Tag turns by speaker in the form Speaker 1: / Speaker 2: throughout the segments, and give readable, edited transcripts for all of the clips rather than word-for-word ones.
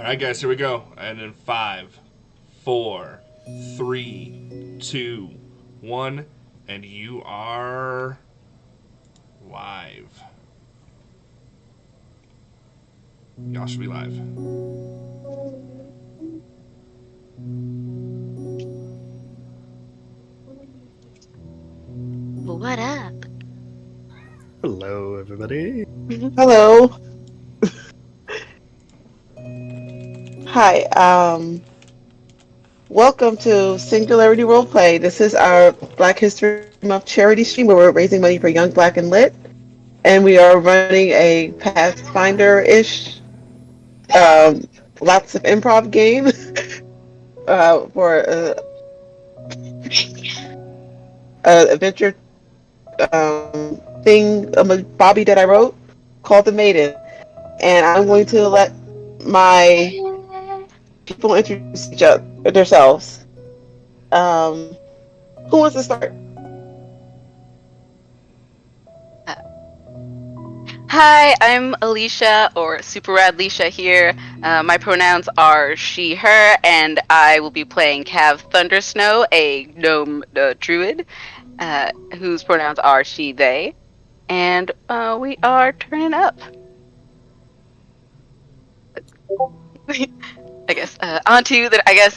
Speaker 1: All right, guys, here we go. And in five, four, three, two, one, and you are live. Y'all should be live.
Speaker 2: What up?
Speaker 3: Hello, everybody.
Speaker 4: Hello. Hi. Welcome to Singularity Roleplay. This is our Black History Month charity stream where we're raising money for Young Black and Lit, and we are running a Pathfinder-ish, um, lots of improv game for adventure thing, a Bobby that I wrote called the Maiden, and I'm going to let my people introduce each other themselves. Um, who wants to start?
Speaker 2: Uh, Hi, I'm Alicia, or Super Rad Alicia here. My pronouns are she, her, and I will be playing Cav Thundersnow, a gnome druid, whose pronouns are she, they. And we are turning up. I guess. On to that, I guess.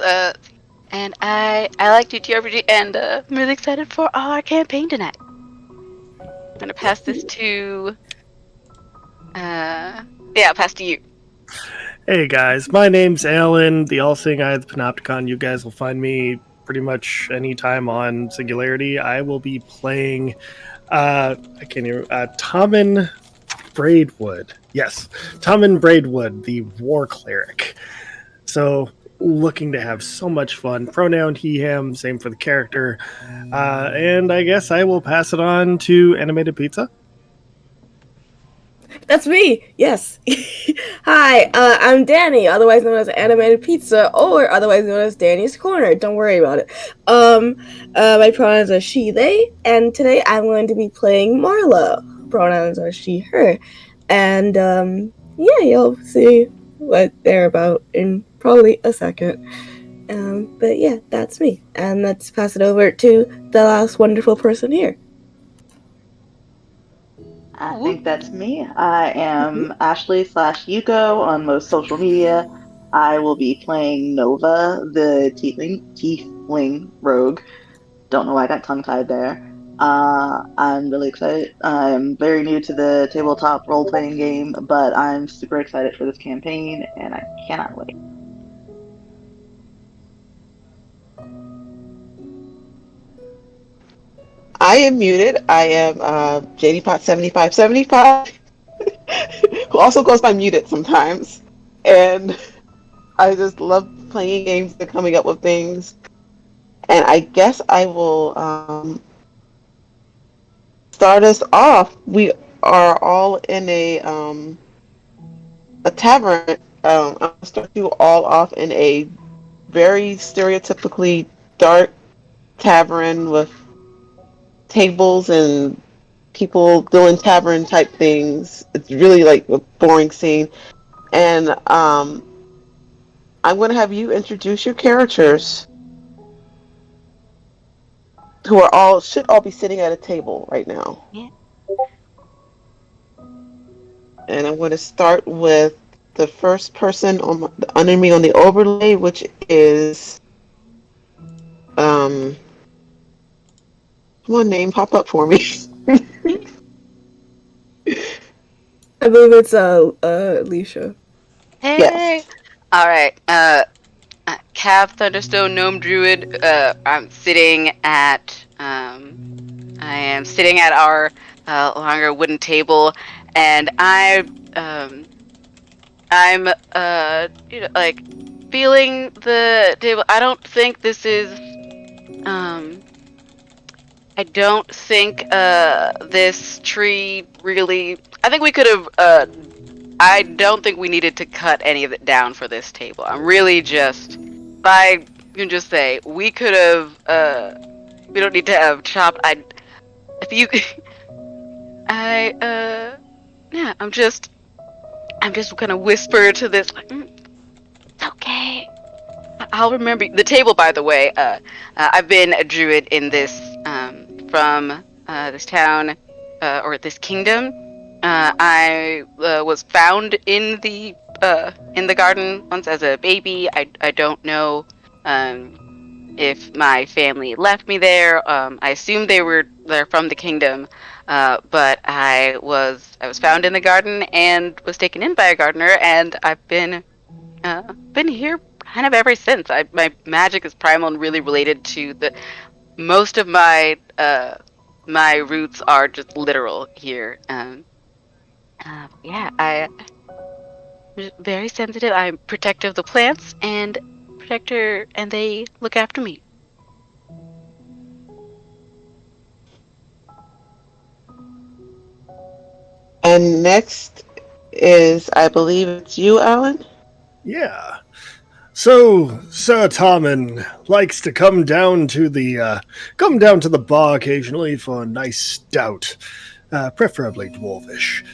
Speaker 2: And I like TTRPG, and I'm really excited for our campaign tonight. I'm going to pass this to. I'll pass to you.
Speaker 3: Hey, guys. My name's Alan, the All-Seeing Eye of the Panopticon. You guys will find me pretty much anytime on Singularity. I will be playing, I can't even, Tommen Braidwood. Yes, Tommen Braidwood, the War Cleric. So, looking to have so much fun. Pronoun he, him, same for the character. And I guess I will pass it on to Animated Pizza.
Speaker 5: That's me. Yes. Hi, I'm Danny, otherwise known as Animated Pizza, or otherwise known as Danny's Corner. Don't worry about it. My pronouns are she, they, and today I'm going to be playing Marla. Pronouns are she, her, and yeah, you'll see what they're about in probably a second. But yeah, that's me, and let's pass it over to the last wonderful person here.
Speaker 6: I think that's me. I am Ashley/Yuko on most social media. I will be playing Nova, the tiefling rogue. Don't know why I got tongue-tied there. I'm really excited. I'm very new to the tabletop role-playing game, but I'm super excited for this campaign, and I cannot wait.
Speaker 4: I am muted. I am JDPot7575, who also goes by muted sometimes. And I just love playing games and coming up with things. And I guess I will start us off. We are all in a tavern. I'll start you all off in a very stereotypically dark tavern with tables and people doing tavern type things. It's really like a boring scene. And I'm going to have you introduce your characters who are all should all be sitting at a table right now.
Speaker 2: Yeah.
Speaker 4: And I'm going to start with the first person under me on the overlay, which is um. Come on, name pop up for me.
Speaker 5: I believe it's Alicia.
Speaker 4: Yes.
Speaker 2: Hey. All right. Cav Thunderstone Gnome Druid. I am sitting at our longer wooden table, and I'm like feeling the table. I don't think this is I don't think this tree really. I think we could have. I don't think we needed to cut any of it down for this table. I'm really just. I can just say we could have. We don't need to have chopped. If you. I. Yeah. I'm just gonna whisper to this. Like, I'll remember the table. By the way, I've been a druid in this from this town or this kingdom. I was found in the garden once as a baby. I don't know if my family left me there. I assume they're from the kingdom, but I was found in the garden and was taken in by a gardener, and I've been here kind of ever since. My magic is primal and really related to the most of my roots are just literal here. Yeah, I'm very sensitive. I'm protective of the plants and protector, and they look after me.
Speaker 4: And next is, I believe it's you, Alan.
Speaker 3: Yeah. So Sir Tommen likes to come down to the bar occasionally for a nice stout, preferably dwarvish.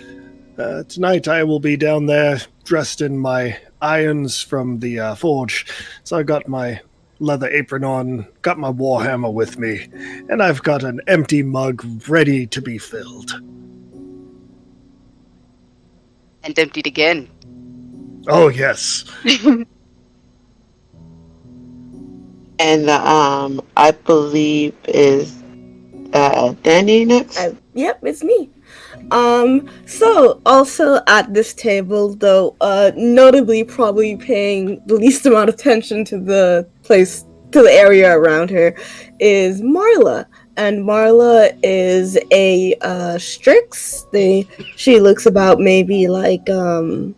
Speaker 3: Tonight I will be down there dressed in my irons from the forge. So I got my leather apron on, got my warhammer with me, and I've got an empty mug ready to be filled.
Speaker 2: And emptied again.
Speaker 3: Oh yes.
Speaker 4: And I believe is Danny next.
Speaker 5: Yep, it's me. So also at this table, though, notably probably paying the least amount of attention to the place, to the area around her, is Marla. And Marla is a Strix. She looks about maybe like 5'4",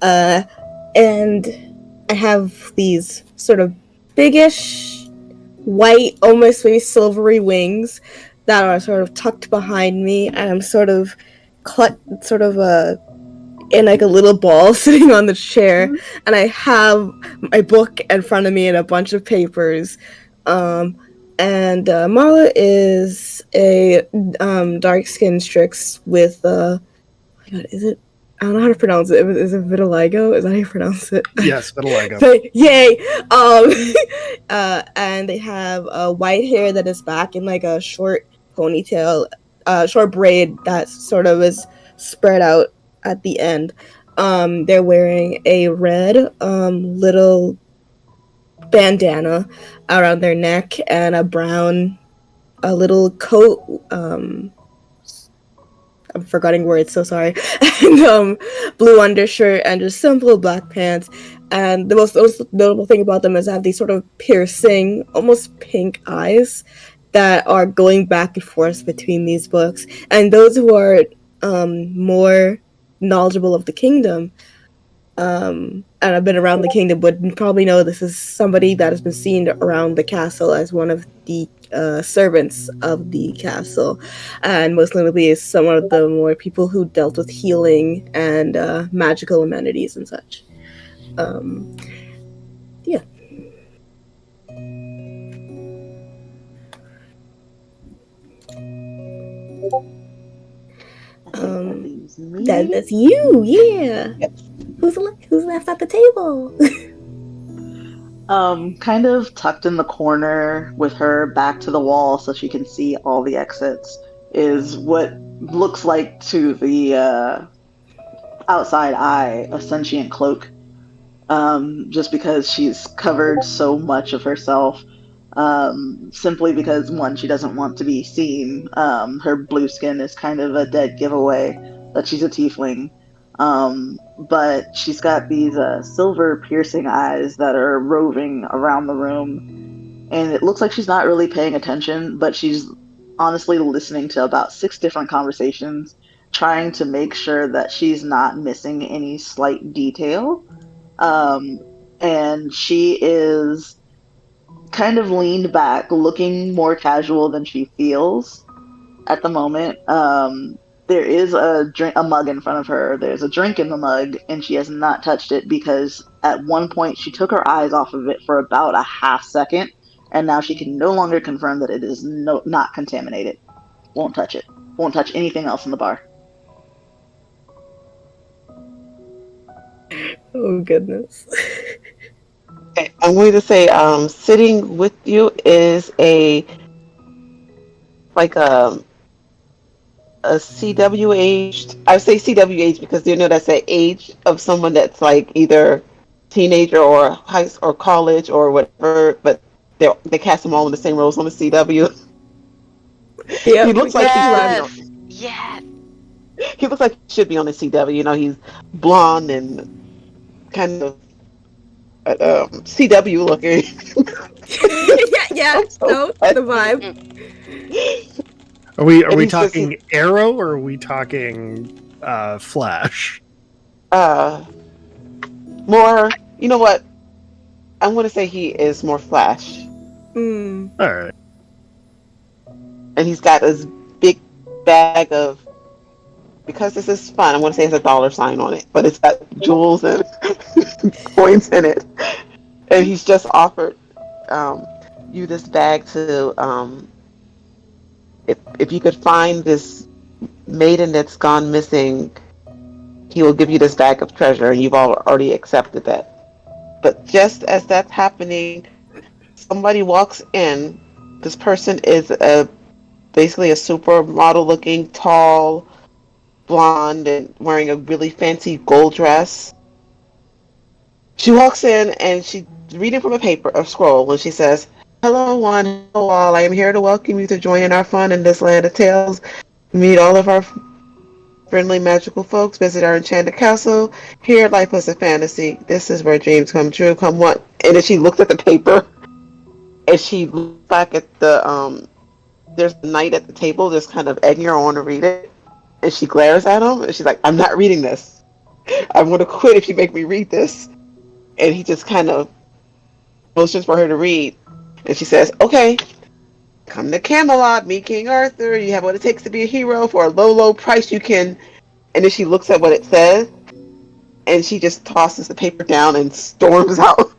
Speaker 5: 5'5". And I have these sort of biggish white, almost maybe silvery wings that are sort of tucked behind me, and I'm sort of in like a little ball sitting on the chair, and I have my book in front of me and a bunch of papers. And Marla is a dark-skinned Strix with oh my god, is it? I don't know how to pronounce it. Is it vitiligo? Is that how you pronounce it?
Speaker 3: Yes, vitiligo.
Speaker 5: Yay! And they have white hair that is back in like a short ponytail, short braid that sort of is spread out at the end. They're wearing a red little bandana around their neck and a little coat. I'm forgetting words, so sorry. And blue undershirt and just simple black pants. And the most notable thing about them is they have these sort of piercing, almost pink eyes that are going back and forth between these books. And those who are more knowledgeable of the kingdom and I've been around the kingdom would probably know this is somebody that has been seen around the castle as one of the servants of the castle, and most notably is some of the more people who dealt with healing and magical amenities and such. Yeah. That's you, yeah.
Speaker 4: Yep.
Speaker 5: Who's left at the table?
Speaker 6: Kind of tucked in the corner with her back to the wall so she can see all the exits is what looks like to the outside eye a sentient cloak. Just because she's covered so much of herself. Simply because, one, she doesn't want to be seen. Her blue skin is kind of a dead giveaway that she's a tiefling. But she's got these silver piercing eyes that are roving around the room. And it looks like she's not really paying attention, but she's honestly listening to about 6 different conversations, trying to make sure that she's not missing any slight detail. And she is kind of leaned back, looking more casual than she feels at the moment. There is a mug in front of her. There's a drink in the mug, and she has not touched it because at one point she took her eyes off of it for about a half second, and now she can no longer confirm that it is not contaminated. Won't touch it. Won't touch anything else in the bar.
Speaker 5: Oh goodness.
Speaker 4: Okay, I'm going to say, sitting with you is like a CW aged. I say CW age because you know that's the age of someone that's like either teenager or or college or whatever. But they cast them all in the same roles on the CW. He
Speaker 5: Yep, we
Speaker 4: looks like
Speaker 5: got
Speaker 4: he
Speaker 5: you
Speaker 4: should be
Speaker 5: live.
Speaker 4: on.
Speaker 2: Yes. Yes.
Speaker 4: He looks like he should be on the CW. You know, he's blonde and kind of CW looking.
Speaker 5: Yeah, yeah.
Speaker 4: I'm so
Speaker 5: No,
Speaker 4: glad.
Speaker 5: the vibe.
Speaker 3: Are we
Speaker 4: And he's just
Speaker 3: talking Arrow or are we talking Flash?
Speaker 4: uh more. You know what? I'm going to say he is more Flash,
Speaker 5: Hmm.
Speaker 3: All right.
Speaker 4: and he's got this big bag of. Because this is fun, I'm going to say it's a dollar sign on it, but it's got jewels and coins in it. And he's just offered um, you this bag to, if you could find this maiden that's gone missing, he will give you this bag of treasure, and you've already accepted that. But just as that's happening, somebody walks in. This person is basically a supermodel looking, tall, blonde, and wearing a really fancy gold dress. She walks in and she's reading from a scroll, and she says, "Hello, one, hello, all. I am here to welcome you to join in our fun in this land of tales. Meet all of our friendly magical folks. Visit our enchanted castle. Here, life is a fantasy. This is where dreams come true. Come what?" And then she looked at the paper, and she looked back at the There's a knight at the table, just kind of egging her on to read it. And she glares at him, and she's like, "I'm not reading this. I'm going to quit if you make me read this." And he just kind of motions for her to read. And she says, "Okay, come to Camelot, meet King Arthur. You have what it takes to be a hero. For a low, low price, you can." And then she looks at what it says, and she just tosses the paper down and storms out.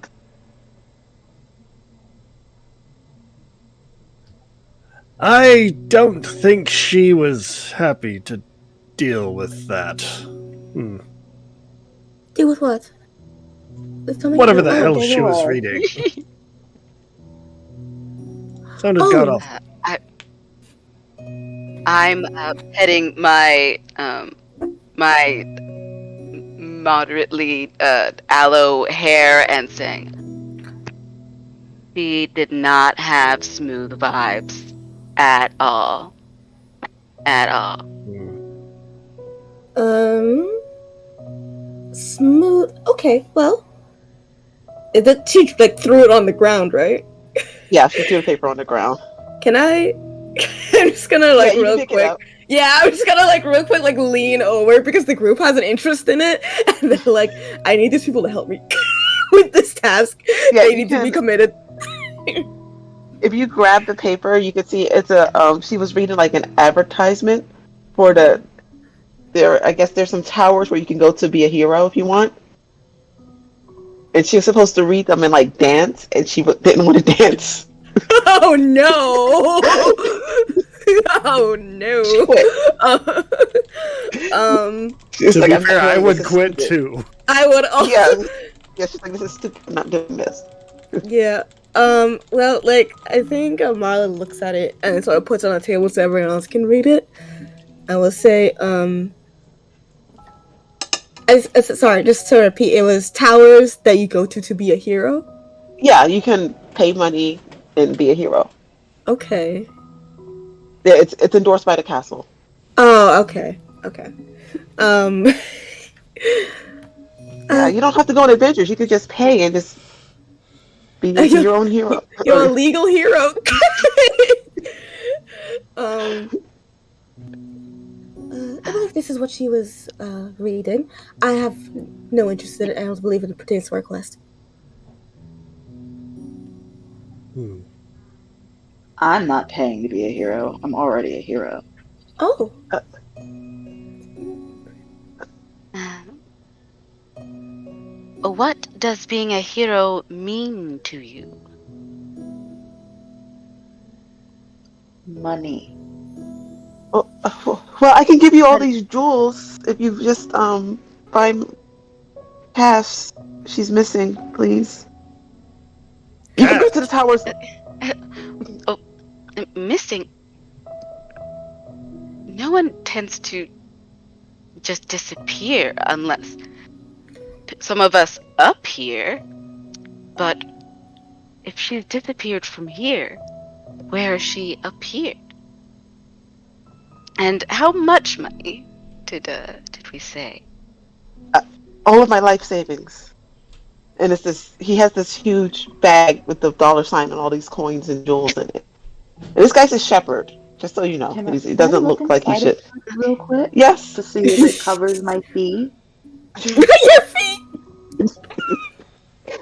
Speaker 3: I don't think she was happy to deal with that. Hmm.
Speaker 5: Deal with what? Please tell me.
Speaker 3: Whatever the
Speaker 6: Oh,
Speaker 3: hell
Speaker 6: take it
Speaker 3: she was
Speaker 6: away.
Speaker 3: reading. Sounded god
Speaker 5: Oh,
Speaker 3: awful.
Speaker 2: I'm petting my moderately aloe hair and saying she did not have smooth vibes at all. At all.
Speaker 5: Smooth. Okay, well, that she like threw it on the ground, right?
Speaker 4: Yeah, she threw the paper on the ground.
Speaker 5: Can I? I'm just gonna
Speaker 4: Yeah,
Speaker 5: like
Speaker 4: you can
Speaker 5: real
Speaker 4: pick it
Speaker 5: quick.
Speaker 4: up.
Speaker 5: Yeah, I'm just gonna like real quick like lean over because the group has an interest in it, and they're like, I need these people to help me with this task.
Speaker 4: Yeah,
Speaker 5: They
Speaker 4: you
Speaker 5: need to be
Speaker 4: can.
Speaker 5: committed.
Speaker 4: If you grab the paper, you can see it's a. She was reading like an advertisement for there. I guess there's some towers where you can go to be a hero if you want. And she was supposed to read them and like dance, and she didn't want to dance.
Speaker 5: Oh no! Oh no!
Speaker 4: She quit. She was
Speaker 3: To
Speaker 4: like,
Speaker 3: be
Speaker 4: "I'm not
Speaker 3: fair, I
Speaker 4: doing this.
Speaker 3: would
Speaker 4: This is
Speaker 3: quit
Speaker 4: stupid."
Speaker 3: too.
Speaker 5: I would also.
Speaker 4: Yeah, yeah. She's like, "This is stupid. I'm not doing this."
Speaker 5: Yeah. Well, like, I think Marlon looks at it and sort of puts it on the table so everyone else can read it. I will say, sorry, just to repeat, it was towers that you go to be a hero.
Speaker 4: Yeah, you can pay money and be a hero.
Speaker 5: Okay.
Speaker 4: Yeah, it's endorsed by the castle.
Speaker 5: Oh, okay. Okay. Um,
Speaker 4: Yeah, you don't have to go on adventures. You could just pay and just be
Speaker 5: you're,
Speaker 4: your own hero.
Speaker 5: you're a legal hero. um, I believe this is what she was reading. I have no interest in it. I don't believe it pertains to our quest.
Speaker 6: I'm not paying to be a hero. I'm already a hero.
Speaker 5: Oh,
Speaker 2: What does being a hero mean to you?
Speaker 6: Money.
Speaker 4: Well, I can give you all these jewels if you just find Cass, she's missing, please. You can go to the towers.
Speaker 2: Oh, missing. No one tends to just disappear unless some of us up here. But if she's disappeared from here, where is she appeared? And how much money did we say?
Speaker 4: All of my life savings. And it's this. He has this huge bag with the dollar sign and all these coins and jewels in it. And this guy's a shepherd, just so you know. He
Speaker 6: Can I
Speaker 4: doesn't
Speaker 6: look
Speaker 4: look like he
Speaker 6: inside of
Speaker 4: should.
Speaker 6: it real quick
Speaker 4: Yes.
Speaker 6: to see if it covers my fee?
Speaker 5: Your feet.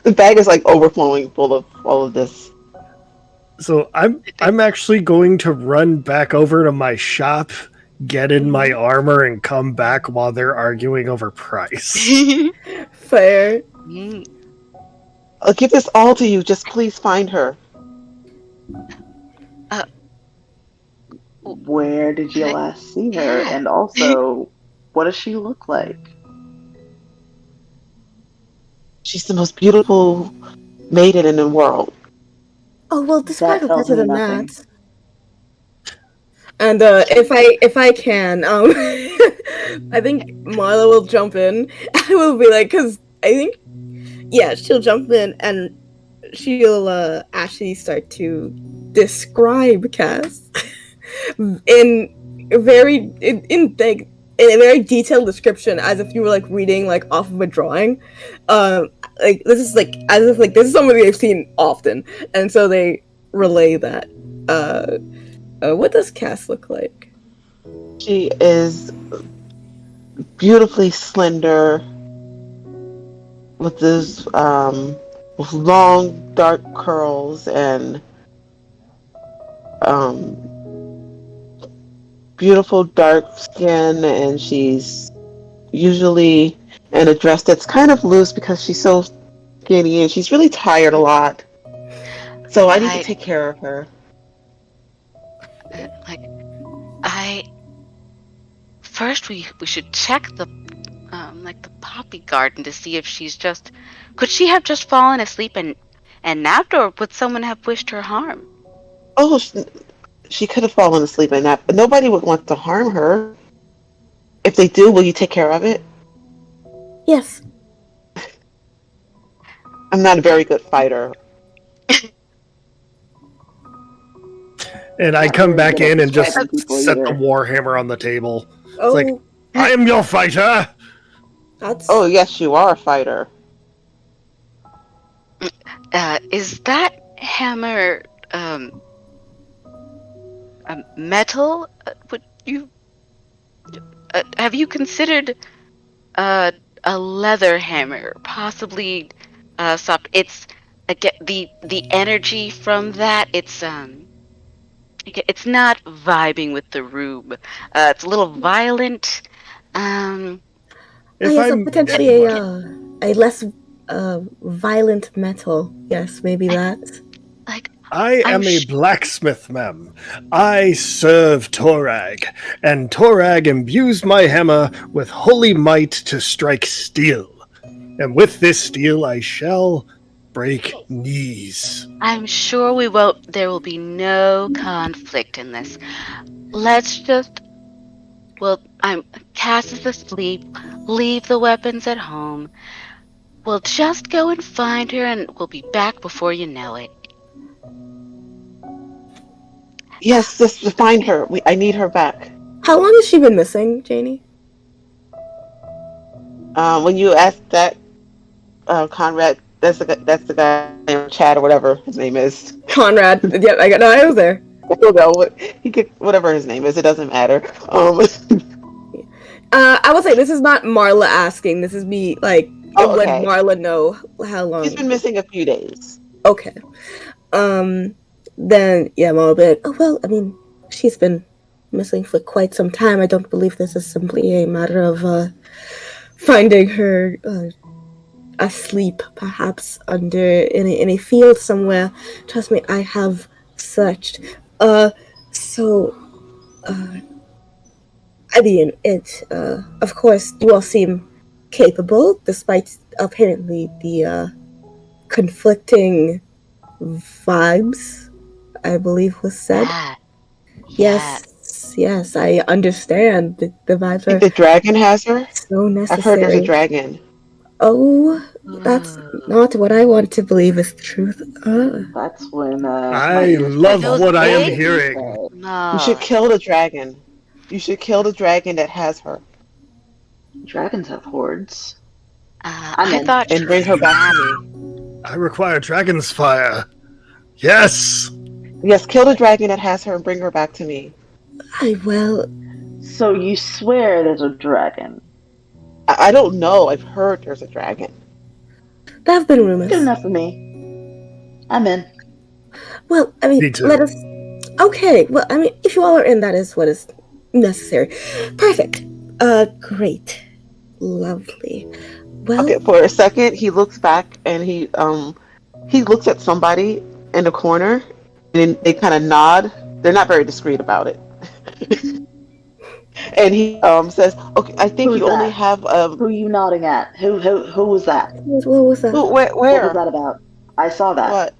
Speaker 4: The bag is like overflowing full of all of this.
Speaker 3: So I'm actually going to run back over to my shop, get in my armor, and come back while they're arguing over price.
Speaker 5: Fair.
Speaker 4: I'll give this all to you. Just please find her.
Speaker 6: Where did you last see her? And also, what does she look like?
Speaker 4: She's the most beautiful maiden in the world.
Speaker 5: Oh well, describe
Speaker 6: That
Speaker 5: it
Speaker 6: tells
Speaker 5: better
Speaker 6: me
Speaker 5: than
Speaker 6: nothing.
Speaker 5: that. And if I can, I think Marla will jump in. I will be like, because I think, yeah, she'll jump in and she'll actually start to describe Cass in a very detailed description, as if you were like reading like off of a drawing. Like this is like as if like this is somebody they've seen often, and so they relay that. What does Cass look like?
Speaker 4: She is beautifully slender, with this with long dark curls and beautiful dark skin, and she's usually in a dress that's kind of loose because she's so skinny and she's really tired a lot. So I need to take care of her.
Speaker 2: First we should check the the poppy garden to see if she's just could she have just fallen asleep and napped, or would someone have wished her harm?
Speaker 4: Oh, she could have fallen asleep and napped, but nobody would want to harm her. If they do, will you take care of it?
Speaker 5: Yes.
Speaker 4: I'm not a very good fighter.
Speaker 3: And I
Speaker 6: Not
Speaker 3: come
Speaker 6: very
Speaker 3: back
Speaker 6: good at
Speaker 3: in and just set
Speaker 6: describing people
Speaker 3: the
Speaker 6: either.
Speaker 3: warhammer on the table.
Speaker 5: Oh,
Speaker 3: It's like, I am your fighter!
Speaker 5: that's
Speaker 4: Oh, yes, you are a fighter.
Speaker 2: Is that hammer metal? Would you have you considered a leather hammer, possibly soft? It's again the energy from that. It's not vibing with the room. It's a little violent.
Speaker 5: oh,
Speaker 3: If
Speaker 5: yeah, so
Speaker 3: I'm
Speaker 5: potentially a less violent metal. Yes, maybe that.
Speaker 2: like
Speaker 3: I
Speaker 2: I'm
Speaker 3: am a blacksmith, ma'am. I serve Torag, and Torag imbues my hammer with holy might to strike steel. And with this steel I shall break knees.
Speaker 2: I'm sure we won't. There will be no conflict in this. Let's just. Well, Cass is asleep. Leave the weapons at home. We'll just go and find her, and we'll be back before you know it.
Speaker 4: Yes, just to find her. I need her back.
Speaker 5: How long has she been missing, Janie?
Speaker 4: When you asked that, Conrad, that's the guy named Chad or whatever his name is.
Speaker 5: Conrad. Yep, I was there.
Speaker 4: I don't know what he could, whatever his name is. It doesn't matter.
Speaker 5: I will say this is not Marla asking. This is me like
Speaker 4: Oh,
Speaker 5: letting
Speaker 4: okay.
Speaker 5: Marla know how long.
Speaker 4: She's been missing a few days.
Speaker 5: Okay. Then yeah, Marla will be like, oh well, I mean, she's been missing for quite some time. I don't believe this is simply a matter of finding her asleep, perhaps under in a field somewhere. Trust me, I have searched. I mean, of course, you all seem capable, despite apparently the conflicting vibes, I believe was said.
Speaker 2: Ah, yeah.
Speaker 5: Yes, I understand. The
Speaker 4: I
Speaker 5: vibes
Speaker 4: think
Speaker 5: are
Speaker 4: the dragon has her.
Speaker 5: so
Speaker 4: I've heard there's a
Speaker 5: necessary.
Speaker 4: dragon.
Speaker 5: Oh, that's
Speaker 2: Ooh.
Speaker 5: not what I want to believe is the truth.
Speaker 6: That's when my
Speaker 3: I
Speaker 6: ears
Speaker 2: Are
Speaker 6: perk
Speaker 3: love
Speaker 6: up
Speaker 2: those
Speaker 3: what
Speaker 6: and
Speaker 3: I am
Speaker 2: big?
Speaker 6: something you
Speaker 3: hearing.
Speaker 6: say.
Speaker 4: You should
Speaker 2: No.
Speaker 4: kill the dragon. You should kill the dragon that has her
Speaker 6: Dragons have hordes. I'm
Speaker 2: I
Speaker 6: in.
Speaker 2: thought
Speaker 4: and bring her back to me.
Speaker 3: I require dragon's fire. Yes.
Speaker 4: Yes, kill the dragon that has her and bring her back to me.
Speaker 5: Well,
Speaker 6: So you swear there's a dragon?
Speaker 4: I don't know. I've heard there's a dragon.
Speaker 5: there have been
Speaker 6: Good
Speaker 5: rumors.
Speaker 6: enough for me. I'm in.
Speaker 5: Well, I
Speaker 3: Me
Speaker 5: mean,
Speaker 3: too.
Speaker 5: let us. Okay, well, I mean, if you all are in, that is what is necessary. Perfect. Great. Lovely. Well,
Speaker 4: Okay, for a second he looks back and he looks at somebody in the corner and they kind of nod. They're not very discreet about it. And he says, "Okay, I think
Speaker 6: Who's
Speaker 4: you only
Speaker 6: that?
Speaker 4: have
Speaker 6: Who are you nodding at? Who was that?
Speaker 5: what was that?
Speaker 6: What was
Speaker 4: where
Speaker 6: that about? I saw that.
Speaker 4: what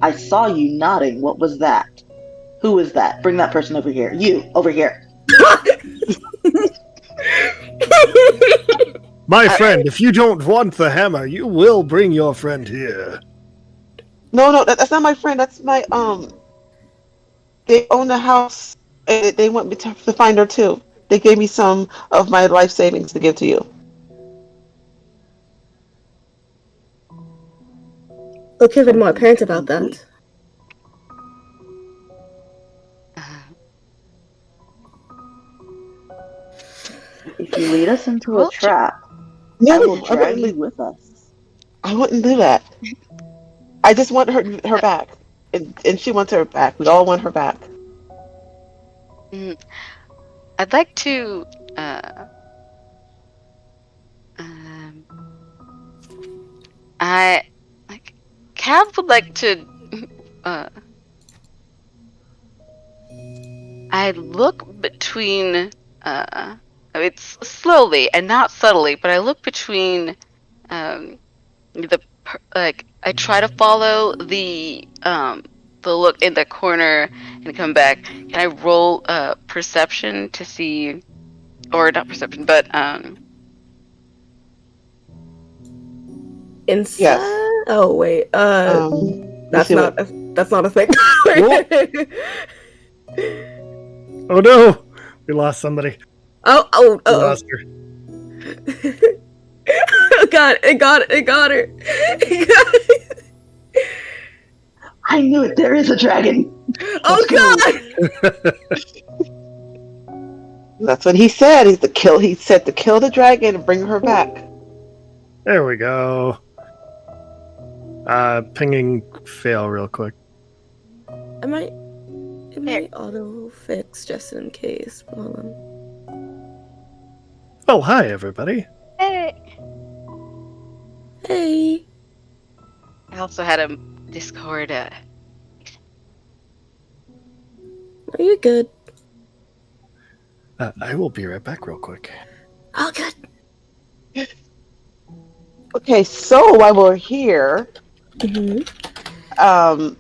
Speaker 6: I saw you nodding. What was that? Who was that? Bring that person over here. You, over here.
Speaker 3: My friend, if you don't want the hammer, you will bring your friend here.
Speaker 4: No, that's not my friend. That's my They own the house. And they want me to find her too. They gave me some of my life savings to give to you.
Speaker 5: Look, you've been more apparent about that.
Speaker 6: If you lead us into a
Speaker 2: Roll
Speaker 6: trap, I
Speaker 4: No,
Speaker 6: will
Speaker 4: I
Speaker 6: drag
Speaker 4: wouldn't.
Speaker 6: you with us.
Speaker 4: I wouldn't do that. I just want her back, and she wants her back. We all want her back.
Speaker 2: I'd like to. Um, I like. Cav would like to. I look between. It's slowly and not subtly, but I look between. Like I try to follow the look in the corner and come back. Can I roll perception to see, or not perception, but
Speaker 5: Inside?
Speaker 4: Yes.
Speaker 5: Oh wait.
Speaker 4: Let's see what.
Speaker 5: That's not a thing.
Speaker 3: Oh no! We lost somebody.
Speaker 5: oh.
Speaker 3: We lost her.
Speaker 5: It got her. It got her.
Speaker 6: I knew it. There is a dragon.
Speaker 5: Oh god!
Speaker 4: That's what he said. He said to kill the dragon and bring her back.
Speaker 3: There we go. Pinging fail real quick.
Speaker 5: It might auto fix just in case. Hold on.
Speaker 3: Oh, hi everybody.
Speaker 2: hey.
Speaker 5: Hey.
Speaker 2: I also had a Discord.
Speaker 5: Are you good?
Speaker 3: I will be right back real quick.
Speaker 5: Oh good.
Speaker 4: Okay, so while we're here,
Speaker 5: Mm-hmm.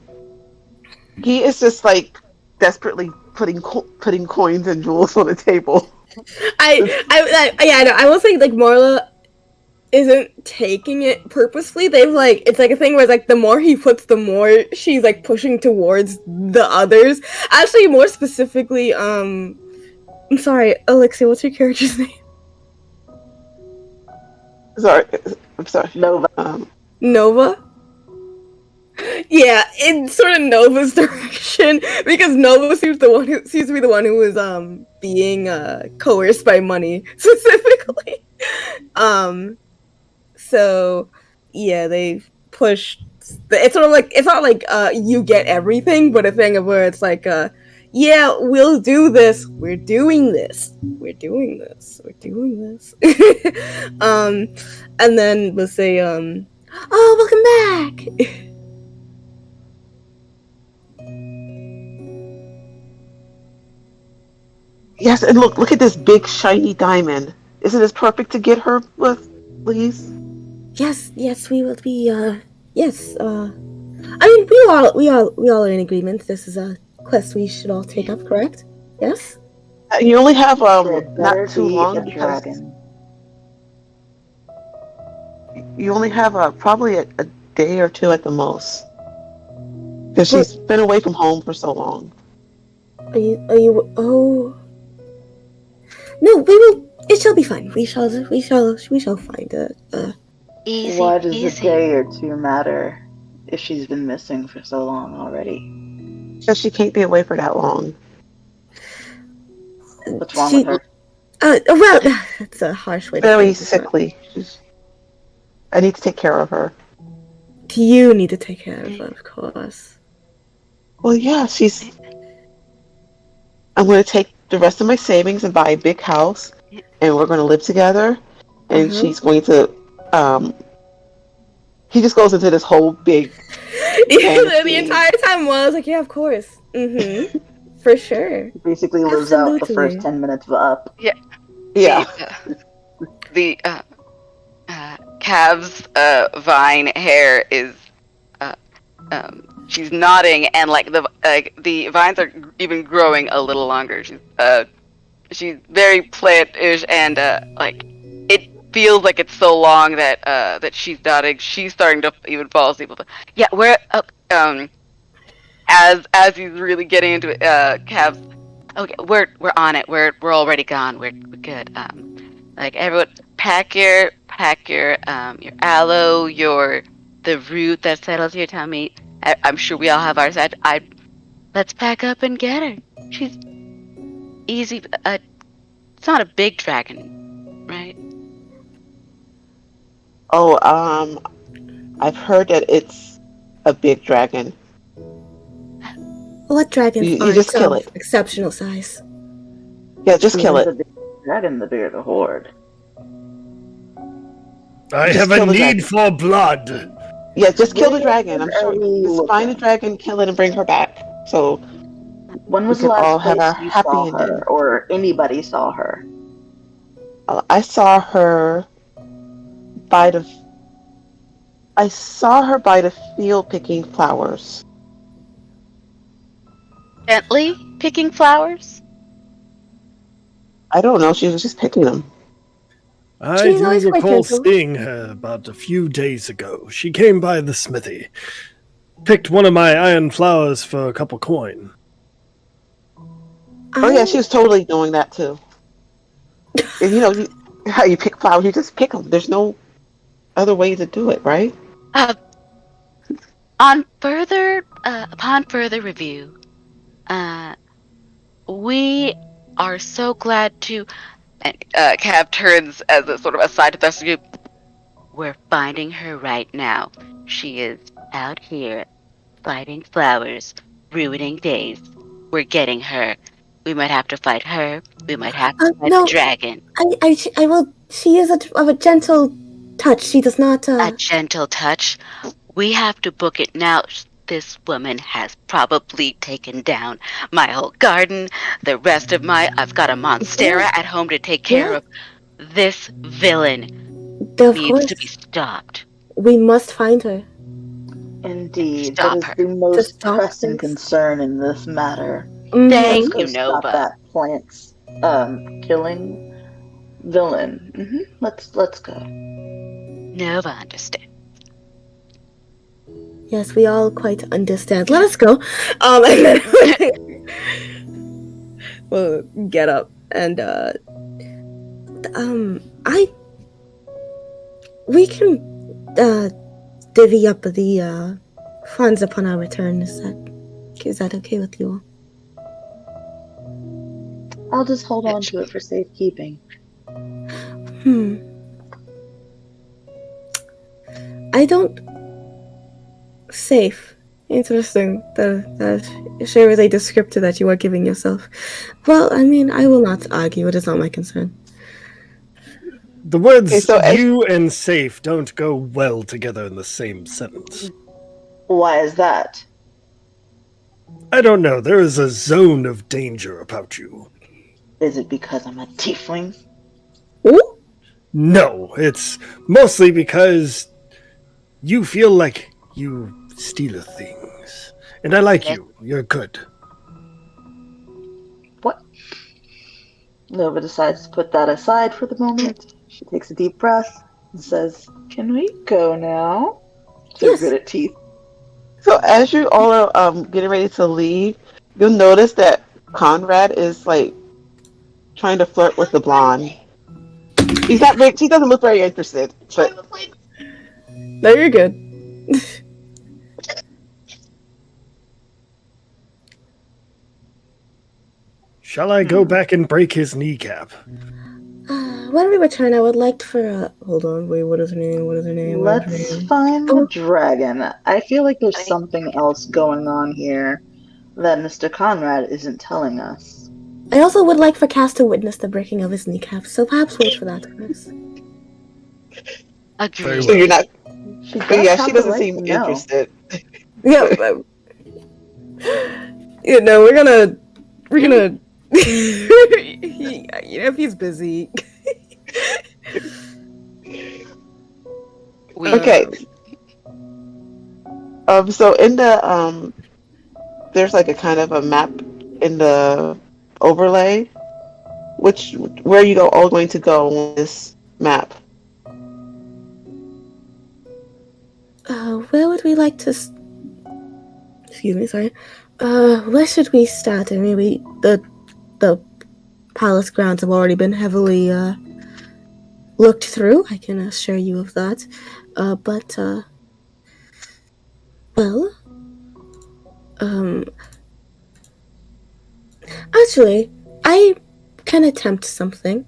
Speaker 4: he is just like desperately putting coins and jewels on the table.
Speaker 5: I will say like Marla isn't taking it purposefully. It's like a thing where it's like the more he puts, the more she's like pushing towards the others. Actually, more specifically, I'm sorry, Alexia, what's your character's name?
Speaker 4: Sorry, I'm sorry.
Speaker 6: Nova.
Speaker 5: Nova? Yeah, in sort of Nova's direction, because Nova seems to be the one who was being coerced by money specifically. So yeah, they push. It's sort of like it's not like you get everything, but a thing of where it's like yeah, we'll do this. We're doing this. We're doing this. We're doing this. And then we'll say oh, welcome back.
Speaker 4: Yes, and look at this big shiny diamond. Isn't this perfect to get her with, please?
Speaker 5: Yes, we will be. Yes. I mean, we all are in agreement. This is a quest we should all take up, correct? Yes.
Speaker 4: You only have
Speaker 6: It
Speaker 4: not
Speaker 6: better
Speaker 4: too
Speaker 6: be a
Speaker 4: long because
Speaker 6: dragon.
Speaker 4: you only have probably a day or two at the most. Because
Speaker 5: But
Speaker 4: she's been away from home for so long.
Speaker 5: are you? Are you? Oh no, we will. It shall be fine. We shall find it.
Speaker 2: Easy
Speaker 6: Why does a
Speaker 2: peasy.
Speaker 6: day or two matter if she's been missing for so long already?
Speaker 4: Because she can't be away for that long.
Speaker 6: What's wrong with
Speaker 5: She.
Speaker 6: her?
Speaker 5: Well, that's a harsh way to
Speaker 4: Very
Speaker 5: phrase it. But
Speaker 4: sickly. I need to take care of her.
Speaker 5: you need to take care of her, of course.
Speaker 4: Well, yeah, I'm going to take the rest of my savings and buy a big house, and we're going to live together. And
Speaker 5: Uh-huh.
Speaker 4: she's going to. He just goes into this whole big
Speaker 5: The
Speaker 4: fantasy.
Speaker 5: entire time while I was like, yeah, of course. Mm-hmm. For sure.
Speaker 6: Basically lives out the first
Speaker 5: Absolutely.
Speaker 6: 10 minutes of Up.
Speaker 2: Yeah.
Speaker 4: Yeah.
Speaker 2: The calves vine hair is she's nodding, and the vines are even growing a little longer. She's very plant-ish, and like it feels like it's so long that she's nodding. She's starting to even fall asleep. Yeah, we're as he's really getting into it, calves. Okay, we're on it. We're already gone. We're good. Like everyone, pack your aloe, the root that settles your tummy. I'm sure we all have ours. Let's pack up and get her. She's easy. It's not a big dragon, right?
Speaker 4: Oh, I've heard that it's a big dragon.
Speaker 5: What dragons
Speaker 4: You
Speaker 5: aren't
Speaker 4: just kill
Speaker 5: of
Speaker 4: it.
Speaker 5: exceptional size?
Speaker 4: Yeah, just kill
Speaker 6: And the
Speaker 4: it.
Speaker 6: bigger the dragon, the bigger the horde.
Speaker 3: I
Speaker 4: Just
Speaker 3: have a
Speaker 4: kill the
Speaker 3: need
Speaker 4: dragon.
Speaker 3: for blood.
Speaker 4: Yeah, just kill the
Speaker 6: Where
Speaker 4: dragon. I'm
Speaker 6: are
Speaker 4: sure.
Speaker 6: we
Speaker 4: Just find the
Speaker 6: looking?
Speaker 4: dragon, kill it, and bring her back. So
Speaker 6: When
Speaker 4: we
Speaker 6: was the
Speaker 4: can all
Speaker 6: last
Speaker 4: have our
Speaker 6: place you saw
Speaker 4: happy ending.
Speaker 6: her, or anybody saw her?
Speaker 4: I saw her by the. I saw her by the field picking flowers.
Speaker 2: Gently picking flowers.
Speaker 4: I don't know. She was just picking them.
Speaker 3: I
Speaker 5: She's
Speaker 3: do
Speaker 5: always quite
Speaker 3: recall
Speaker 5: gentle.
Speaker 3: seeing her about a few days ago. She came by the smithy, picked one of my iron flowers for a couple coin.
Speaker 4: Oh yeah, she was totally doing that too. And how you pick flowers, you just pick them. There's no other way to do it, right?
Speaker 2: Uh, upon further review, uh, we are so glad to. And Cav turns as a sort of aside to the rest of you. We're finding her right now. She is out here fighting flowers, ruining days. We're getting her. We might have to fight her. We might have to fight the
Speaker 5: No,
Speaker 2: dragon.
Speaker 5: I will. She is of a gentle touch. She does not.
Speaker 2: A gentle touch. We have to book it now. This woman has probably taken down my whole garden. The rest of I've got a monstera
Speaker 5: Yeah,
Speaker 2: at home to take care
Speaker 5: yeah.
Speaker 2: of. This villain
Speaker 5: Of
Speaker 2: needs to be
Speaker 5: course,
Speaker 2: stopped.
Speaker 5: we must find her
Speaker 6: Indeed, that
Speaker 2: Stop
Speaker 6: is
Speaker 2: her.
Speaker 6: the
Speaker 5: to
Speaker 6: most
Speaker 5: stop
Speaker 6: pressing
Speaker 5: this.
Speaker 6: concern in this matter. Let's
Speaker 2: Thank
Speaker 5: Mm-hmm.
Speaker 6: go
Speaker 2: you,
Speaker 6: stop
Speaker 2: Nova.
Speaker 6: that plant's killing villain. Let's go.
Speaker 2: Nova understand.
Speaker 5: Yes, we all quite understand. Let us go. And then we'll get up and we can divvy up the funds upon our return. Is that okay with you all?
Speaker 6: I'll just hold on to it for safekeeping.
Speaker 5: I don't. Safe. Interesting. That sure is a descriptor that you are giving yourself. Well, I mean, I will not argue. It is not my concern.
Speaker 3: The
Speaker 4: Okay,
Speaker 3: words
Speaker 4: so
Speaker 3: you and safe don't go well together in the same sentence.
Speaker 6: Why is that?
Speaker 3: I don't know. There is a zone of danger about you.
Speaker 6: Is it because I'm a tiefling?
Speaker 5: Ooh?
Speaker 3: No, it's mostly because you feel like you steal things. And I like
Speaker 2: Let-
Speaker 3: you. You're good.
Speaker 6: What? Nova decides to put that aside for the moment. She takes a deep breath and says, "Can we go now?" So
Speaker 5: Yes.
Speaker 6: good at teeth.
Speaker 4: So as you all are getting ready to leave, you'll notice that Conrad is like trying to flirt with the blonde. She's not. She doesn't look very interested. But
Speaker 5: No, you're good.
Speaker 3: Shall I go back and break his kneecap?
Speaker 5: When we return, I would like for hold on, wait, what is her name? What is her name? What is her
Speaker 6: Let's
Speaker 5: name?
Speaker 6: find the
Speaker 5: Oh,
Speaker 6: dragon. I feel like there's something else going on here that Mr. Conrad isn't telling us.
Speaker 5: I also would like for Cass to witness the breaking of his kneecap, so perhaps wait for that first.
Speaker 3: Very
Speaker 4: so
Speaker 2: Agreed.
Speaker 3: well.
Speaker 4: you're not.
Speaker 6: She
Speaker 4: But
Speaker 6: does
Speaker 4: yeah, she
Speaker 6: have the
Speaker 4: doesn't
Speaker 6: right
Speaker 4: seem
Speaker 6: to know.
Speaker 4: interested.
Speaker 5: Yeah, you know, we're gonna, if he's busy.
Speaker 2: We
Speaker 4: Okay. So in the there's like a kind of a map in the overlay. Where are you all going to go on this map?
Speaker 5: Where would we like to? Excuse me, sorry. Where should we start? I mean, the palace grounds have already been heavily looked through. I can assure you of that. But well, um, actually, I can attempt something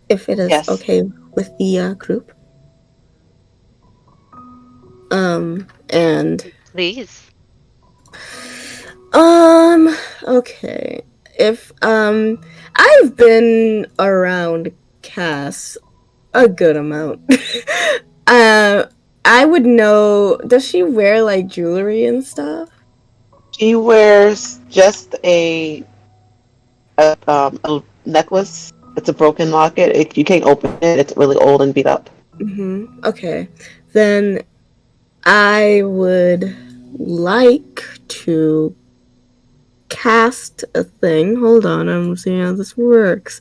Speaker 5: if it is
Speaker 4: Yes.
Speaker 5: okay with the group. And
Speaker 2: please.
Speaker 5: okay. If I've been around Cass a good amount. uh, I would know. Does she wear like jewelry and stuff?
Speaker 4: She wears just a necklace. It's a broken locket. You can't open it. It's really old and beat up.
Speaker 5: Okay. Then I would like to cast a thing. Hold on, I'm seeing how this works.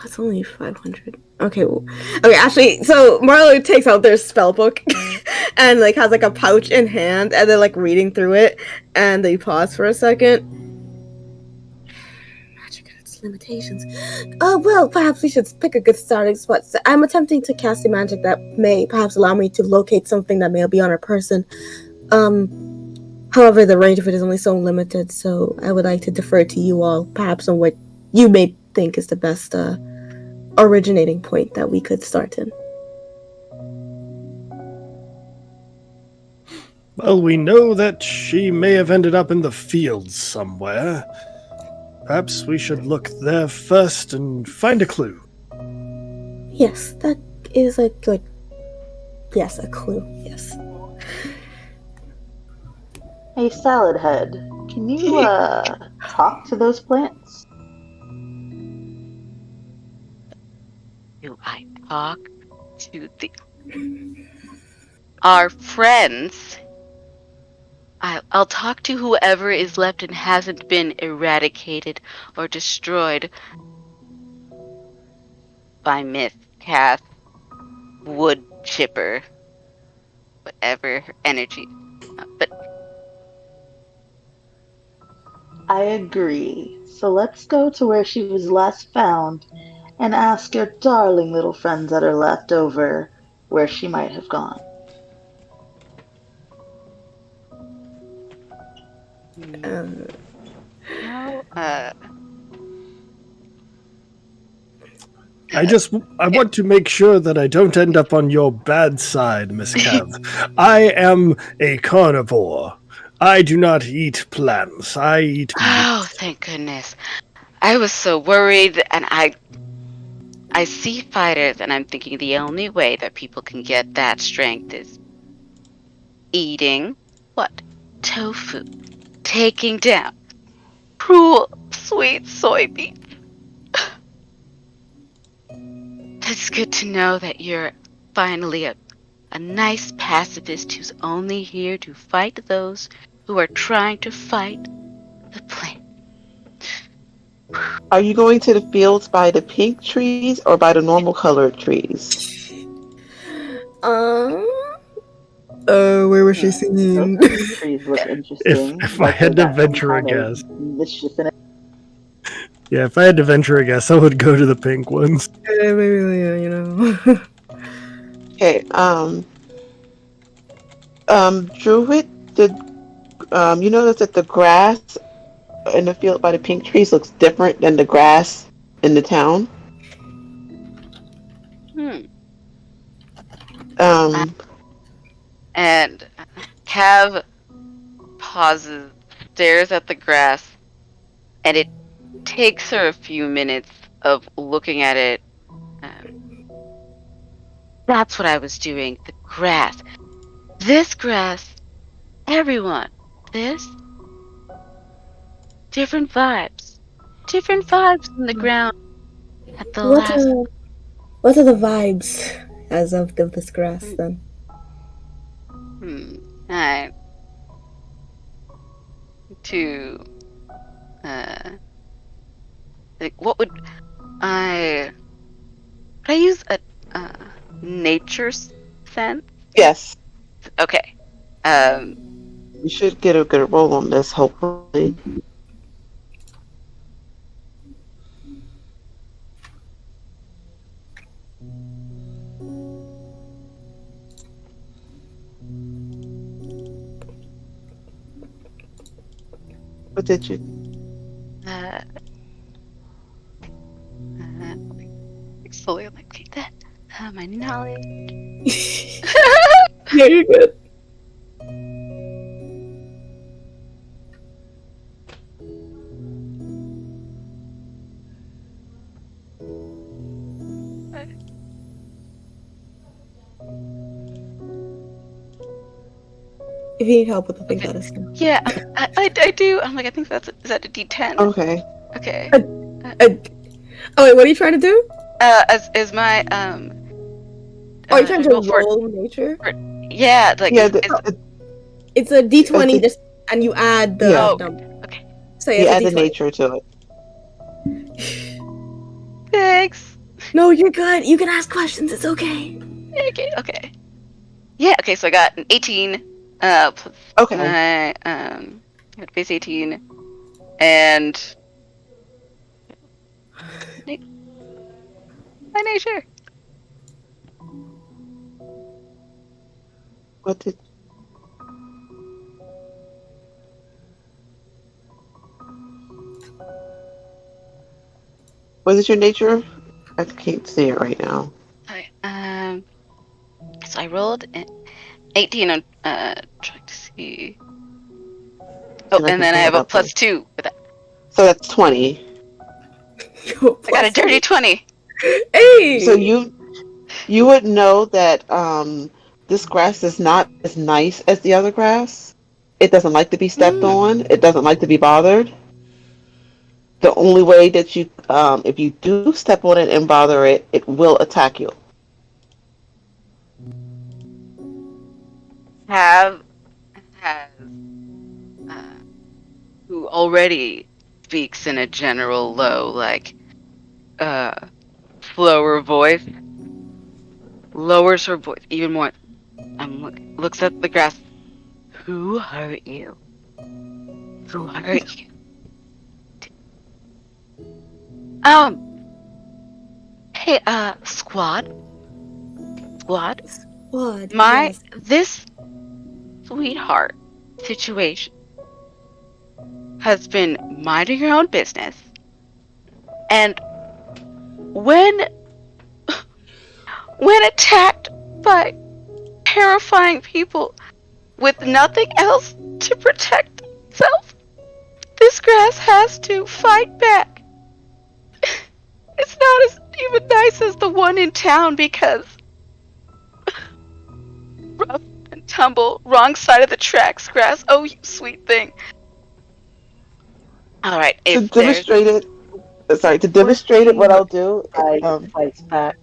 Speaker 5: It's only 500. Okay, okay. Actually, so Marlo takes out their spell book and like has like a pouch in hand, and they're like reading through it, and they pause for a second. Magic and its limitations. Well, perhaps we should pick a good starting spot. So I'm attempting to cast a magic that may perhaps allow me to locate something that may be on a person. However, the range of it is only so limited, so I would like to defer to you all, perhaps on what you may think is the best originating point that we could start in.
Speaker 3: Well, we know that she may have ended up in the fields somewhere. Perhaps we should look there first and find a clue.
Speaker 5: Yes, that is a good. Yes, a clue. Yes.
Speaker 6: Hey, Salad Head, can you talk to those plants?
Speaker 2: Do I talk to our friends? I'll talk to whoever is left and hasn't been eradicated or destroyed by myth, cath, wood chipper, whatever her energy. But
Speaker 6: I agree. So let's go to where she was last found and ask your darling little friends that are left over where she might have gone.
Speaker 2: how?
Speaker 3: I want to make sure that I don't end up on your bad side, Miss Kev. I am a carnivore. I do not eat plants. I eat meat.
Speaker 2: Oh, thank goodness! I was so worried, and I see fighters, and I'm thinking the only way that people can get that strength is eating what? Tofu. Taking down cruel, sweet soybean. It's good to know that you're finally a nice pacifist who's only here to fight those who are trying to fight the plan.
Speaker 4: Are you going to the fields by the pink trees or by the normal colored trees?
Speaker 5: Um. Where was she singing?
Speaker 6: Those pink trees look interesting.
Speaker 3: If I
Speaker 6: Like they
Speaker 3: had to
Speaker 6: got some
Speaker 3: venture a
Speaker 6: kind of
Speaker 3: guess,
Speaker 6: mischief in it.
Speaker 3: yeah, if I had to venture a guess, I would go to the pink ones.
Speaker 5: Maybe, yeah, you know.
Speaker 4: Okay. Druid, you notice that the grass in the field by the pink trees looks different than the grass in the town. Um,
Speaker 2: And Cav pauses, stares at the grass, and it takes her a few minutes of looking at it. That's what I was doing. The grass. This grass. Everyone. This. Different vibes. Different vibes in the ground at the
Speaker 5: What
Speaker 2: last.
Speaker 5: are what are the vibes as of this grass then?
Speaker 2: I to like what would I use a nature sense?
Speaker 4: yes,
Speaker 2: Okay.
Speaker 4: you should get a good roll on this, hopefully. What did you?
Speaker 2: Slowly like okay, that my knowledge.
Speaker 5: Yeah, you're good. If you need help with the thing, let us know.
Speaker 2: Yeah, I do. I'm like I think is that a D10?
Speaker 4: Okay.
Speaker 2: Okay.
Speaker 5: Oh wait, what are you trying to do?
Speaker 2: Is my
Speaker 5: Oh, you're trying to
Speaker 2: roll for
Speaker 5: roll nature?
Speaker 2: yeah, like
Speaker 4: Yeah,
Speaker 5: It's a D20,
Speaker 4: It's a-
Speaker 5: just and you add the
Speaker 4: Yeah.
Speaker 5: number.
Speaker 2: okay.
Speaker 5: So
Speaker 4: you
Speaker 5: it's
Speaker 4: add
Speaker 5: a
Speaker 4: the
Speaker 5: D20.
Speaker 4: nature to it.
Speaker 2: Thanks.
Speaker 5: No, you're good. You can ask questions. It's okay.
Speaker 2: Okay. Yeah, okay, so I got an 18 plus
Speaker 4: Okay.
Speaker 2: my I got base 18 and my nature.
Speaker 4: What did? Was it your nature? I can't see it right now.
Speaker 2: Okay, so I rolled an 18 on trying to see. Oh,
Speaker 4: And I
Speaker 2: and
Speaker 4: can
Speaker 2: then I
Speaker 4: pull
Speaker 2: have
Speaker 4: it
Speaker 2: a
Speaker 4: up.
Speaker 2: plus 2 for that.
Speaker 4: So that's 20.
Speaker 2: I got a dirty 20.
Speaker 5: Hey.
Speaker 4: So you would know that this grass is not as nice as the other grass. It doesn't like to be stepped on. It doesn't like to be bothered. The only way that you, if you do step on it and bother it, it will attack you.
Speaker 2: Has who already speaks in a general low, like slower voice, lowers her voice even more. Looks at the grass. Who hurt you? Who hurt you? Hey, squad.
Speaker 5: What?
Speaker 2: My
Speaker 5: Yes.
Speaker 2: this sweetheart situation has been minding her own business, and when attacked by terrifying people with nothing else to protect itself, this grass has to fight back. It's not as even nice as the one in town because rough and tumble, wrong side of the tracks, grass. Oh, you sweet thing. All right.
Speaker 4: To
Speaker 2: If there's
Speaker 4: demonstrate it, to
Speaker 6: Poor
Speaker 4: demonstrate it, what
Speaker 6: thing
Speaker 4: I'll do,
Speaker 6: fights back.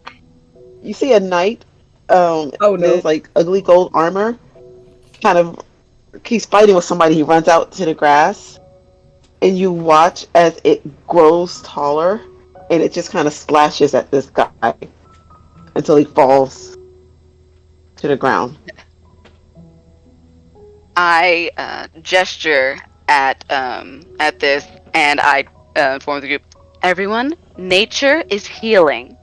Speaker 4: you see a knight,
Speaker 5: Oh no.
Speaker 4: this like ugly gold armor, kind of, he's fighting with somebody. He runs out to the grass, and you watch as it grows taller, and it just kind of slashes at this guy until he falls to the ground.
Speaker 2: I gesture at this, and I inform the group. Everyone, nature is healing.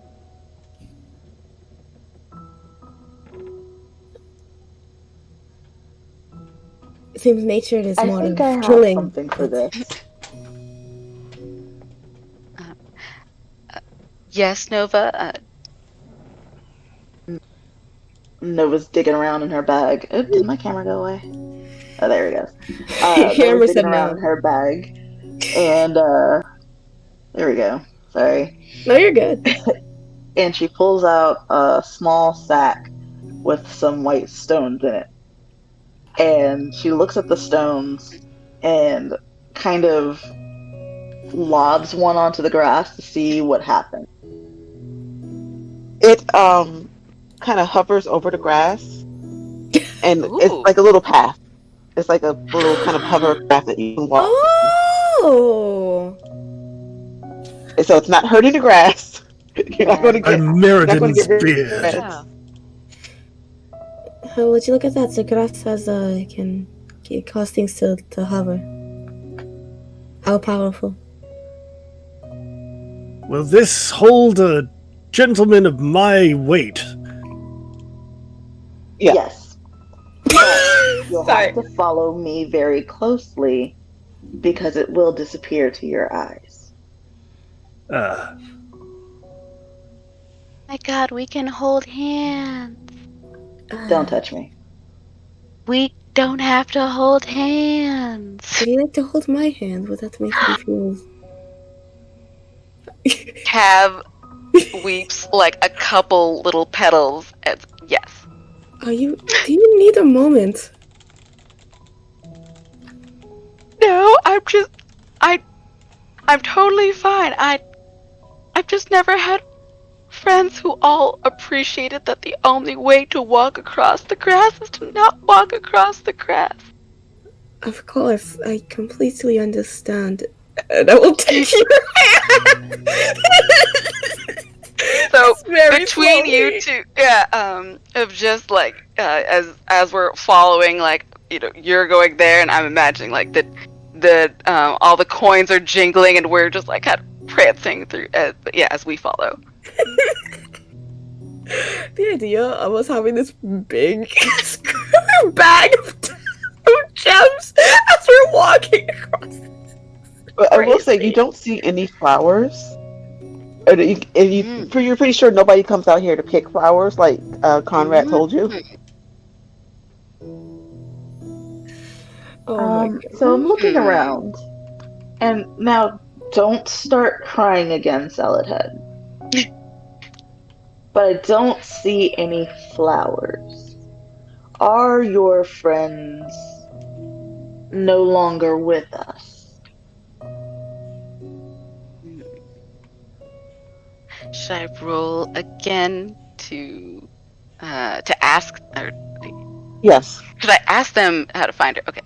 Speaker 5: It seems nature is
Speaker 6: I
Speaker 5: more
Speaker 6: think I
Speaker 5: of
Speaker 6: have
Speaker 5: killing.
Speaker 6: something for this.
Speaker 2: Yes, Nova.
Speaker 6: Nova's digging around in her bag. Oh, did my camera go away? Oh, there it goes.
Speaker 5: Hammer
Speaker 6: Nova's digging
Speaker 5: said
Speaker 6: around in
Speaker 5: no.
Speaker 6: her bag, and there we go. Sorry.
Speaker 5: No, you're good.
Speaker 6: And she pulls out a small sack with some white stones in it. And she looks at the stones and kind of lobs one onto the grass to see what happens.
Speaker 4: It kind of hovers over the grass, and it's
Speaker 2: Ooh.
Speaker 4: like a little path. It's like a little kind of hover path that you can walk.
Speaker 5: Oh.
Speaker 4: And so it's not hurting the grass. You're not going to
Speaker 3: I'm
Speaker 4: you're not going to
Speaker 3: Meriden
Speaker 4: get rid
Speaker 3: beard.
Speaker 4: of it.
Speaker 2: Yeah.
Speaker 5: How would you look at that? The grass has can cause things to hover. How powerful.
Speaker 3: Will this hold a gentleman of my weight?
Speaker 4: Yeah.
Speaker 6: Yes. But you'll
Speaker 5: Sorry.
Speaker 6: have to follow me very closely because it will disappear to your eyes.
Speaker 2: My God, we can hold hands.
Speaker 6: Don't touch me.
Speaker 2: We don't have to hold hands.
Speaker 5: Would you like to hold my hand? Would that make me feel?
Speaker 2: Cav weeps like a couple little petals. Yes.
Speaker 5: Do you need a moment?
Speaker 2: No, I'm totally fine. I've just never had friends who all appreciated that the only way to walk across the grass is to not walk across the grass.
Speaker 5: Of course, I completely understand. And I will take your hand.
Speaker 2: So
Speaker 5: Very
Speaker 2: between
Speaker 5: slowly.
Speaker 2: you two, of just like as we're following, like you're going there, and I'm imagining like the all the coins are jingling, and we're just like kind of prancing through, as we follow.
Speaker 5: The idea of us having this big bag of gems as we're walking across.
Speaker 4: But I will say,
Speaker 5: Crazy.
Speaker 4: you don't see any flowers. You're pretty sure nobody comes out here to pick flowers, like Conrad told you.
Speaker 5: Oh my god.
Speaker 6: So I'm looking around, and now don't start crying again, Salad Head. But I don't see any flowers. Are your friends no longer with us?
Speaker 2: Should I roll again to ask, or
Speaker 4: Yes.
Speaker 2: should I ask them how to find her? Okay,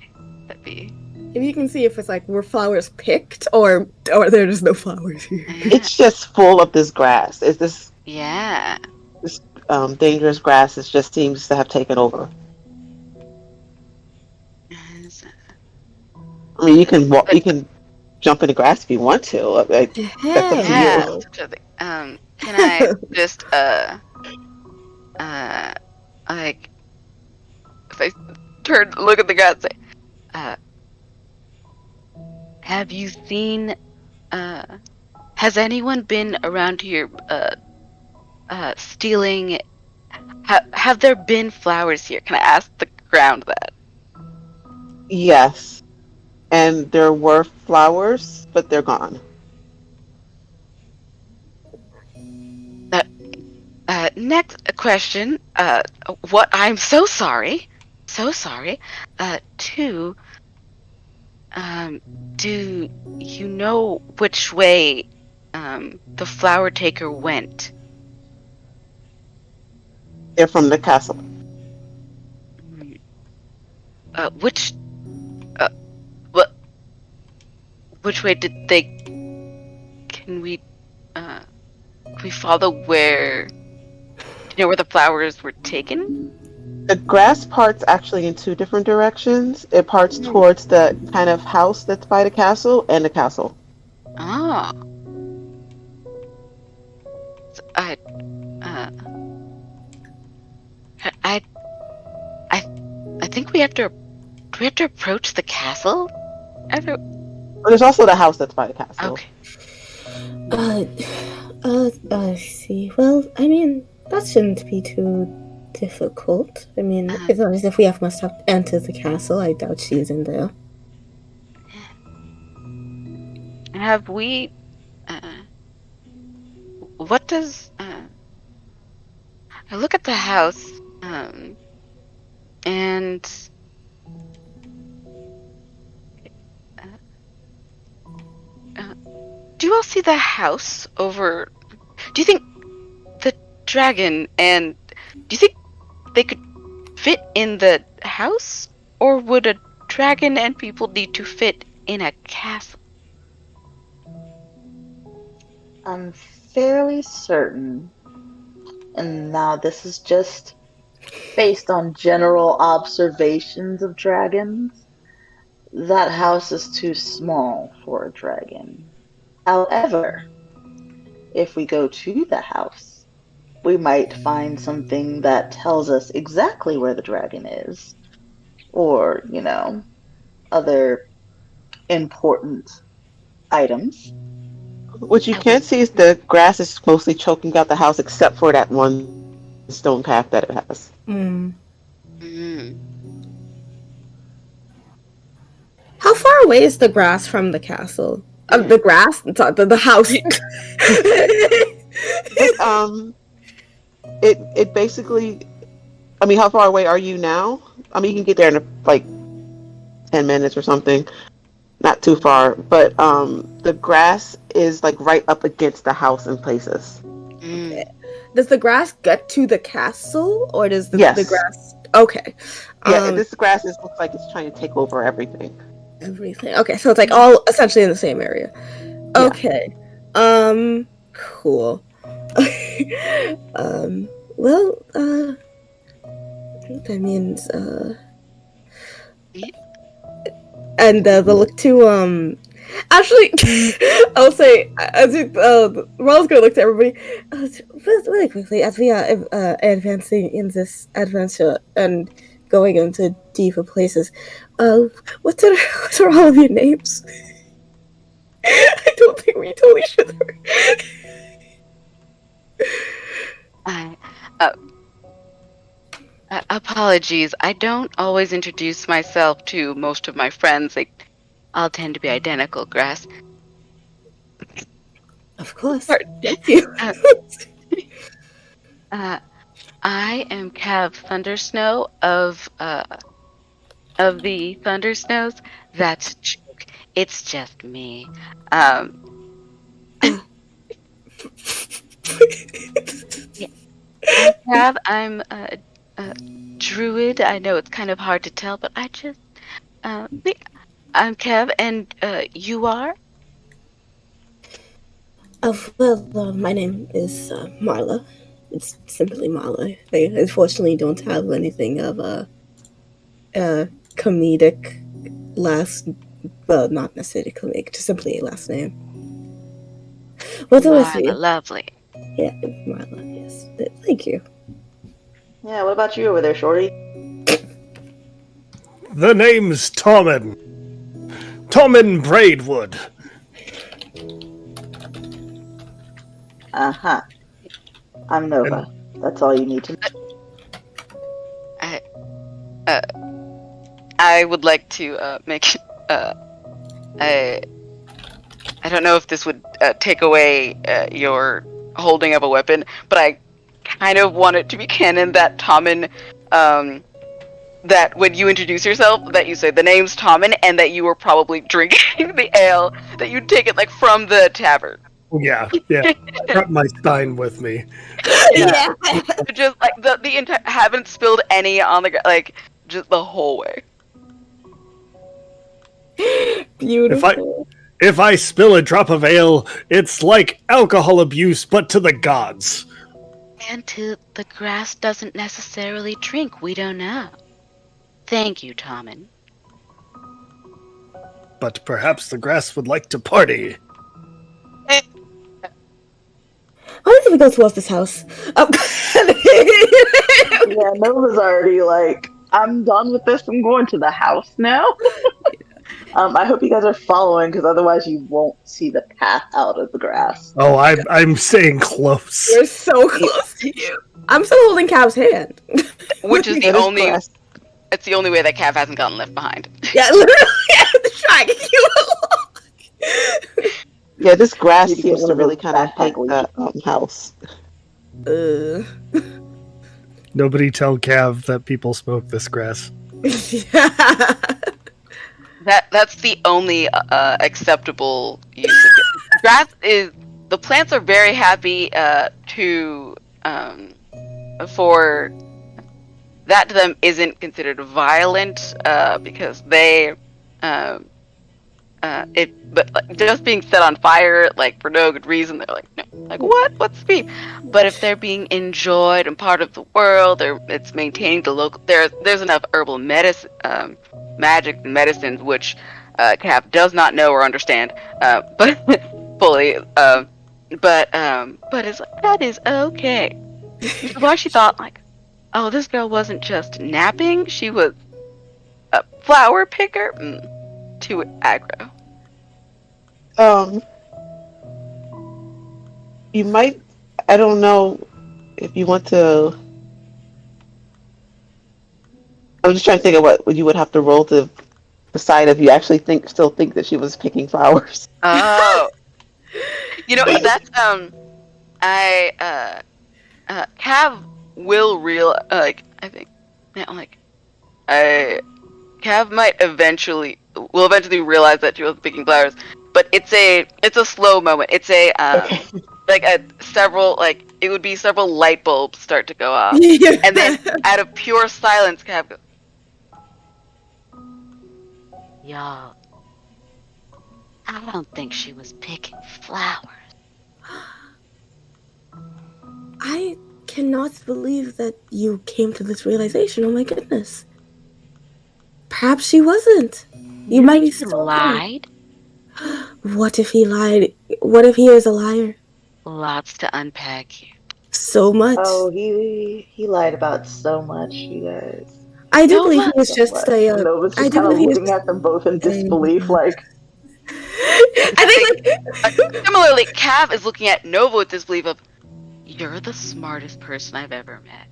Speaker 2: that'd be.
Speaker 5: If you can see if it's like were flowers picked or there is no flowers here.
Speaker 4: It's just full of this grass. It's this
Speaker 2: Yeah.
Speaker 4: dangerous grass. It just seems to have taken over. I mean, you can walk. You can jump in the grass if you want to. Like, that's up to
Speaker 2: Yeah.
Speaker 4: you.
Speaker 2: Can I just like if I look at the guy and say, have you seen has anyone been around here stealing, have there been flowers here? Can I ask the ground that?
Speaker 4: Yes, and there were flowers, but they're gone.
Speaker 2: Next question. What? I'm so sorry. So sorry. Two. Do you know which way the flower taker went?
Speaker 4: They're from the castle.
Speaker 2: Hmm. Which uh what which way did they can we uh can we follow where where the flowers were taken?
Speaker 4: The grass parts actually in two different directions. It parts
Speaker 2: Hmm.
Speaker 4: towards the kind of house that's by the castle and the castle.
Speaker 2: Ah, I uh I I I think we have to approach the castle. Ever
Speaker 4: But there's also the house that's by the castle.
Speaker 2: okay.
Speaker 5: Uh, I see. Well, I mean, that shouldn't be too difficult. I mean,
Speaker 2: Uh,
Speaker 5: as long as if we have must have entered the castle, I doubt she's in there.
Speaker 2: have we what does I look at the house and uh, uh, do you all see the house over? Do you think the dragon and do you think they could fit in the house, or would a dragon and people need to fit in a castle?
Speaker 6: I'm fairly certain, and now this is just based on general observations of dragons, that house is too small for a dragon. However, if we go to the house, we might find something that tells us exactly where the dragon is, or, other important items.
Speaker 4: What you
Speaker 2: I would.
Speaker 4: can't see is the grass is mostly choking out the house except for that one stone path that it has.
Speaker 5: Hmm.
Speaker 2: Mm.
Speaker 5: How far away is the grass from the castle? The grass? The house.
Speaker 4: It it basically. I mean, how far away are you now? I mean, you can get there in like 10 minutes or something. Not too far, but the grass is like right up against the house in places.
Speaker 2: Mm.
Speaker 5: Does the grass get to the castle, or does the
Speaker 4: Yes.
Speaker 5: grass? Okay.
Speaker 4: Yeah,
Speaker 5: Um.
Speaker 4: this grass looks like it's trying to take over everything.
Speaker 5: Everything. Okay, so it's like all essentially in the same area.
Speaker 4: Yeah.
Speaker 5: Okay. Cool. um. Well. That means.
Speaker 2: Yeah.
Speaker 5: And the look to Actually, I'll say as you Ron's gonna look to everybody really quickly as we are advancing in this adventure and going into deeper places. What are what are all of your names? I don't think we told each other.
Speaker 2: I, uh, apologies. I don't always introduce myself to most of my friends. They all tend to be identical, Grass.
Speaker 5: Of course.
Speaker 2: Pardon.
Speaker 5: Thank you.
Speaker 2: Uh, uh, I am Cav Thundersnow of the Thundersnows. That's a joke. It's just me. Um, yeah, I'm Cav. I'm a druid. I know it's kind of hard to tell, but yeah, I'm Kev, and you are?
Speaker 5: My name is Marla. It's simply Marla. I unfortunately don't have anything of a comedic last, well, not necessarily comedic, just simply a last name. What's the rest of
Speaker 2: Marla,
Speaker 5: you?
Speaker 2: lovely.
Speaker 5: Yeah, Marla, yes. Thank you.
Speaker 6: Yeah, what about you over there, Shorty?
Speaker 3: The name's Tommen. Tommen Braidwood.
Speaker 6: Uh-huh. I'm Nova. That's all you need to know.
Speaker 2: I, uh, I would like to make. I don't know if this would take away your holding of a weapon, but I kind of want it to be canon that Tommen that when you introduce yourself, that you say the name's Tommen and that you were probably drinking the ale that you'd taken like from the tavern.
Speaker 3: Yeah. I brought my stein with me.
Speaker 2: Yeah. Just like the entire haven't spilled any on the like just the whole way.
Speaker 5: Beautiful.
Speaker 3: If I spill a drop of ale, it's like alcohol abuse, but to the gods.
Speaker 2: And to the grass doesn't necessarily drink. We don't know. Thank you, Tommen.
Speaker 3: But perhaps the grass would like to party.
Speaker 5: Why don't we go towards this house?
Speaker 6: Yeah, Nova's already like, I'm done with this. I'm going to the house now. I hope you guys are following, because otherwise you won't see the path out of the grass.
Speaker 3: Oh, I'm staying close.
Speaker 5: We're so close to you. I'm still holding Cav's hand.
Speaker 2: Which is the
Speaker 4: It is
Speaker 2: only
Speaker 4: grass.
Speaker 2: it's the only way that Cav hasn't gotten left behind.
Speaker 5: Yeah, literally, trying to you along.
Speaker 4: Yeah, this grass
Speaker 6: Need to get
Speaker 4: seems
Speaker 6: one
Speaker 4: to
Speaker 6: of
Speaker 4: really
Speaker 6: those
Speaker 4: kind of
Speaker 6: backpack
Speaker 4: hate the house.
Speaker 3: Nobody tell Cav that people smoke this grass.
Speaker 5: Yeah.
Speaker 2: That's the only acceptable use of it. Grass is the plants are very happy to for that to them isn't considered violent because they but like, just being set on fire like for no good reason, they're like, no, like what's the beef? But if they're being enjoyed and part of the world, it's maintaining the local, there's enough herbal medicine, magic and medicines which Cap does not know or understand, but fully, but it's like, that is okay. Which is why she thought like, oh, this girl wasn't just napping, she was a flower picker. Too aggro.
Speaker 4: You might. I don't know if you want to. I'm just trying to think of what you would have to roll to decide if you actually still think that she was picking flowers.
Speaker 2: Oh, that's Cav will real like I think, yeah, like Cav might eventually realize that she was picking flowers, but it's a slow moment. It's a
Speaker 4: Okay.
Speaker 2: like it would be several light bulbs start to go off, and then out of pure silence, Cav goes, "Y'all, I don't think she was picking flowers."
Speaker 5: I cannot believe that you came to this realization. Oh my goodness. Perhaps she wasn't. You might be still
Speaker 2: lied.
Speaker 5: What if he lied? What if he is a liar?
Speaker 2: Lots to unpack here.
Speaker 5: So much.
Speaker 6: Oh, he lied about so much, you guys.
Speaker 5: I do believe he was
Speaker 6: So
Speaker 5: just
Speaker 6: much.
Speaker 5: a.
Speaker 6: Nova's
Speaker 5: I
Speaker 6: just
Speaker 5: do
Speaker 6: kind of
Speaker 5: believe he was
Speaker 6: looking at them both in disbelief, like,
Speaker 5: I think
Speaker 2: Similarly, Cav is looking at Nova with disbelief of, you're the smartest person I've ever met.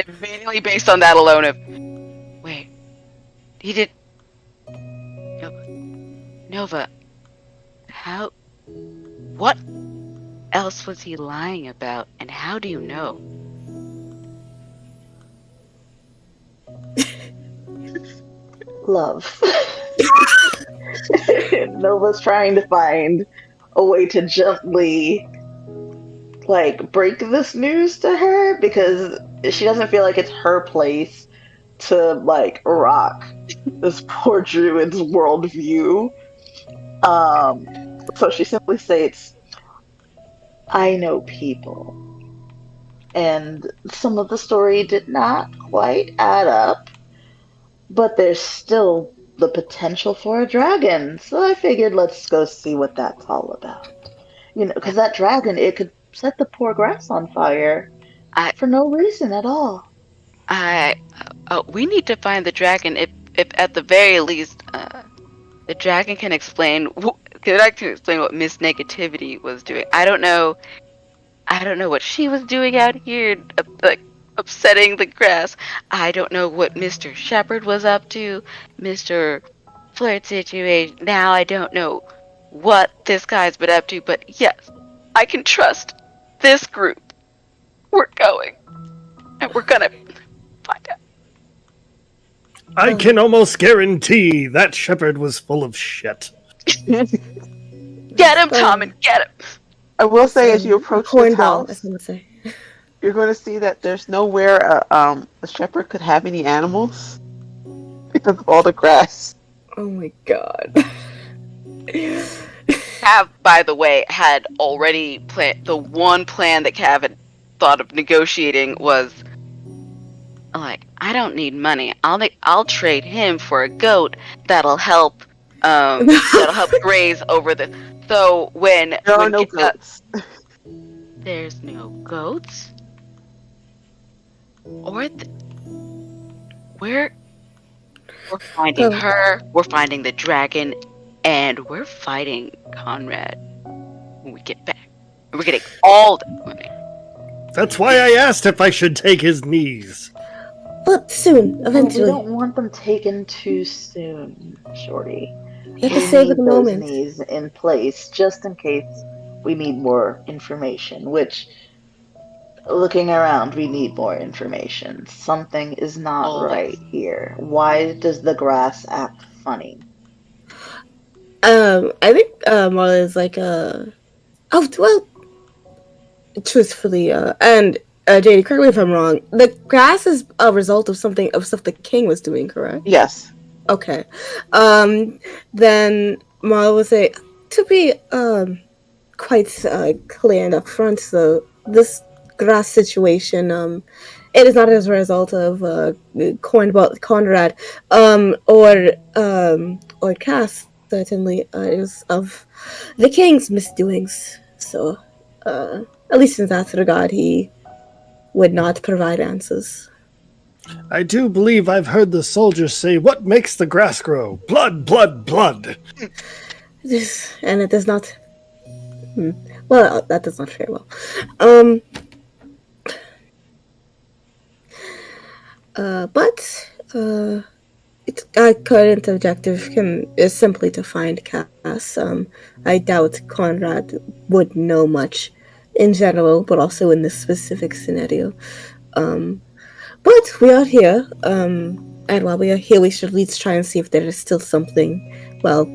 Speaker 2: And mainly based on that alone of, wait, he did... Nova, how... What else was he lying about, and how do you know?
Speaker 6: love. Nova's trying to find a way to gently, like, break this news to her because she doesn't feel like it's her place to, like, rock this poor druid's worldview. So she simply states, I know people. And some of the story did not quite add up, but there's still the potential for a dragon. So I figured let's go see what that's all about. You know, because that dragon, it could set the poor grass on fire for no reason at all.
Speaker 2: We need to find the dragon. If at the very least, the dragon can explain. Could actually explain what Miss Negativity was doing. I don't know what she was doing out here, like upsetting the grass. I don't know what Mr. Shepherd was up to, Mr. Flirt situation. Now I don't know what this guy's been up to, but yes, I can trust this group. We're going, and we're gonna find out.
Speaker 3: I can almost guarantee that shepherd was full of shit.
Speaker 2: Get him, Tom, get him.
Speaker 4: I will say, as you
Speaker 5: A
Speaker 4: approach this
Speaker 5: corn doll, as
Speaker 4: house,
Speaker 5: I would say.
Speaker 4: you're going to see that there's nowhere a shepherd could have any animals because of all the grass.
Speaker 5: Oh my god.
Speaker 2: Cav, by the way, had already planned. The one plan that Cav had thought of negotiating was like, I don't need money. I'll trade him for a goat that'll help graze over the. So
Speaker 4: There are no goats.
Speaker 2: There's no goats. Or we're finding her. We're finding the dragon, and we're fighting Conrad when we get back. We're getting all the money.
Speaker 3: That's why I asked if I should take his knees.
Speaker 5: But soon,
Speaker 6: We
Speaker 5: eventually.
Speaker 6: don't want them taken too soon, Shorty.
Speaker 5: You have to save at the
Speaker 6: those
Speaker 5: moment.
Speaker 6: knees in place just in case we need more information, which, looking around, we need more information. Something is not
Speaker 2: Always.
Speaker 6: right here. Why does the grass act funny?
Speaker 5: I think Marla is like oh well, truthfully, and JD, correct me if I'm wrong. The grass is a result of stuff the king was doing, correct?
Speaker 4: Yes.
Speaker 5: Okay. Then Marla would say, to be quite clear and upfront, so this grass situation, it is not as a result of Conrad, or Cass. Certainly, it is of the king's misdoings. So, at least in that regard, he would not provide answers.
Speaker 3: I do believe I've heard the soldiers say, "What makes the grass grow? Blood, blood, blood."
Speaker 5: And it does not. Well, that does not fare well. But our current objective is simply to find Cass. I doubt Conrad would know much in general, but also in this specific scenario. But we are here, and while we are here, we should at least try and see if there is still something, well,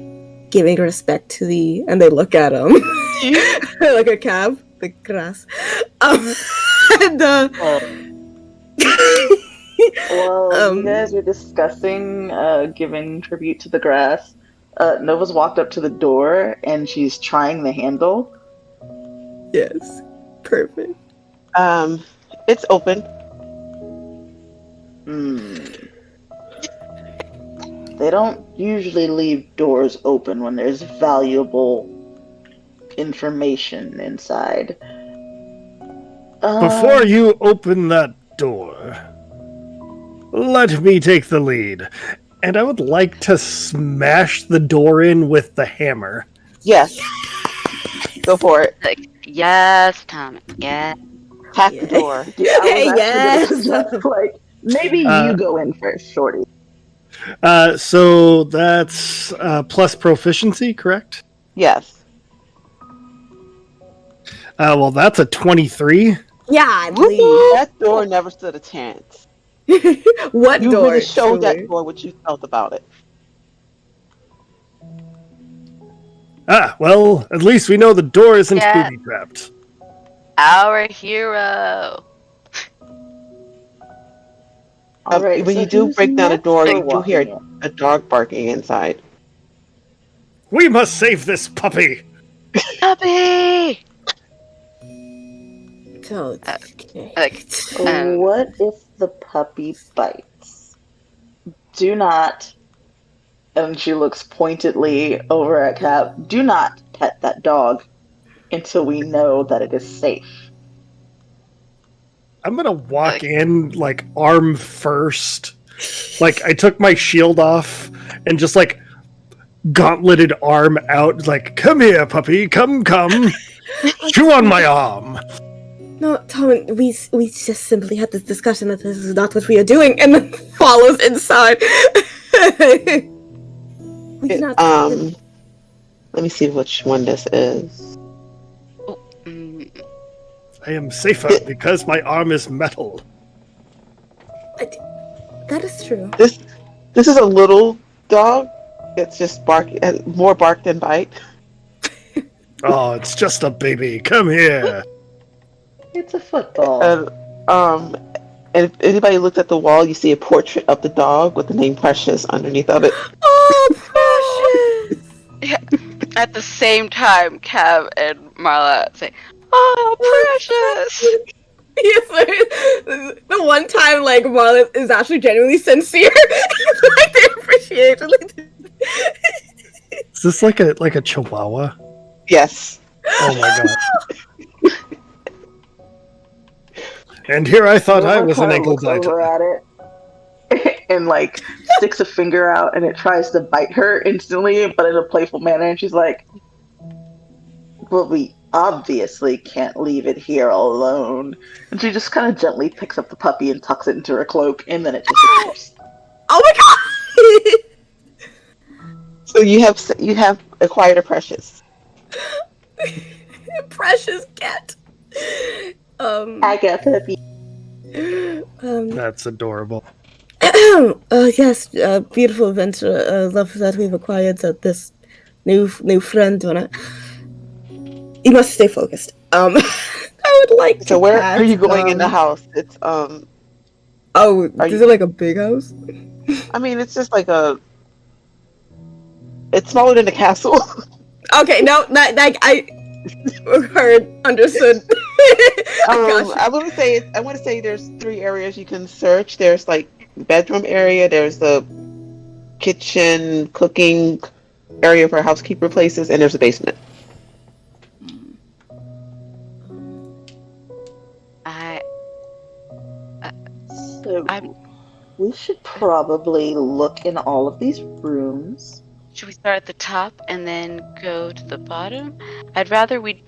Speaker 5: giving respect to the. And they look at him. Like a cab, the grass. And,
Speaker 6: Well, you guys are discussing giving tribute to the grass. Nova's walked up to the door and she's trying the handle.
Speaker 5: Yes, perfect.
Speaker 4: It's open.
Speaker 6: They don't usually leave doors open when there's valuable information inside.
Speaker 3: Before you open that door, let me take the lead. And I would like to smash the door in with the hammer.
Speaker 4: Yes. Go for it.
Speaker 2: Like, yes, Tom. Yeah.
Speaker 4: Tap the door.
Speaker 6: Yeah, I was
Speaker 5: Yes.
Speaker 6: actually gonna suggest, like, maybe you go in first, Shorty.
Speaker 3: So that's plus proficiency, correct?
Speaker 4: Yes.
Speaker 3: Well, that's a 23.
Speaker 5: Yeah, please.
Speaker 4: That door never stood a chance.
Speaker 5: What
Speaker 4: You
Speaker 5: door?
Speaker 4: really showed
Speaker 5: truly?
Speaker 4: that door what you felt about it.
Speaker 3: Well, at least we know the door isn't
Speaker 2: Yeah.
Speaker 3: booby-trapped.
Speaker 2: Our hero.
Speaker 6: Alright,
Speaker 4: When
Speaker 6: so
Speaker 4: you do
Speaker 6: who's
Speaker 4: break down a
Speaker 6: next
Speaker 4: door,
Speaker 6: for
Speaker 4: you do hear
Speaker 6: walking in?
Speaker 4: a dog barking inside.
Speaker 3: We must save this puppy!
Speaker 2: Puppy.
Speaker 5: Okay.
Speaker 2: Like,
Speaker 6: What if the puppy bites? Do not, and she looks pointedly over at Cap, do not pet that dog until we know that it is safe.
Speaker 3: I'm gonna walk in, like, arm first. Like, I took my shield off and just, like, gauntleted arm out. Like, come here, puppy, come. Chew on my arm.
Speaker 5: No, Tom, we just simply had this discussion that this is not what we are doing, and then follows inside. We cannot.
Speaker 4: Let me see which one this is.
Speaker 3: I am safer because my arm is metal.
Speaker 5: That is true.
Speaker 4: This is a little dog. It's just more bark than bite.
Speaker 3: Oh, it's just a baby. Come here.
Speaker 6: It's a football.
Speaker 4: And and if anybody looks at the wall, you see a portrait of the dog with the name Precious underneath of it.
Speaker 5: Oh, precious!
Speaker 2: Yeah. At the same time, Cav and Marla say, "Oh, precious."
Speaker 5: Yes, the one time like Marla is actually genuinely sincere, like they appreciate it. Like,
Speaker 3: Is this like a chihuahua?
Speaker 4: Yes.
Speaker 3: Oh my god. And here I thought I
Speaker 6: Nova
Speaker 3: was an
Speaker 6: kinda
Speaker 3: ankle
Speaker 6: looks over
Speaker 3: biter.
Speaker 6: at it and like sticks a finger out and it tries to bite her instantly, but in a playful manner. And she's like, "Well, we obviously can't leave it here alone." And she just kind of gently picks up the puppy and tucks it into her cloak, and then it disappears.
Speaker 5: oh my god!
Speaker 4: So you have acquired a Precious.
Speaker 5: Precious cat.
Speaker 6: Agatha,
Speaker 3: That's adorable.
Speaker 5: Yes, beautiful adventure. Love that we've acquired this new friend. You must stay focused. I would like to.
Speaker 4: So where
Speaker 5: pass,
Speaker 4: are you going in the house? It's
Speaker 5: Oh,
Speaker 4: Are
Speaker 5: is
Speaker 4: you-
Speaker 5: it like a big house?
Speaker 4: I mean, it's just like it's smaller than the castle.
Speaker 5: Okay, no, that I heard, understood. Gotcha.
Speaker 4: I want to say there's 3 areas you can search. There's like bedroom area. There's the kitchen, cooking area for housekeeper places, and there's a basement.
Speaker 6: so
Speaker 2: I'm-
Speaker 6: we should probably look in all of these rooms.
Speaker 2: Should we start at the top and then go to the bottom? I'd rather we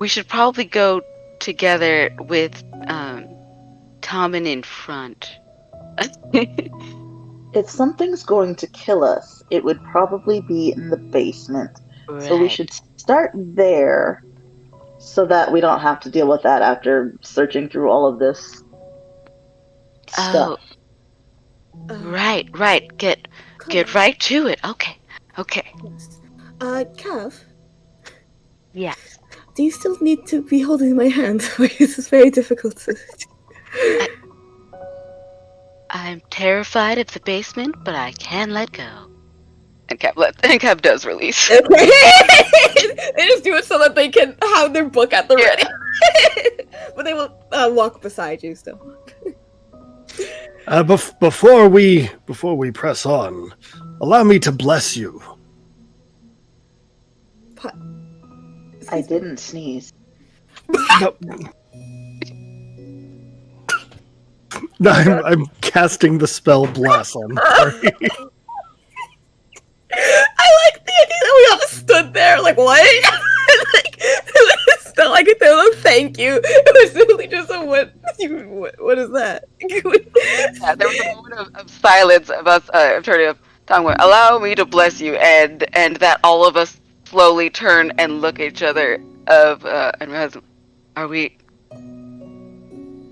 Speaker 2: should probably go together with Tommen in front.
Speaker 6: If something's going to kill us, it would probably be in the basement. So we
Speaker 2: Right.
Speaker 6: should start there so that we don't have to deal with that after searching through all of this
Speaker 2: Oh,
Speaker 6: stuff.
Speaker 2: right. Get right to it. Okay.
Speaker 5: Cav,
Speaker 2: Yes.
Speaker 5: do you still need to be holding my hand? This is very difficult.
Speaker 2: I'm terrified of the basement, but I can let go. And Cav does release.
Speaker 5: Okay. They just do it so that they can have their book at the ready. But they will walk beside you still.
Speaker 3: Before we press on, allow me to bless you.
Speaker 6: I didn't sneeze.
Speaker 3: No, I'm casting the spell bless on the party.
Speaker 5: I like the idea that we all just stood there like, what? Like, it's not like a thank you. It was really just a what is that?
Speaker 2: Yeah, there was a moment of silence of us turning of tongue. Allow me to bless you, and that all of us slowly turn and look at each other. And my husband, are we?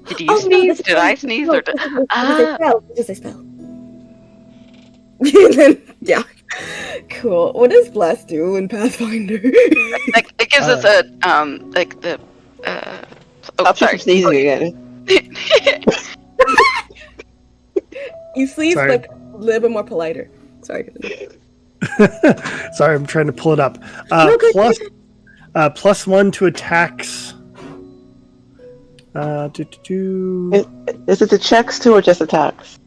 Speaker 2: Did you sneeze? Did I sneeze? Or did...
Speaker 5: Just a spell. Then, yeah. Cool. What does bless do in Pathfinder?
Speaker 2: Like it gives us a like the
Speaker 4: Stop you from sneezing again.
Speaker 5: You sneeze
Speaker 3: Sorry.
Speaker 5: like a little bit more politer. Sorry.
Speaker 3: Sorry, I'm trying to pull it up. Plus 1 to attacks.
Speaker 4: Is it the checks too, or just attacks?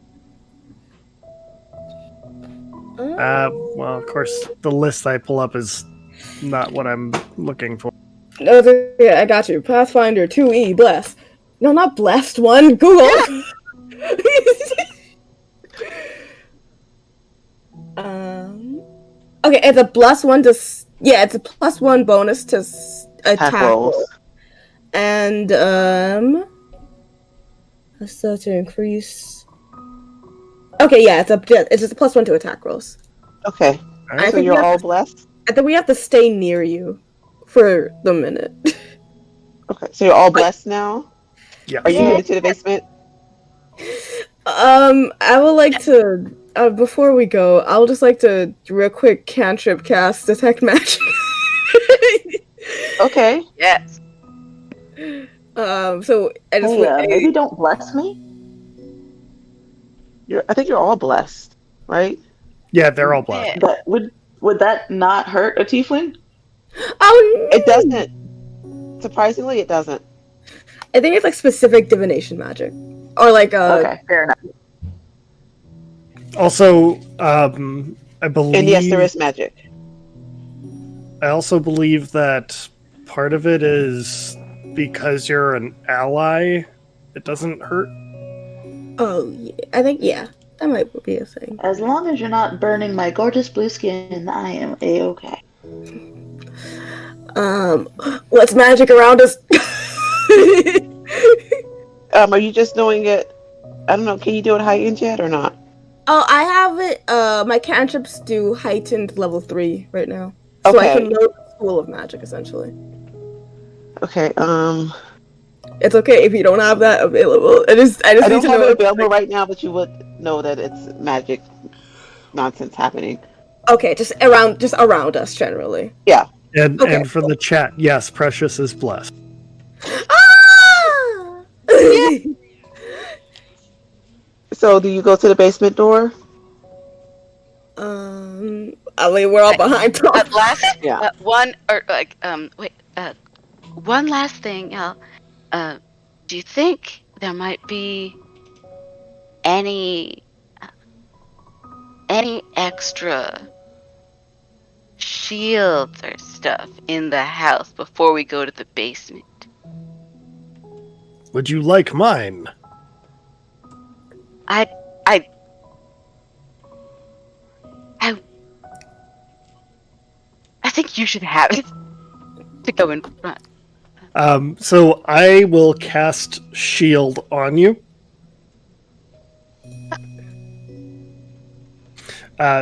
Speaker 3: Well, of course, the list I pull up is not what I'm looking for.
Speaker 5: No, yeah, I got you. Pathfinder 2E, bless. No, not blessed one. Google. Okay, it's a +1 to. It's a +1 bonus to attack
Speaker 4: rolls.
Speaker 5: roll. And so to increase. Okay, yeah, it's just a +1 to attack rolls.
Speaker 4: Okay.
Speaker 3: Alright.
Speaker 4: So you're all blessed?
Speaker 5: I think we have to stay near you for the minute.
Speaker 4: Okay. So you're all blessed now?
Speaker 3: Yeah.
Speaker 4: Are you headed to the basement?
Speaker 5: I would like to. Before we go, I would just like to real quick cantrip cast detect magic.
Speaker 4: Okay.
Speaker 2: Yes.
Speaker 5: So I just
Speaker 6: Hey, maybe don't bless me.
Speaker 4: I think you're all blessed, right?
Speaker 3: Yeah, they're all blessed.
Speaker 2: Yeah.
Speaker 6: But would that not hurt a tiefling?
Speaker 5: Oh,
Speaker 4: It doesn't. Surprisingly, it doesn't.
Speaker 5: I think it's like specific divination magic, or like
Speaker 6: Okay, fair enough.
Speaker 3: Also, I
Speaker 4: And yes, there
Speaker 3: believe
Speaker 4: is magic.
Speaker 3: I also believe that part of it is because you're an ally, it doesn't hurt.
Speaker 5: Oh, yeah. I think that might be a thing.
Speaker 6: As long as you're not burning my gorgeous blue skin, I am a-okay.
Speaker 5: What's magic around us?
Speaker 4: Are you just doing it? I don't know. Can you do it heightened yet or not?
Speaker 5: Oh, I have it. My cantrips do heightened level 3 right now, so I can
Speaker 4: Okay.
Speaker 5: load the school of magic essentially.
Speaker 4: Okay.
Speaker 5: It's okay if you don't have that available. I just
Speaker 4: I
Speaker 5: need
Speaker 4: don't
Speaker 5: to
Speaker 4: have
Speaker 5: know.
Speaker 4: it available right now, but you would know that it's magic nonsense happening.
Speaker 5: Okay, just around us generally.
Speaker 4: Yeah.
Speaker 3: And
Speaker 5: Okay.
Speaker 3: and for the chat, yes, Precious is blessed.
Speaker 5: Ah!
Speaker 4: So, do you go to the basement door?
Speaker 5: I mean, we're all behind Tom.
Speaker 2: Last
Speaker 4: Yeah.
Speaker 2: one or like wait one last thing, y'all. Do you think there might be any extra shields or stuff in the house before we go to the basement?
Speaker 3: Would you like mine?
Speaker 2: I think you should have it to go in front.
Speaker 3: So I will cast shield on you.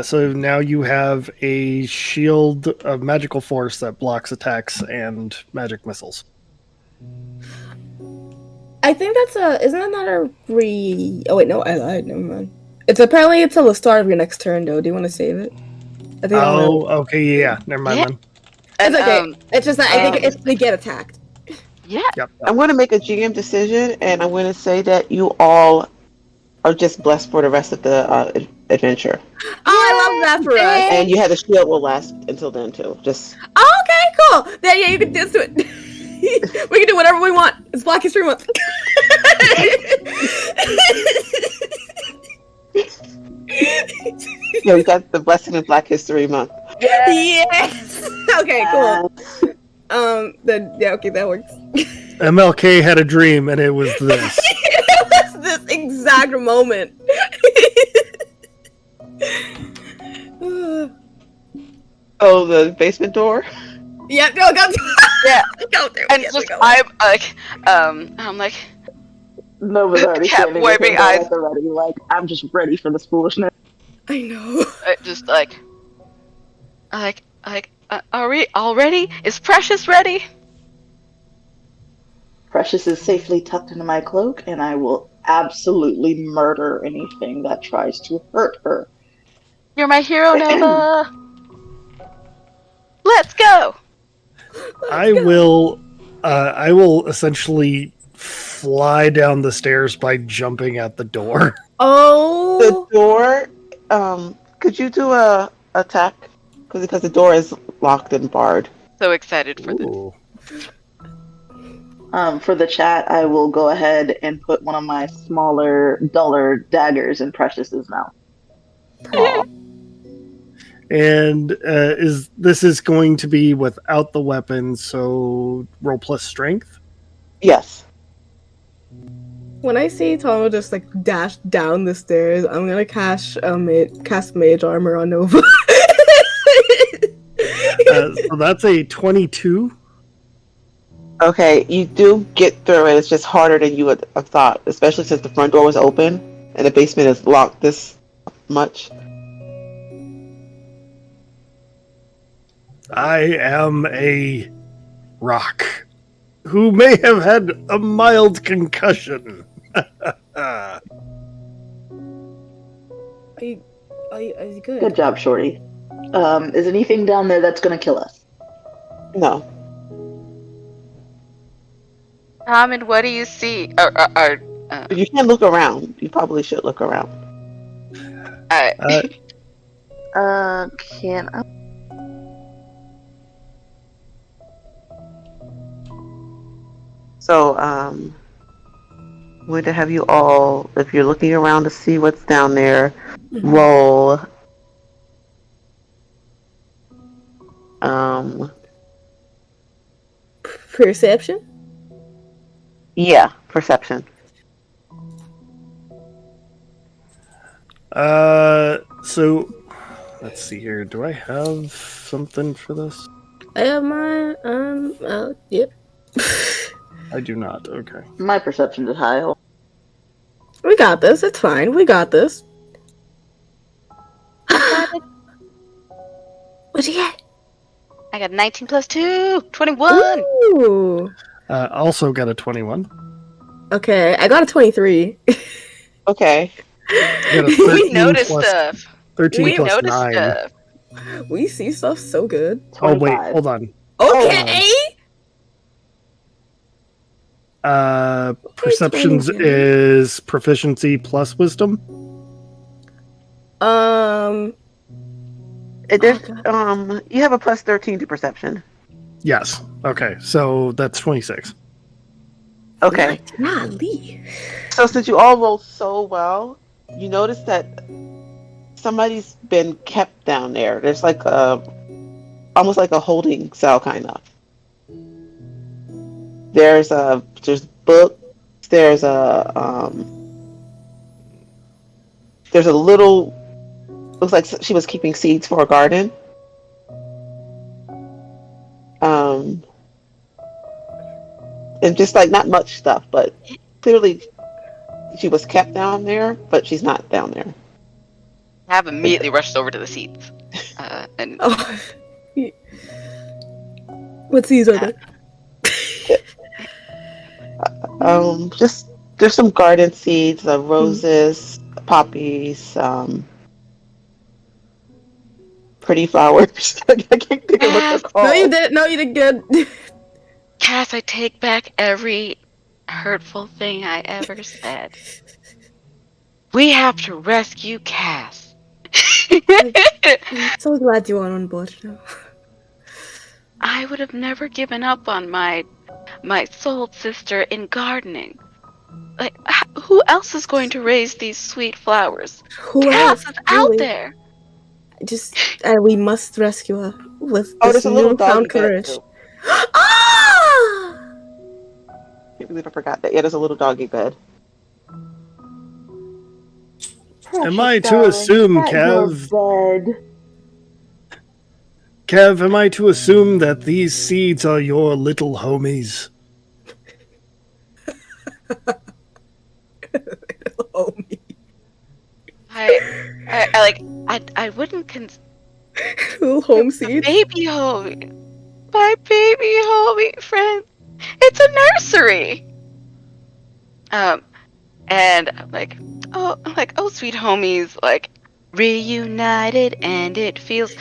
Speaker 3: So now you have a shield of magical force that blocks attacks and magic missiles.
Speaker 5: I think isn't that not a Oh wait, no, I lied. Never mind. It's apparently until the start of your next turn, though. Do you want to save it? I think
Speaker 3: Okay, yeah. Never mind
Speaker 2: Yeah.
Speaker 3: then.
Speaker 2: And,
Speaker 5: it's okay. It's just that I think if they get attacked.
Speaker 2: yeah.
Speaker 3: Yep.
Speaker 4: I'm going to make a GM decision, and I'm going to say that you all are just blessed for the rest of the adventure.
Speaker 5: Oh, I love that for us.
Speaker 4: And you have the shield will last until then too. Just
Speaker 5: Oh, okay, cool. Then yeah, you can just do it. We can do whatever we want. It's Black History Month.
Speaker 4: you got the blessing of Black History Month.
Speaker 5: Yes. Okay, cool. Then yeah, okay, that works.
Speaker 3: MLK had a dream, and it was this.
Speaker 5: It was this exact moment.
Speaker 4: Oh, the basement door.
Speaker 5: Yeah, go.
Speaker 2: Yeah.
Speaker 5: Go there.
Speaker 2: And
Speaker 5: Yes,
Speaker 2: just
Speaker 5: go.
Speaker 2: I'm like
Speaker 6: Nova's already
Speaker 2: Cat
Speaker 6: standing
Speaker 2: wiping
Speaker 6: with her
Speaker 2: eyes.
Speaker 6: at the ready, like, I'm just ready for this foolishness.
Speaker 5: I know.
Speaker 2: just are we all ready? Is Precious ready?
Speaker 6: Precious is safely tucked into my cloak, and I will absolutely murder anything that tries to hurt her.
Speaker 2: You're my hero, Nova. Let's go.
Speaker 3: I will essentially fly down the stairs by jumping at the door.
Speaker 5: Oh.
Speaker 4: The door. Could you do a attack? Because the door is locked and barred.
Speaker 2: So excited for this.
Speaker 3: Ooh.
Speaker 6: For the chat, I will go ahead and put one of my smaller, duller daggers in Precious's mouth.
Speaker 3: And this is going to be without the weapon, so roll plus strength.
Speaker 4: Yes.
Speaker 5: When I see Tomo just like dash down the stairs, I'm gonna cast mage armor on Nova.
Speaker 3: So that's a 22.
Speaker 4: Okay, you do get through it. It's just harder than you would have thought, especially since the front door was open and the basement is locked this much.
Speaker 3: I am a rock who may have had a mild concussion.
Speaker 5: Are you good?
Speaker 6: Good job, Shorty. Is anything down there that's gonna kill us?
Speaker 4: No.
Speaker 2: Tom, and what do you see?
Speaker 4: If you can't look around, you probably should look around.
Speaker 2: Uh,
Speaker 6: Can I?
Speaker 4: So, I'm going to have you all, if you're looking around to see what's down there, roll.
Speaker 5: Perception?
Speaker 4: Yeah, perception.
Speaker 3: So let's see here. Do I have something for this?
Speaker 5: I have mine. Yep.
Speaker 3: I do not. Okay.
Speaker 6: My perception is high.
Speaker 5: We got this. It's fine. We got this. What'd you get?
Speaker 2: I got 19 plus 2, 21.
Speaker 5: Ooh.
Speaker 3: Also got a 21.
Speaker 5: Okay, I got a 23.
Speaker 4: Okay.
Speaker 3: I got a
Speaker 2: We
Speaker 3: 13
Speaker 2: noticed
Speaker 3: plus-
Speaker 2: stuff.
Speaker 3: 13
Speaker 2: We
Speaker 3: plus
Speaker 2: noticed
Speaker 3: 9.
Speaker 2: stuff.
Speaker 5: We see stuff so good.
Speaker 3: Oh wait,
Speaker 6: 25.
Speaker 3: hold on.
Speaker 5: Okay.
Speaker 3: Perceptions
Speaker 5: 20.
Speaker 3: is proficiency plus wisdom.
Speaker 4: There's,
Speaker 5: God.
Speaker 4: you have a plus 13 to perception.
Speaker 3: Yes. Okay, so that's 26.
Speaker 4: Okay.
Speaker 5: Golly.
Speaker 4: So since you all rolled so well, you notice that somebody's been kept down there. There's like almost like a holding cell kind of. There's books. There's a little. Looks like she was keeping seeds for a garden. And just like not much stuff, but clearly she was kept down there, but she's not down there.
Speaker 2: Have immediately rushed over to the seats. And
Speaker 5: Oh. What seeds are there?
Speaker 4: Just there's some garden seeds, roses, poppies, pretty flowers. I can't think of what they're called.
Speaker 5: No, you did. No, you did good.
Speaker 2: Cass, I take back every hurtful thing I ever said. We have to rescue Cass.
Speaker 5: I'm so glad you are on board now.
Speaker 2: I would have never given up on my soul sister in gardening. Like, who else is going to raise these sweet flowers?
Speaker 5: Who
Speaker 2: Cass
Speaker 5: else?
Speaker 2: is out
Speaker 5: Really?
Speaker 2: there.
Speaker 5: Just, we must rescue her with
Speaker 4: Oh,
Speaker 5: this
Speaker 4: there's a little
Speaker 5: newfound
Speaker 4: doggy bed,
Speaker 5: courage.
Speaker 4: too.
Speaker 5: Ah!
Speaker 4: I can't believe I forgot that. Yeah, there's a little doggy bed.
Speaker 3: Am I to assume, Kev? Kev, am I to assume that these seeds are your little homies?
Speaker 5: Homie.
Speaker 2: I wouldn't
Speaker 5: Little home seeds.
Speaker 2: baby homie. My baby homie friend. It's a nursery. And I'm like, oh, sweet homies, like reunited, and it feels.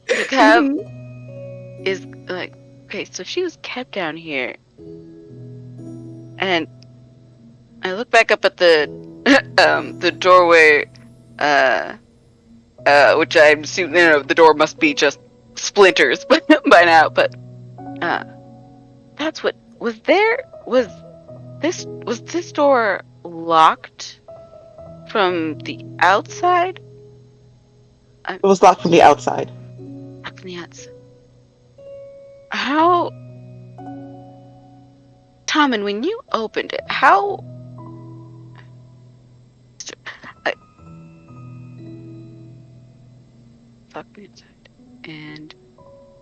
Speaker 2: Kev is like, okay, so she was kept down here, and I look back up at the the doorway, which I'm assuming the door must be just splinters by now, but that's what was there. Was this door locked from the outside?
Speaker 4: It was locked from the outside.
Speaker 2: Locked from the outside. How, Tom, and when you opened it, how? Locked me inside, and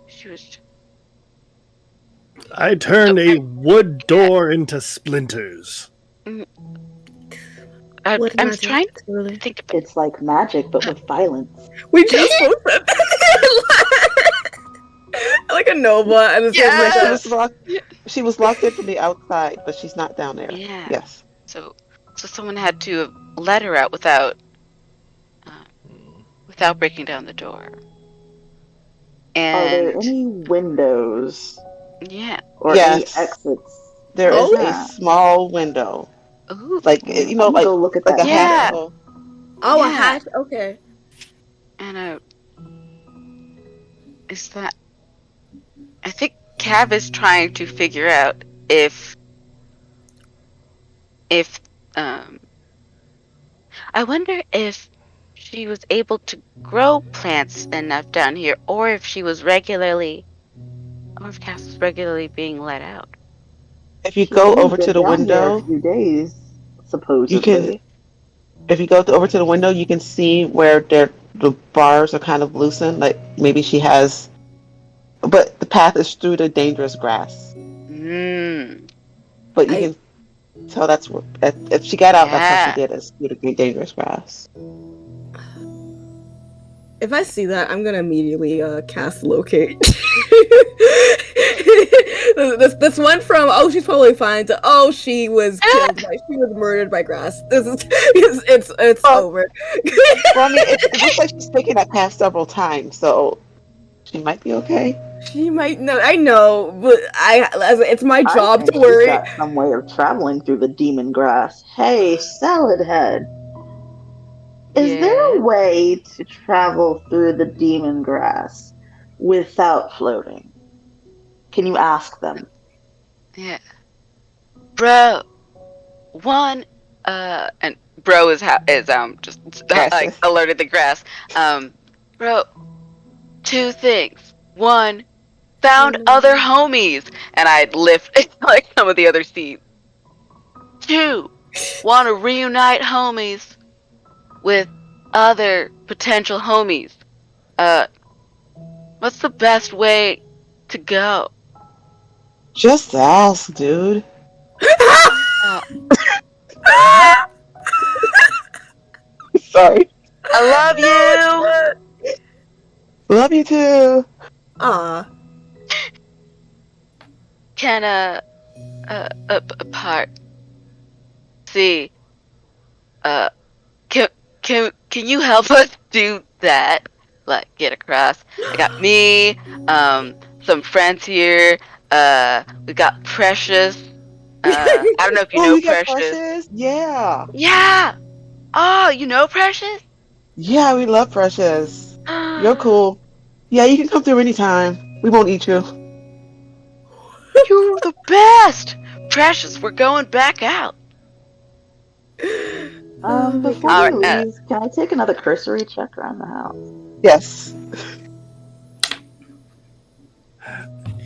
Speaker 2: she was.
Speaker 3: I turned a wood door into splinters.
Speaker 5: What
Speaker 2: I'm
Speaker 5: magic,
Speaker 2: trying to
Speaker 5: truly.
Speaker 2: think about.
Speaker 6: It's like magic, but with violence.
Speaker 5: We just both said that. Like a Nova, and it's
Speaker 2: Yeah.
Speaker 5: just
Speaker 4: She
Speaker 5: like
Speaker 4: was locked. She was locked in from the outside, but she's not down there.
Speaker 2: Yeah.
Speaker 4: Yes.
Speaker 2: So someone had to have let her out without without breaking down the door.
Speaker 6: Are there
Speaker 2: And
Speaker 6: any windows
Speaker 2: yeah.
Speaker 6: or any
Speaker 4: Yes,
Speaker 6: exits?
Speaker 4: there
Speaker 6: Oh
Speaker 4: is a
Speaker 6: yeah.
Speaker 4: small window,
Speaker 2: Ooh.
Speaker 4: like
Speaker 6: I'm gonna go look at
Speaker 4: like
Speaker 6: that
Speaker 4: a half
Speaker 2: Yeah.
Speaker 6: window.
Speaker 4: circle.
Speaker 5: Oh, a
Speaker 2: Yeah.
Speaker 5: hatch. Okay.
Speaker 2: And is that? I think Cav is trying to figure out if I wonder if she was able to grow plants enough down here, or if she was regularly, or if Cass was regularly being let out.
Speaker 4: If you
Speaker 6: She's
Speaker 4: go
Speaker 6: only
Speaker 4: over to
Speaker 6: been
Speaker 4: the
Speaker 6: down here a
Speaker 4: window,
Speaker 6: few days,
Speaker 4: you can.
Speaker 6: supposedly.
Speaker 4: If you go over to the window, you can see where the bars are kind of loosened. Like maybe she has, but the path is through the dangerous grass.
Speaker 2: Hmm.
Speaker 4: But you
Speaker 5: I
Speaker 4: can tell that's what if she got out, that's how she
Speaker 2: Yeah.
Speaker 4: did it. Through the dangerous grass.
Speaker 5: If I see that, I'm gonna immediately cast locate. this went from oh she's probably fine to oh she was murdered by grass. This is it's
Speaker 4: Well,
Speaker 5: over.
Speaker 4: well, I mean, it looks like she's taken that path several times, so she might be okay.
Speaker 5: She might know. I know, but it's my
Speaker 6: I
Speaker 5: job
Speaker 6: think
Speaker 5: to
Speaker 6: she's
Speaker 5: worry.
Speaker 6: got some way of traveling through the demon grass. Hey, Salad Head, is there a
Speaker 2: Yes.
Speaker 6: way to travel through the demon grass without floating? Can you ask them?
Speaker 2: Yeah. Bro. One. And bro is just like
Speaker 4: Gracious.
Speaker 2: alerted the grass. Bro. Two things. One. Found other homies, and I'd lift like some of the other seeds. Two. Want to reunite homies with other potential homies. Uh, what's the best way to go?
Speaker 4: Just ask, dude.
Speaker 2: Uh,
Speaker 4: Sorry.
Speaker 2: I love you.
Speaker 4: Love you too.
Speaker 5: Ah,
Speaker 2: Can apart. See, uh, can can you help us do that? Like get across. I got me, some friends here. We got Precious. I don't know if you
Speaker 4: Oh,
Speaker 2: know
Speaker 4: you got
Speaker 2: Precious.
Speaker 4: Precious? Yeah.
Speaker 2: Yeah. Oh, you know Precious?
Speaker 4: Yeah, we love Precious. You're cool. Yeah, you can come through anytime. We won't eat you.
Speaker 2: You're the best. Precious, we're going back out.
Speaker 5: oh my
Speaker 6: Before
Speaker 2: All
Speaker 6: we
Speaker 2: right.
Speaker 5: god.
Speaker 6: leave, can I take another cursory check around the house?
Speaker 4: Yes.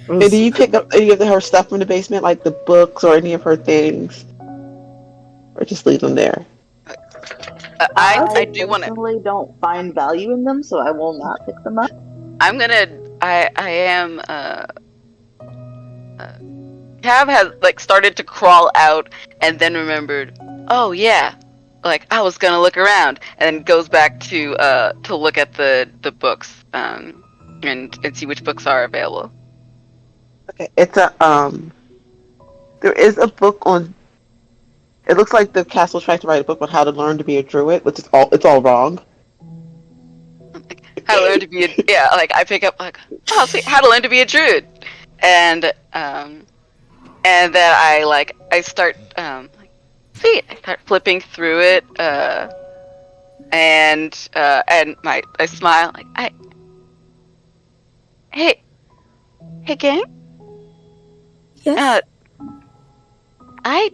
Speaker 4: And do you pick up any of her stuff from the basement, like the books or any of her things? Or just leave them there?
Speaker 2: I
Speaker 6: I
Speaker 2: do want to.
Speaker 6: personally don't find value in them, so I will not pick them up.
Speaker 2: I'm gonna. I am. Cav has like started to crawl out and then remembered. Oh yeah, like I was gonna look around and then goes back to look at the books and see which books are available.
Speaker 4: Okay. It's a there is a book on it looks like the castle tried to write a book on how to learn to be a druid, which is all it's all wrong.
Speaker 2: Like, how to learn to be a yeah. Like I pick up like oh see how to learn to be a druid and then I start like see I start flipping through it and I smile like I hey hey gang
Speaker 5: Yes.
Speaker 2: uh I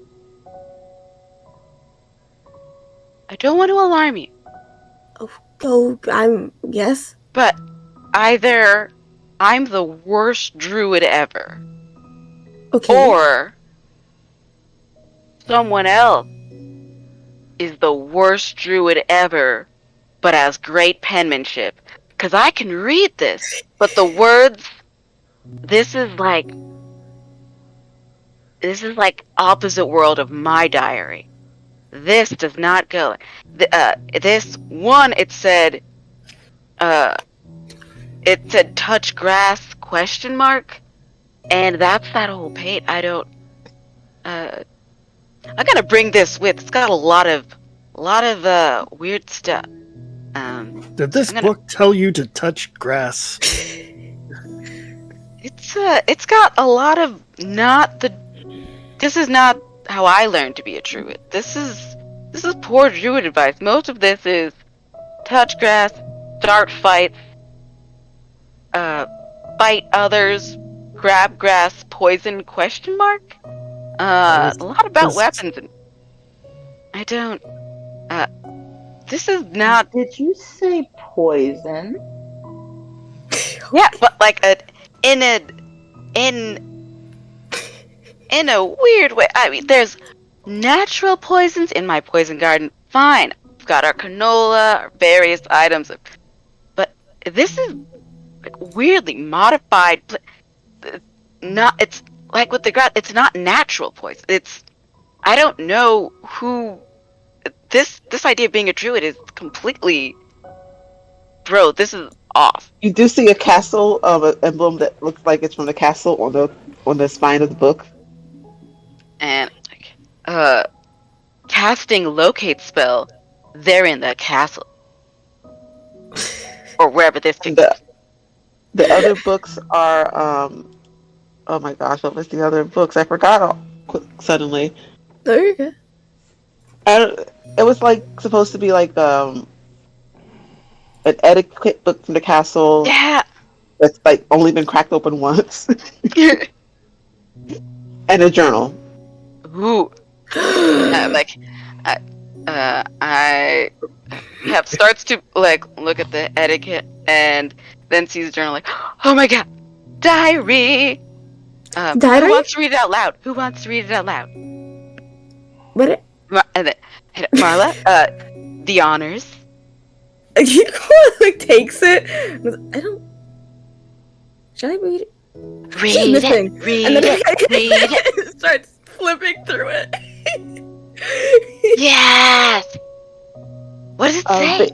Speaker 2: I don't want to alarm you
Speaker 5: Oh, I'm yes.
Speaker 2: but either I'm the worst druid ever
Speaker 5: Okay.
Speaker 2: or someone else is the worst druid ever but has great penmanship because I can read this but the words this is like opposite world of my diary. This does not go. This one uh it said touch grass question mark and that's that whole page. I don't uh I'm gonna bring this with. It's got a lot of weird stuff.
Speaker 3: Did this
Speaker 2: I'm gonna-
Speaker 3: book tell you to touch grass?
Speaker 2: It's got a lot of not the. This is not how I learned to be a druid. This is poor druid advice. Most of this is touch grass, start fights, fight others, grab grass, poison ? A lot about weapons. And I don't. This is not.
Speaker 6: Did you say poison?
Speaker 2: Yeah, but like in a in in a weird way. I mean, there's natural poisons in my poison garden. Fine, we've got our canola, our various items, but this is like weirdly modified. Not it's like with the grass. It's not natural poison. I don't know who this idea of being a druid is completely. Bro, this is off.
Speaker 4: You do see a castle an emblem that looks like it's from the castle on the spine of the book.
Speaker 2: And casting locate spell, they're in the castle. Or wherever this
Speaker 4: And
Speaker 2: takes.
Speaker 4: the other books are oh my gosh, what was the other books? I forgot suddenly.
Speaker 5: No, you're good.
Speaker 4: It was like supposed to be like an etiquette book from the castle
Speaker 2: Yeah.
Speaker 4: that's like only been cracked open once, and a journal.
Speaker 2: Ooh. I have starts to like look at the etiquette and then sees the journal like, oh my god, diary.
Speaker 5: Diary?
Speaker 2: Who wants to read it out loud? Who wants to read it out loud?
Speaker 5: What?
Speaker 2: And then Marla, the honors.
Speaker 5: You like takes it. I don't. Should I read it?
Speaker 2: Read it.
Speaker 5: Read and then
Speaker 2: Read it.
Speaker 5: starts flipping through it.
Speaker 2: Yes. What does it say?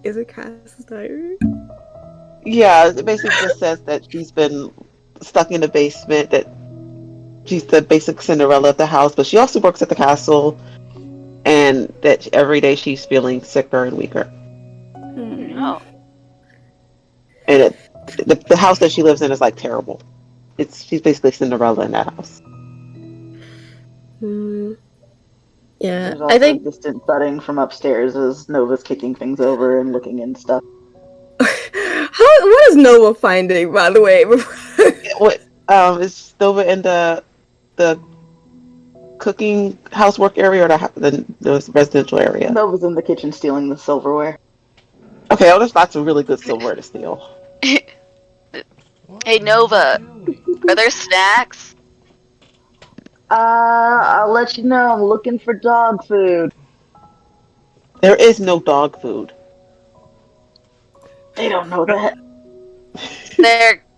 Speaker 5: Is it Cass's diary?
Speaker 4: Yeah, it basically just says that she's been stuck in the basement, that she's the basic Cinderella of the house, but she also works at the castle, and that every day she's feeling sicker and weaker.
Speaker 2: No.
Speaker 4: And the house that she lives in is like terrible. She's basically Cinderella in that house.
Speaker 5: Yeah,
Speaker 6: There's also
Speaker 5: I think.
Speaker 6: distant thudding from upstairs as Nova's kicking things over and looking in stuff.
Speaker 5: What is Nova finding, by the way?
Speaker 4: What is Nova in the cooking housework area or the residential area?
Speaker 6: Nova's in the kitchen stealing the silverware.
Speaker 4: Okay, well, there's lots of really good silverware to steal.
Speaker 2: Hey Nova, are there snacks?
Speaker 6: I'll let you know. I'm looking for dog food.
Speaker 4: There is no dog food.
Speaker 6: They don't know that.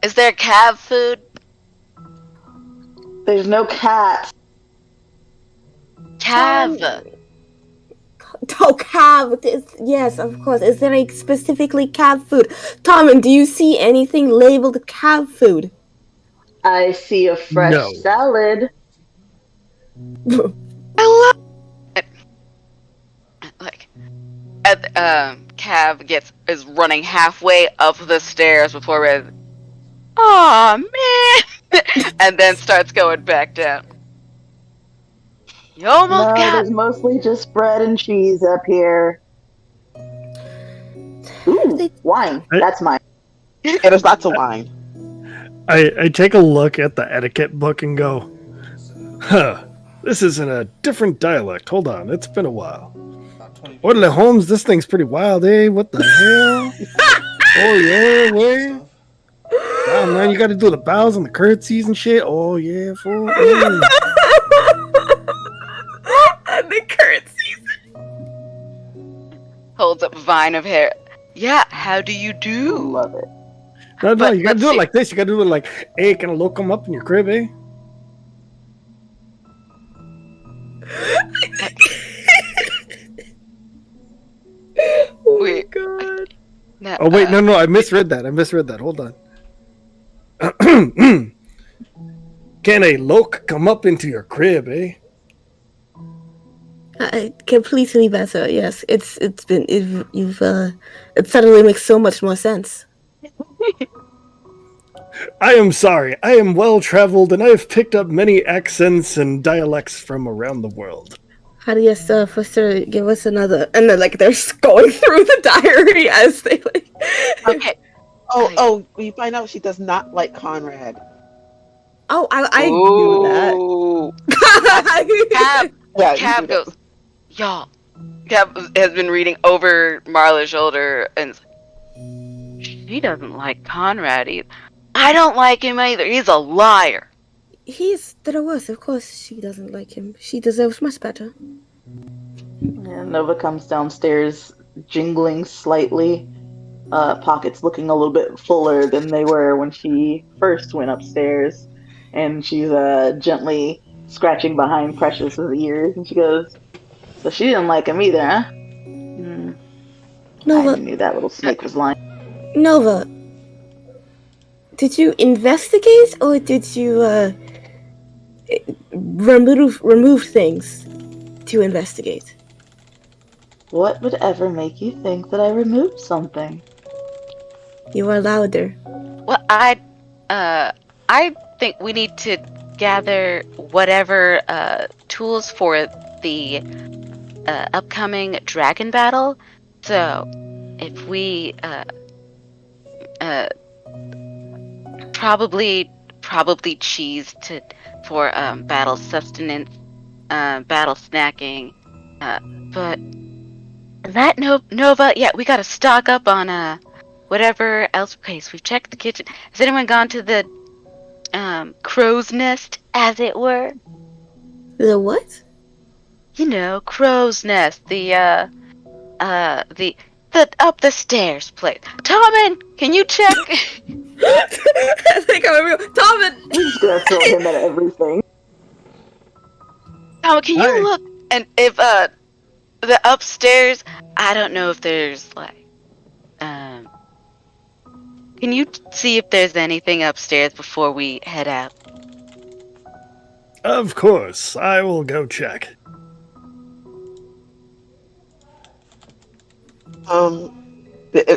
Speaker 2: Is there cav food?
Speaker 6: There's no cat.
Speaker 2: Cav.
Speaker 5: Oh, cab. Yes, of course. Is there a specifically cab food? Tommen, do you see anything labeled cab food?
Speaker 6: I see a fresh
Speaker 3: No.
Speaker 6: salad.
Speaker 2: I love it. Like, Cav is running halfway up the stairs before Red. Aw, man! And then starts going back down. You almost
Speaker 6: No,
Speaker 2: got
Speaker 6: there's mostly just bread and cheese up here. Ooh, wine. That's mine.
Speaker 4: Yeah, there's lots of wine.
Speaker 3: I take a look at the etiquette book and go, huh, this is in a different dialect. Hold on, it's been a while. Orderly Holmes, this thing's pretty wild, eh? What the hell? Oh, yeah, wait. Wow, man, you gotta do the bows and the curtsies and shit. Oh, yeah, fool. Mm.
Speaker 5: And the currencies.
Speaker 2: holds up a vine of hair. Yeah, how do you do?
Speaker 6: Love it.
Speaker 3: No,
Speaker 2: But
Speaker 3: you gotta
Speaker 2: let's
Speaker 3: do it
Speaker 2: see.
Speaker 3: like this. You gotta do it like, hey, can a look come up in your crib, eh?
Speaker 5: Oh
Speaker 2: Wait.
Speaker 5: my god.
Speaker 2: No,
Speaker 3: Oh, wait, no, I misread that. Hold on. Can a loke come up into your crib, eh?
Speaker 5: Completely better. Yes, it suddenly makes so much more sense.
Speaker 3: I am sorry. I am well traveled and I have picked up many accents and dialects from around the world.
Speaker 5: How do you Foster give us another? And then like they're going through the diary as they like.
Speaker 2: Okay.
Speaker 4: We find out she does not like Conrad.
Speaker 5: Oh, I knew that.
Speaker 2: Ooh. Cab.
Speaker 4: Yeah, you do
Speaker 2: Cab
Speaker 4: that.
Speaker 2: goes, y'all. Cab has been reading over Marla's shoulder and she doesn't like Conrad either. I don't like him either. He's a liar.
Speaker 5: He's the worst. Of course, she doesn't like him. She deserves much better.
Speaker 6: And Nova comes downstairs, jingling slightly, pockets looking a little bit fuller than they were when she first went upstairs. And she's gently scratching behind Precious's ears, and she goes, "So she didn't like him either, huh? Hmm, I
Speaker 5: Nova,
Speaker 6: knew that little snake was lying."
Speaker 5: Nova, did you investigate or did you remove things to investigate?
Speaker 6: What would ever make you think that I removed something?
Speaker 5: You are louder.
Speaker 2: Well, I think we need to gather whatever tools for the upcoming dragon battle. So, if we probably cheese for battle sustenance, battle snacking, but that Nova, yeah, we gotta stock up on whatever else. Okay, so we've checked the kitchen. Has anyone gone to the crow's nest, as it were?
Speaker 5: The what?
Speaker 2: You know, crow's nest. The up the stairs place. Tommen, can you check?
Speaker 5: I think I'm real. Tommen!
Speaker 6: I'm just gonna throw him at everything.
Speaker 2: Tommen, can you
Speaker 3: Hi.
Speaker 2: look? And if the upstairs, I don't know if there's like can you see if there's anything upstairs before we head out?
Speaker 3: Of course, I will go check.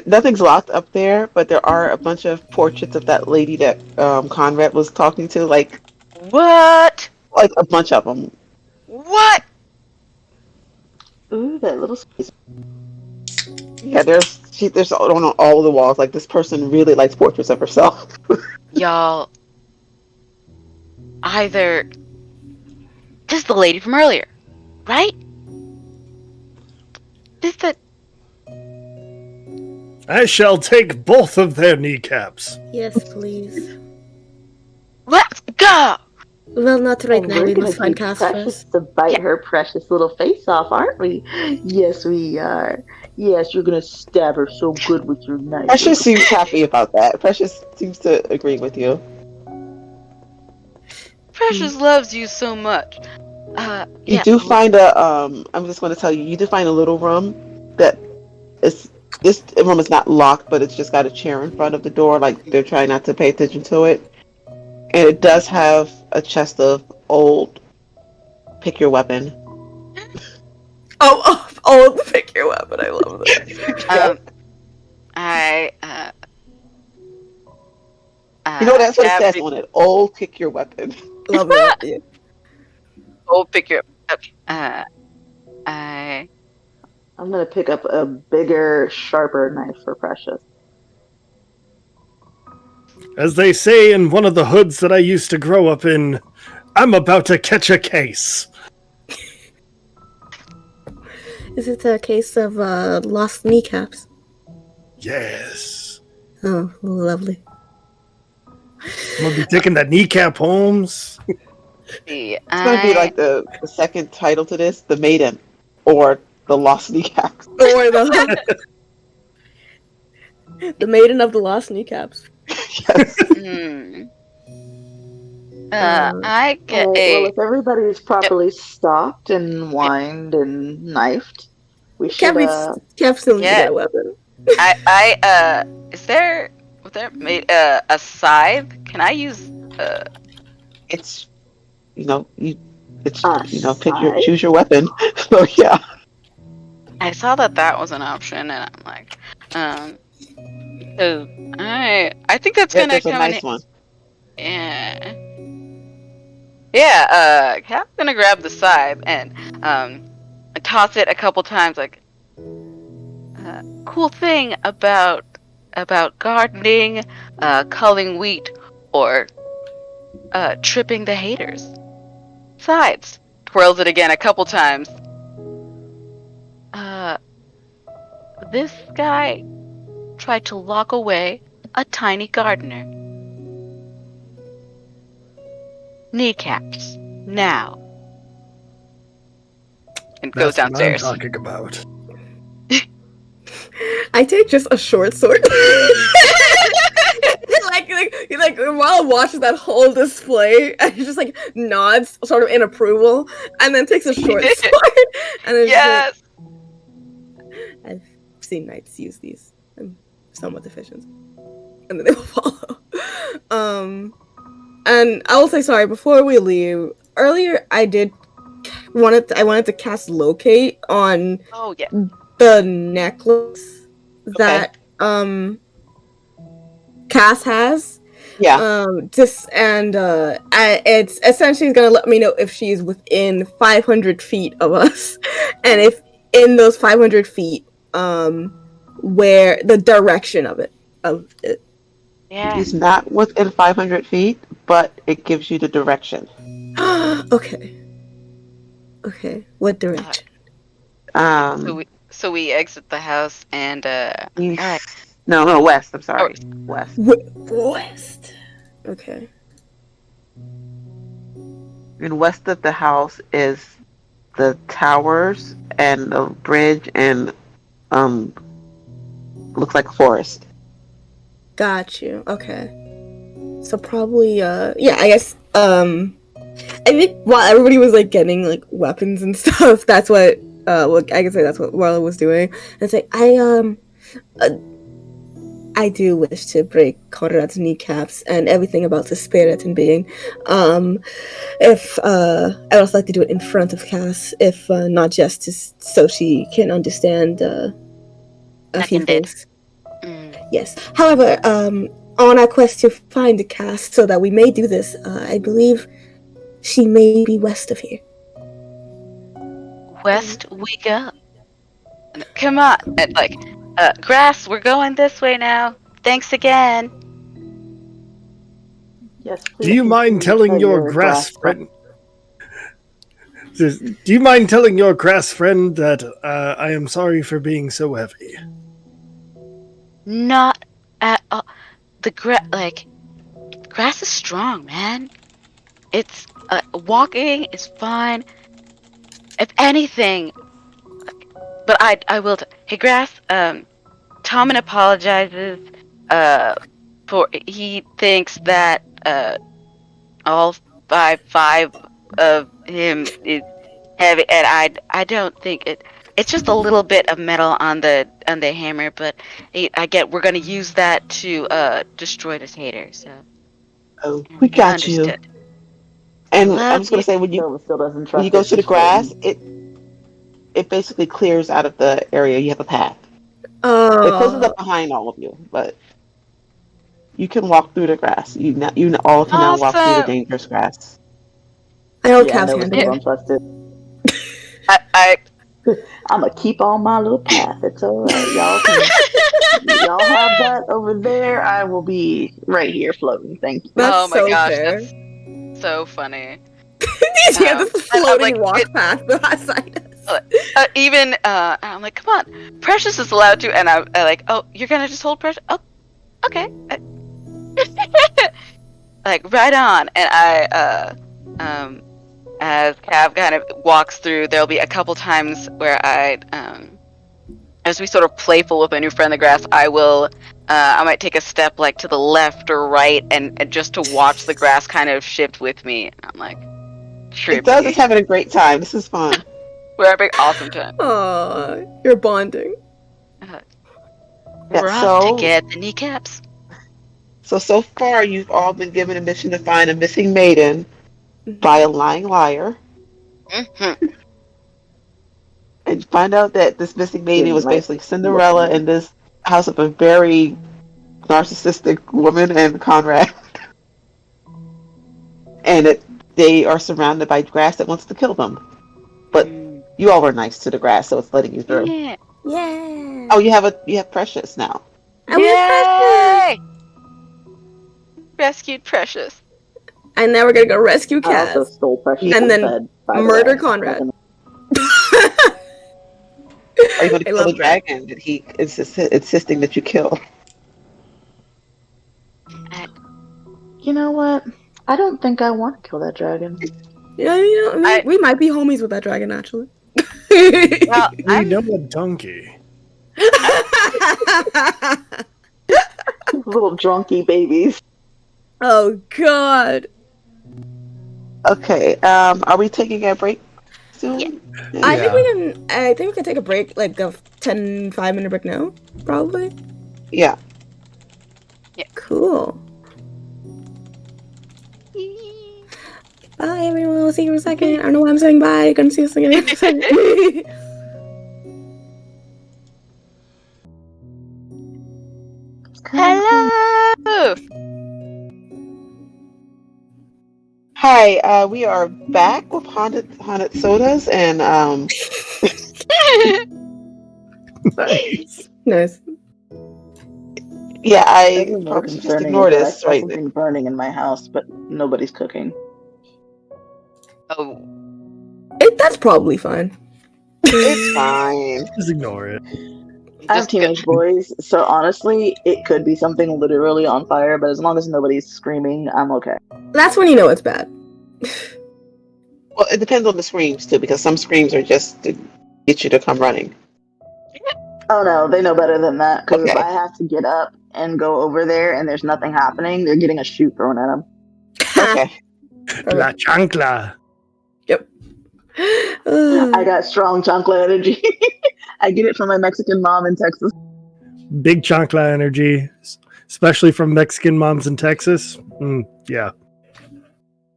Speaker 4: Nothing's locked up there, but there are a bunch of portraits of that lady that Conrad was talking to, like
Speaker 2: What?
Speaker 4: a bunch of them.
Speaker 2: What?
Speaker 6: Ooh, that little space.
Speaker 4: Yeah, there's on all of the walls. Like this person really likes portraits of herself.
Speaker 2: Y'all, either this is the lady from earlier, right? This the
Speaker 3: I shall take both of their kneecaps.
Speaker 5: Yes, please.
Speaker 2: let's go.
Speaker 5: Well, not right
Speaker 6: And
Speaker 5: now.
Speaker 6: we're
Speaker 5: We
Speaker 6: gonna
Speaker 5: must
Speaker 6: be
Speaker 5: find
Speaker 6: precious
Speaker 5: Casper's.
Speaker 6: to bite
Speaker 2: Yeah.
Speaker 6: her precious little face off, aren't we? Yes, we are. Yes, you're gonna stab her so good with your knife.
Speaker 4: Precious seems happy about that. Precious seems to agree with you.
Speaker 2: Precious loves you so much.
Speaker 4: You
Speaker 2: Yeah.
Speaker 4: do find I'm just going to tell you, you do find a little room that is. This room is not locked, but it's just got a chair in front of the door, like they're trying not to pay attention to it. And it does have a chest of old pick your weapon.
Speaker 5: Pick your weapon. I love that.
Speaker 2: I
Speaker 4: You know, that's what it says
Speaker 2: Gabby,
Speaker 4: on it. Old pick your weapon.
Speaker 5: Love that. Yeah.
Speaker 2: oh, pick your. Okay.
Speaker 6: I'm gonna pick up a bigger, sharper knife for Precious.
Speaker 3: As they say in one of the hoods that I used to grow up in, I'm about to catch a case.
Speaker 5: Is it a case of lost kneecaps?
Speaker 3: Yes.
Speaker 5: Oh, lovely.
Speaker 3: I'm gonna be taking that kneecap homes.
Speaker 4: It's going to be like the second title to this, The Maiden, or The Lost Kneecaps.
Speaker 5: Or the maiden of the lost kneecaps.
Speaker 4: Yes.
Speaker 2: I get
Speaker 6: Alright, well, if everybody's
Speaker 2: Yep.
Speaker 6: properly stocked and wined and knifed, we should,
Speaker 5: Cap still needs to
Speaker 2: Yeah.
Speaker 5: get a weapon.
Speaker 2: was there a scythe? Can I use
Speaker 4: It's, you It's
Speaker 6: Aside.
Speaker 4: choose your weapon. So yeah.
Speaker 2: I saw that was an option, and I'm like, 'cause I think that's
Speaker 4: Yeah,
Speaker 2: gonna
Speaker 4: there's a
Speaker 2: come in.
Speaker 4: nice one.
Speaker 2: Yeah, yeah. Cap's gonna grab the scythe and toss it a couple times. Like, cool thing about gardening, culling wheat, or tripping the haters. Sides. Twirls it again a couple times. Uh, this guy tried to lock away a tiny gardener. Kneecaps. Now. And goes
Speaker 3: That's what I'm
Speaker 2: downstairs.
Speaker 3: talking about.
Speaker 5: I take just a short sword. like while watching that whole display, and he just like nods, sort of in approval, and then takes a short sword, and then
Speaker 2: Yes.
Speaker 5: I've seen knights use these. I'm somewhat deficient, and then they will follow. And I will say sorry before we leave. Earlier, I wanted to cast locate on
Speaker 2: Oh yeah.
Speaker 5: the necklace that Cass has.
Speaker 4: Yeah.
Speaker 5: It's essentially gonna let me know if she's within 500 feet of us, and if in those 500 feet, where the direction of it.
Speaker 2: Yeah.
Speaker 4: She's not within 500 feet, but it gives you the direction.
Speaker 5: Okay. What direction?
Speaker 2: So we exit the house and
Speaker 4: East.
Speaker 2: alright.
Speaker 4: No, west. I'm sorry. West.
Speaker 5: West. Okay.
Speaker 4: And west of the house is the towers and the bridge and looks like a forest.
Speaker 5: Got you. Okay. So probably yeah, I guess I think while everybody was like getting like weapons and stuff, that's what I can say that's what Marla was doing. And it's like I do wish to break Conrad's kneecaps and everything about the spirit and being. If I would also like to do it in front of Cass, if not just so she can understand a few things. Yes. However, on our quest to find the Cass, so that we may do this, I believe she may be west of here.
Speaker 2: West we go. Come on. And like Grass, we're going this way now. Thanks again.
Speaker 6: Yes, please.
Speaker 3: Do you mind telling your grass friend? Do you mind telling your grass friend that I am sorry for being so heavy?
Speaker 2: Not at all. Grass is strong, man. It's walking is fine. If anything, but I will. Hey, Grass. Tommen apologizes. For he thinks that all five of him is heavy, and I don't think it. It's just a little bit of metal on the hammer, but I get we're gonna use that to destroy this hater. So
Speaker 4: We got
Speaker 2: understood.
Speaker 4: you. And
Speaker 2: Love
Speaker 4: I'm just gonna
Speaker 2: you.
Speaker 4: say when you
Speaker 6: Silva still doesn't trust
Speaker 4: when you go
Speaker 6: it.
Speaker 4: to the grass, it basically clears out of the area. You have a path. It closes up behind all of you, but you can walk through the grass. You all can now walk through the
Speaker 2: Awesome.
Speaker 4: dangerous grass.
Speaker 5: I hold
Speaker 6: Yeah,
Speaker 5: Cav's
Speaker 6: Nova
Speaker 5: hand
Speaker 6: still
Speaker 5: again.
Speaker 6: don't trust it.
Speaker 2: I
Speaker 6: I'm gonna keep on my little path. It's alright. Y'all have that over there. I will be right here floating. Thank you.
Speaker 5: That's
Speaker 2: oh my
Speaker 5: so
Speaker 2: gosh,
Speaker 5: fair.
Speaker 2: that's so funny.
Speaker 5: Yeah, this is
Speaker 2: And I'm
Speaker 5: floating
Speaker 2: like,
Speaker 5: walk path beside us.
Speaker 2: even I'm like, come on, Precious is allowed to, and I like, oh, you're gonna just hold Precious? Oh, okay. Like right on, and I as Cav kind of walks through, there'll be a couple times where as we sort of playful with my new friend the grass, I might take a step like to the left or right, and just to watch the grass kind of shift with me. I'm like,
Speaker 4: It does. It's
Speaker 2: trippy.
Speaker 4: having a great time. This is fun.
Speaker 2: We're having awesome time.
Speaker 5: Aw, you're bonding.
Speaker 2: We're off to get the kneecaps.
Speaker 4: So far, you've all been given a mission to find a missing maiden by a lying liar.
Speaker 2: Mm-hmm.
Speaker 4: And find out that this missing maiden
Speaker 6: Didn't
Speaker 4: was
Speaker 6: like
Speaker 4: basically
Speaker 6: look at
Speaker 4: Cinderella
Speaker 6: me.
Speaker 4: in this house of a very narcissistic woman and Conrad. And they are surrounded by grass that wants to kill them. But
Speaker 2: Mm.
Speaker 4: you all were nice to the grass, so it's letting you through.
Speaker 2: Yeah.
Speaker 5: Yeah.
Speaker 4: Oh, you have Precious now.
Speaker 5: And we're precious.
Speaker 2: Yay! Rescued Precious.
Speaker 5: And now we're gonna go rescue
Speaker 6: I also
Speaker 5: Cass.
Speaker 6: stole Precious'
Speaker 5: And then
Speaker 6: bed, by the
Speaker 5: murder
Speaker 6: way.
Speaker 5: Conrad.
Speaker 4: Are you going to
Speaker 5: I
Speaker 4: kill the
Speaker 5: love that.
Speaker 4: dragon that he is insisting that you kill?
Speaker 6: You know what? I don't think I want to kill that dragon.
Speaker 5: Yeah, we might be homies with that dragon actually.
Speaker 2: Well,
Speaker 3: We know a donkey.
Speaker 6: Little drunky babies.
Speaker 5: Oh God.
Speaker 4: Okay. Are we taking a break soon?
Speaker 5: I
Speaker 3: Yeah.
Speaker 5: think we can take a break, like a 5-minute break now, probably.
Speaker 4: Yeah.
Speaker 5: Cool. Bye everyone, we'll see you in a second. I don't know why I'm saying bye. You're gonna see us again in a second.
Speaker 2: hello.
Speaker 4: Hi. We are back with haunted sodas, and
Speaker 3: Nice.
Speaker 5: Nice.
Speaker 4: yeah, I
Speaker 6: Every more
Speaker 4: probably should just
Speaker 6: concerning
Speaker 4: ignore
Speaker 6: is that I
Speaker 4: this
Speaker 6: saw
Speaker 4: right there.
Speaker 6: something burning in my house, but nobody's cooking.
Speaker 2: Oh,
Speaker 5: That's probably fine.
Speaker 4: It's fine.
Speaker 3: Just ignore it.
Speaker 6: I have
Speaker 2: just go.
Speaker 6: teenage boys, so honestly, it could be something literally on fire, but as long as nobody's screaming, I'm okay.
Speaker 5: That's when you know it's bad.
Speaker 4: Well, it depends on the screams too, because some screams are just to get you to come running.
Speaker 6: Oh no, they know better than that, because if
Speaker 4: Okay.
Speaker 6: I have to get up and go over there and there's nothing happening, they're getting a shoe thrown at them.
Speaker 4: Okay.
Speaker 3: La chancla.
Speaker 6: I got strong chancla energy. I get it from my Mexican mom in Texas.
Speaker 3: Big chancla energy, especially from Mexican moms in Texas. Yeah.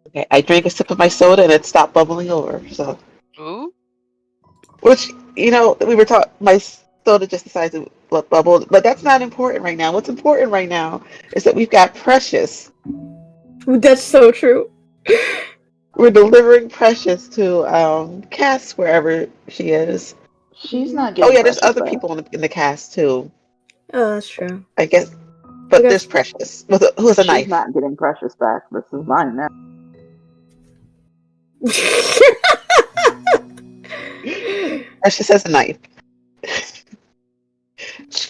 Speaker 4: Okay. I drank a sip of my soda and it stopped bubbling over. So,
Speaker 2: Ooh.
Speaker 4: which we were taught. My soda just decided to bubble, but that's not important right now. What's important right now is that we've got Precious.
Speaker 5: That's so true.
Speaker 4: We're delivering Precious to Cass wherever she is.
Speaker 6: She's not
Speaker 4: Oh
Speaker 6: getting
Speaker 4: yeah, there's
Speaker 6: Precious
Speaker 4: other
Speaker 6: back.
Speaker 4: people in the cast too.
Speaker 5: Oh, that's true.
Speaker 4: I guess, but
Speaker 5: Okay.
Speaker 4: there's Precious who has a
Speaker 6: She's
Speaker 4: knife.
Speaker 6: not getting Precious back. This is mine now.
Speaker 4: Precious has a knife.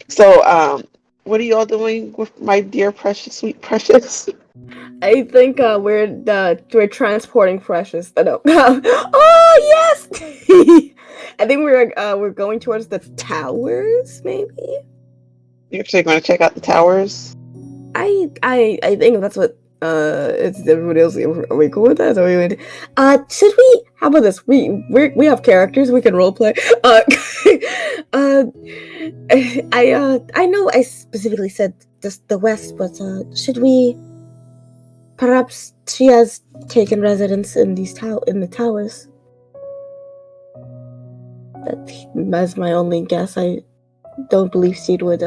Speaker 4: So, what are you all doing with my dear Precious, sweet Precious?
Speaker 5: I think we're transporting Precious. No. Oh yes. I think we're going towards the towers, maybe.
Speaker 4: You're actually going to check out the towers.
Speaker 5: I think that's what it's everybody else. Are we cool with that? Are we should we? How about this? We have characters. We can roleplay. I know I specifically said the West, but should we? Perhaps she has taken residence in in the towers. That's my only guess. I don't believe she would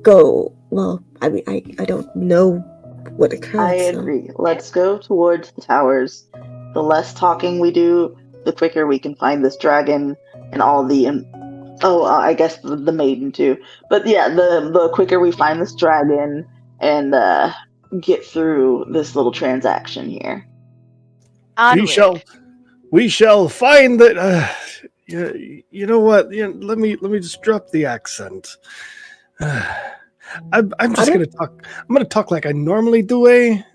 Speaker 5: go. Well, I mean, I don't know what occurred.
Speaker 6: I agree. Let's go towards the towers. The less talking we do, the quicker we can find this dragon and all the. I guess the maiden too. But yeah, the quicker we find this dragon and get through this little transaction here.
Speaker 2: Onward.
Speaker 3: We shall find that. You know what? Let me just drop the accent. I'm just gonna talk. I'm gonna talk like I normally do,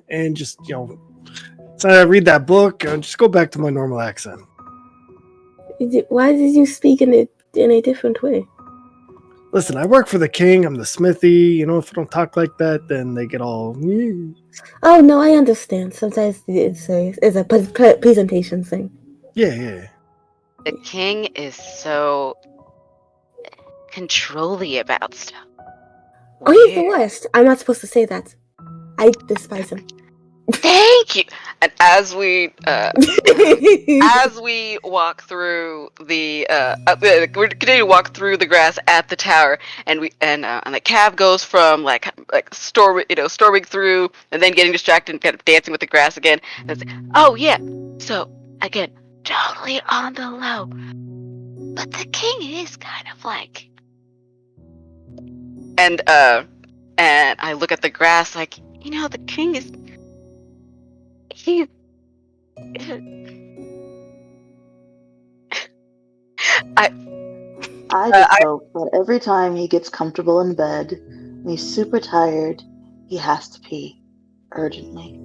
Speaker 3: and just so I read that book and just go back to my normal accent.
Speaker 5: Why did you speak in a different way?
Speaker 3: Listen, I work for the king. I'm the smithy. If I don't talk like that, then they get all.
Speaker 5: Oh no, I understand. Sometimes it's a presentation thing.
Speaker 3: Yeah.
Speaker 2: The king is so controlly about stuff.
Speaker 5: Oh, he's the
Speaker 2: Weird.
Speaker 5: worst. I'm not supposed to say that. I despise him.
Speaker 2: Thank you. And as we walk through we continue to walk through the grass at the tower, and the cab goes from like storming through, and then getting distracted and kind of dancing with the grass again. And it's like, oh yeah, so again, totally on the low, but the king is kind of like, and I look at the grass like, the king is he.
Speaker 6: I just hope that every time he gets comfortable in bed and he's super tired, he has to pee urgently.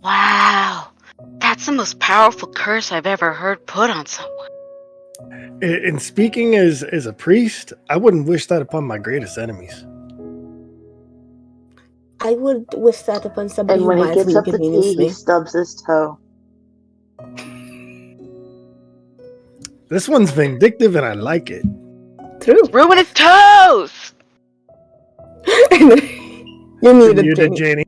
Speaker 2: Wow, that's the most powerful curse I've ever heard put on someone.
Speaker 3: And speaking as a priest, I wouldn't wish that upon my greatest enemies.
Speaker 5: I would wish that upon somebody
Speaker 6: And
Speaker 5: who
Speaker 6: when he
Speaker 5: might
Speaker 6: gets up to pee,
Speaker 5: inconvenience
Speaker 6: he
Speaker 5: me.
Speaker 6: stubs his toe.
Speaker 3: This one's vindictive, and I like it.
Speaker 5: True.
Speaker 2: Ruin his toes!
Speaker 5: You're
Speaker 3: You're
Speaker 5: muted,
Speaker 3: muted,
Speaker 5: Janie.
Speaker 3: Janie.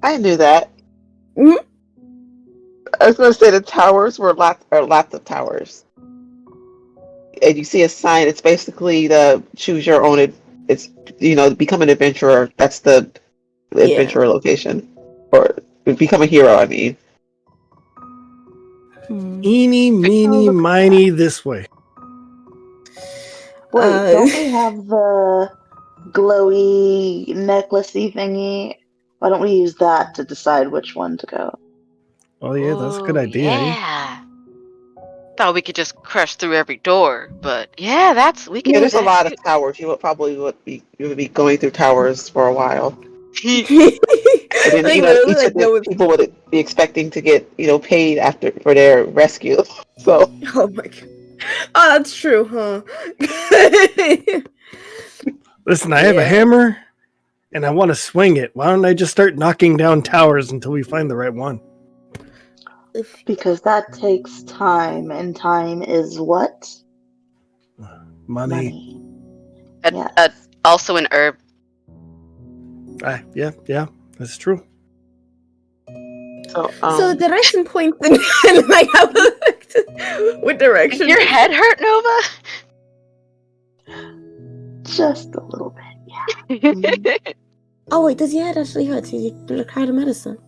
Speaker 4: I knew that.
Speaker 5: Mhm.
Speaker 4: I was going to say the towers were lots of towers. And you see a sign. It's basically the choose your own. It's become an adventurer. That's the adventurer location, or become a hero. I mean,
Speaker 3: Eeny, meeny, miny, this way.
Speaker 6: Wait, don't we have the glowy necklacey thingy? Why don't we use that to decide which one to go?
Speaker 3: Oh yeah, that's a good
Speaker 2: Ooh,
Speaker 3: idea. Eh?
Speaker 2: Yeah. Thought we could just crush through every door, but yeah, we can do
Speaker 4: there's a
Speaker 2: that.
Speaker 4: lot of towers. You would be going through towers for a while, and then
Speaker 5: Like,
Speaker 4: each
Speaker 5: literally,
Speaker 4: of the
Speaker 5: no.
Speaker 4: people would be expecting to get paid for their rescue. So
Speaker 5: Oh my god. Oh, that's true, huh?
Speaker 3: Listen, I have a hammer, and I want to swing it. Why don't I just start knocking down towers until we find the right one?
Speaker 6: Because that takes time, and time is what?
Speaker 3: Money.
Speaker 6: Yes.
Speaker 2: Also an herb.
Speaker 3: Yeah, that's true.
Speaker 5: So the direction points in like what direction?
Speaker 2: Does your head hurt, Nova?
Speaker 6: Just a little bit, yeah.
Speaker 5: Oh wait, does your head actually hurt? So you look out of medicine.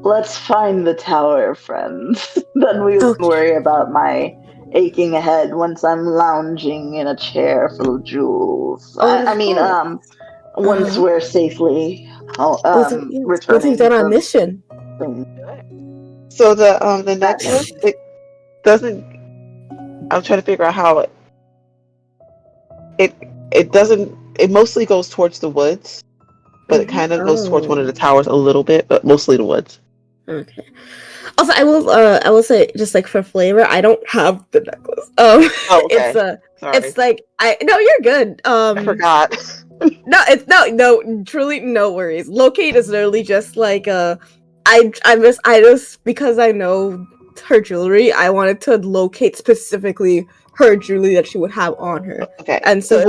Speaker 6: Let's find the tower, friends. Then we won't worry about my aching head once I'm lounging in a chair full of jewels. Once we're safely returning.
Speaker 5: Once we've done our mission.
Speaker 4: So the necklace, it doesn't. I'm trying to figure out how it doesn't. It mostly goes towards the woods, but it kind of goes towards one of the towers a little bit, but mostly the woods.
Speaker 5: Okay. Also, I will say, just like for flavor, I don't have the necklace.
Speaker 4: Okay. Sorry.
Speaker 5: It's like you're good.
Speaker 4: I forgot.
Speaker 5: No, truly no worries. Locate is literally just like I just because I know her jewelry, I wanted to locate specifically her jewelry that she would have on her.
Speaker 4: Okay.
Speaker 5: And so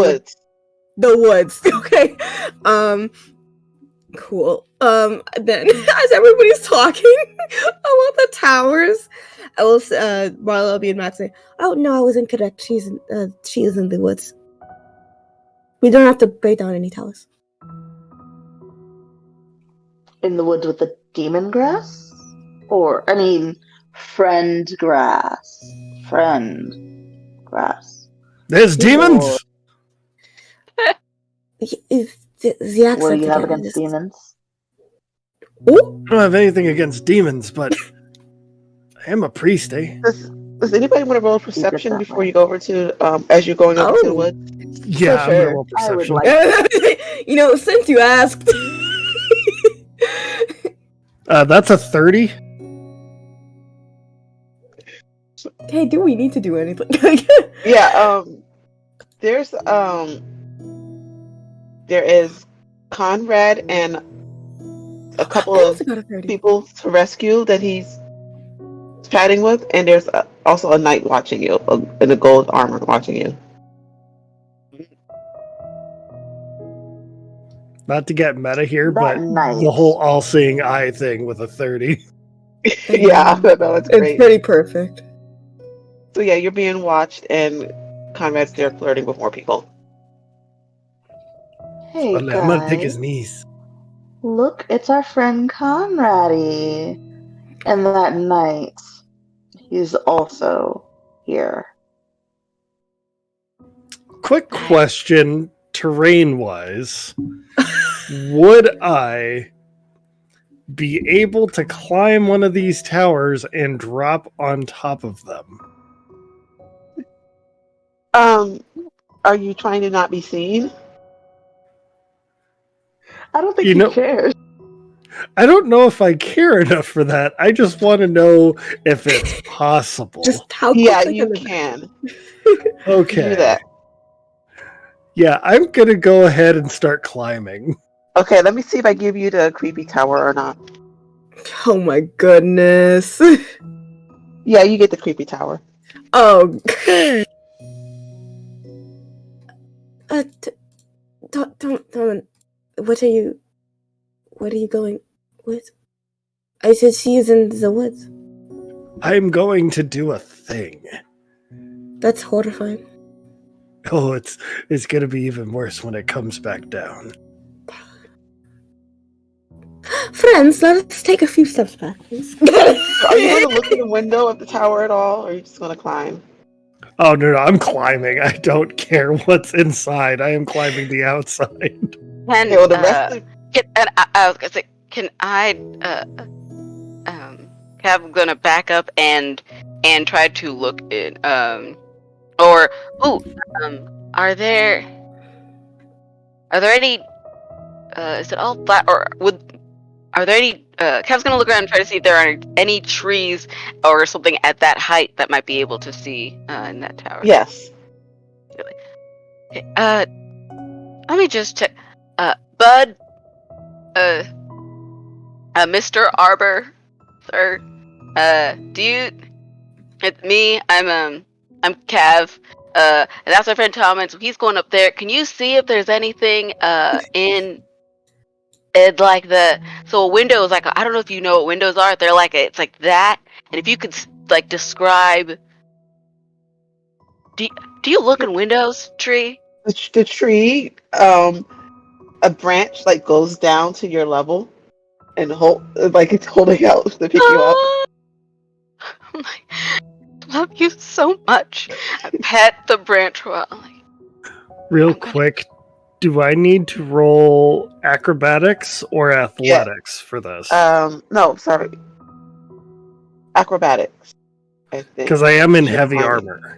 Speaker 5: the woods. Okay. Cool. Then as everybody's talking about the towers, I will Marlowe and Matt say, "Oh no, I was incorrect. She is in the woods. We don't have to break down any towers."
Speaker 6: In the woods with the demon grass? Friend grass.
Speaker 3: There's demons!
Speaker 6: What do you have against demons?
Speaker 5: Ooh?
Speaker 3: I don't have anything against demons, but I am a priest, eh?
Speaker 4: Does anybody want to roll perception before you go over to as you're going over to the woods?
Speaker 3: Yeah, I'm gonna roll perception.
Speaker 5: Since you asked.
Speaker 3: That's a 30.
Speaker 5: Hey, do we need to do anything?
Speaker 4: Yeah, there is Conrad and a couple of people to rescue that he's chatting with, and there's also a knight watching you in a gold armor watching you.
Speaker 3: Not to get meta here,
Speaker 6: That
Speaker 3: but
Speaker 6: night.
Speaker 3: the whole all-seeing eye thing with a 30.
Speaker 4: Yeah, no, it's
Speaker 5: It's
Speaker 4: great.
Speaker 5: pretty perfect.
Speaker 4: So yeah, you're being watched, and Conrad's there flirting with more people.
Speaker 6: Hey
Speaker 3: I'm gonna take his
Speaker 6: guys,
Speaker 3: niece.
Speaker 6: look, it's our friend Conrady. And that night, he's also here.
Speaker 3: Quick question, terrain-wise. Would I be able to climb one of these towers and drop on top of them?
Speaker 4: Are you trying to not be seen?
Speaker 6: I don't think
Speaker 3: You
Speaker 6: he
Speaker 3: know,
Speaker 6: cares.
Speaker 3: I don't know if I care enough for that. I just want to know if it's possible.
Speaker 5: Just how
Speaker 4: Yeah,
Speaker 5: quickly
Speaker 4: you
Speaker 5: can
Speaker 4: can.
Speaker 3: Okay.
Speaker 4: Do that.
Speaker 3: Yeah, I'm gonna go ahead and start climbing.
Speaker 4: Okay, let me see if I give you the creepy tower or not.
Speaker 5: Oh my goodness.
Speaker 4: Yeah, you get the creepy tower.
Speaker 5: Oh. Don't. What are you going? What? I said she is in the woods.
Speaker 3: I'm going to do a thing.
Speaker 5: That's horrifying.
Speaker 3: Oh, it's gonna be even worse when it comes back down.
Speaker 5: Friends, let's take a few steps back, please.
Speaker 4: So are you going to look in the window of the tower at all, or are you just going to climb?
Speaker 3: Oh no, I'm climbing. I don't care what's inside. I am climbing the outside.
Speaker 2: And
Speaker 4: Okay, well, the rest of
Speaker 2: I was gonna say, can I I'm gonna back up and try to look in or are there any is it all flat, or are there any Kev's gonna look around and try to see if there are any trees or something at that height that might be able to see in that tower.
Speaker 4: yes.
Speaker 2: Okay, let me just check. Bud, Mr. Arbor, sir, do you? It's me. I'm Cav. And that's my friend Tom, and so he's going up there. Can you see if there's anything in like a window is like I don't know if you know what windows are. They're like it's like that. And if you could like describe, do you look in windows, Tree?
Speaker 4: The tree, a branch like goes down to your level and hold like it's holding out to pick you up.
Speaker 2: I'm like, love you so much. I pet the branch while like,
Speaker 3: Real quick, do I need to roll acrobatics or athletics for this?
Speaker 4: No, sorry, acrobatics. I think
Speaker 3: Because I am in
Speaker 4: You're
Speaker 3: heavy
Speaker 4: climbing.
Speaker 3: armor.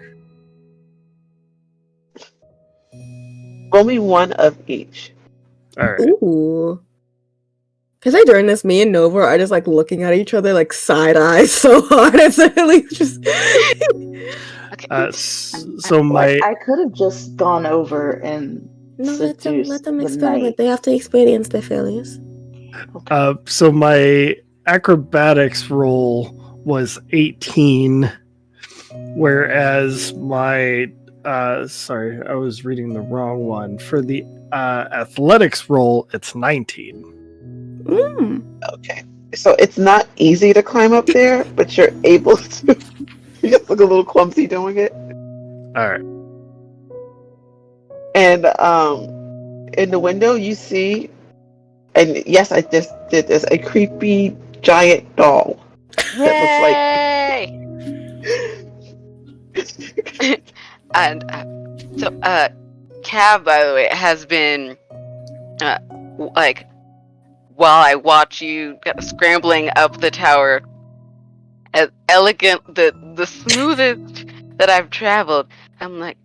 Speaker 4: Roll me one of each.
Speaker 3: All right.
Speaker 5: Ooh. Because during this, me and Nova are just like looking at each other like side eye so hard. It's really just.
Speaker 2: okay.
Speaker 3: So my
Speaker 6: I could have just gone over and
Speaker 5: No, let them
Speaker 6: the
Speaker 5: experiment.
Speaker 6: night.
Speaker 5: They have to experience their failures.
Speaker 3: so my acrobatics roll was 18, whereas my sorry, I was reading the wrong one. For the athletics roll, it's 19.
Speaker 4: Okay, so it's not easy to climb up there, but you're able to. You just look a little clumsy doing it.
Speaker 3: All right.
Speaker 4: And in the window you see, and yes, I just did this, a creepy giant doll that
Speaker 2: Yay! And so Cav, by the way, has been like while I watch you scrambling up the tower, as elegant, the smoothest that I've traveled. I'm like,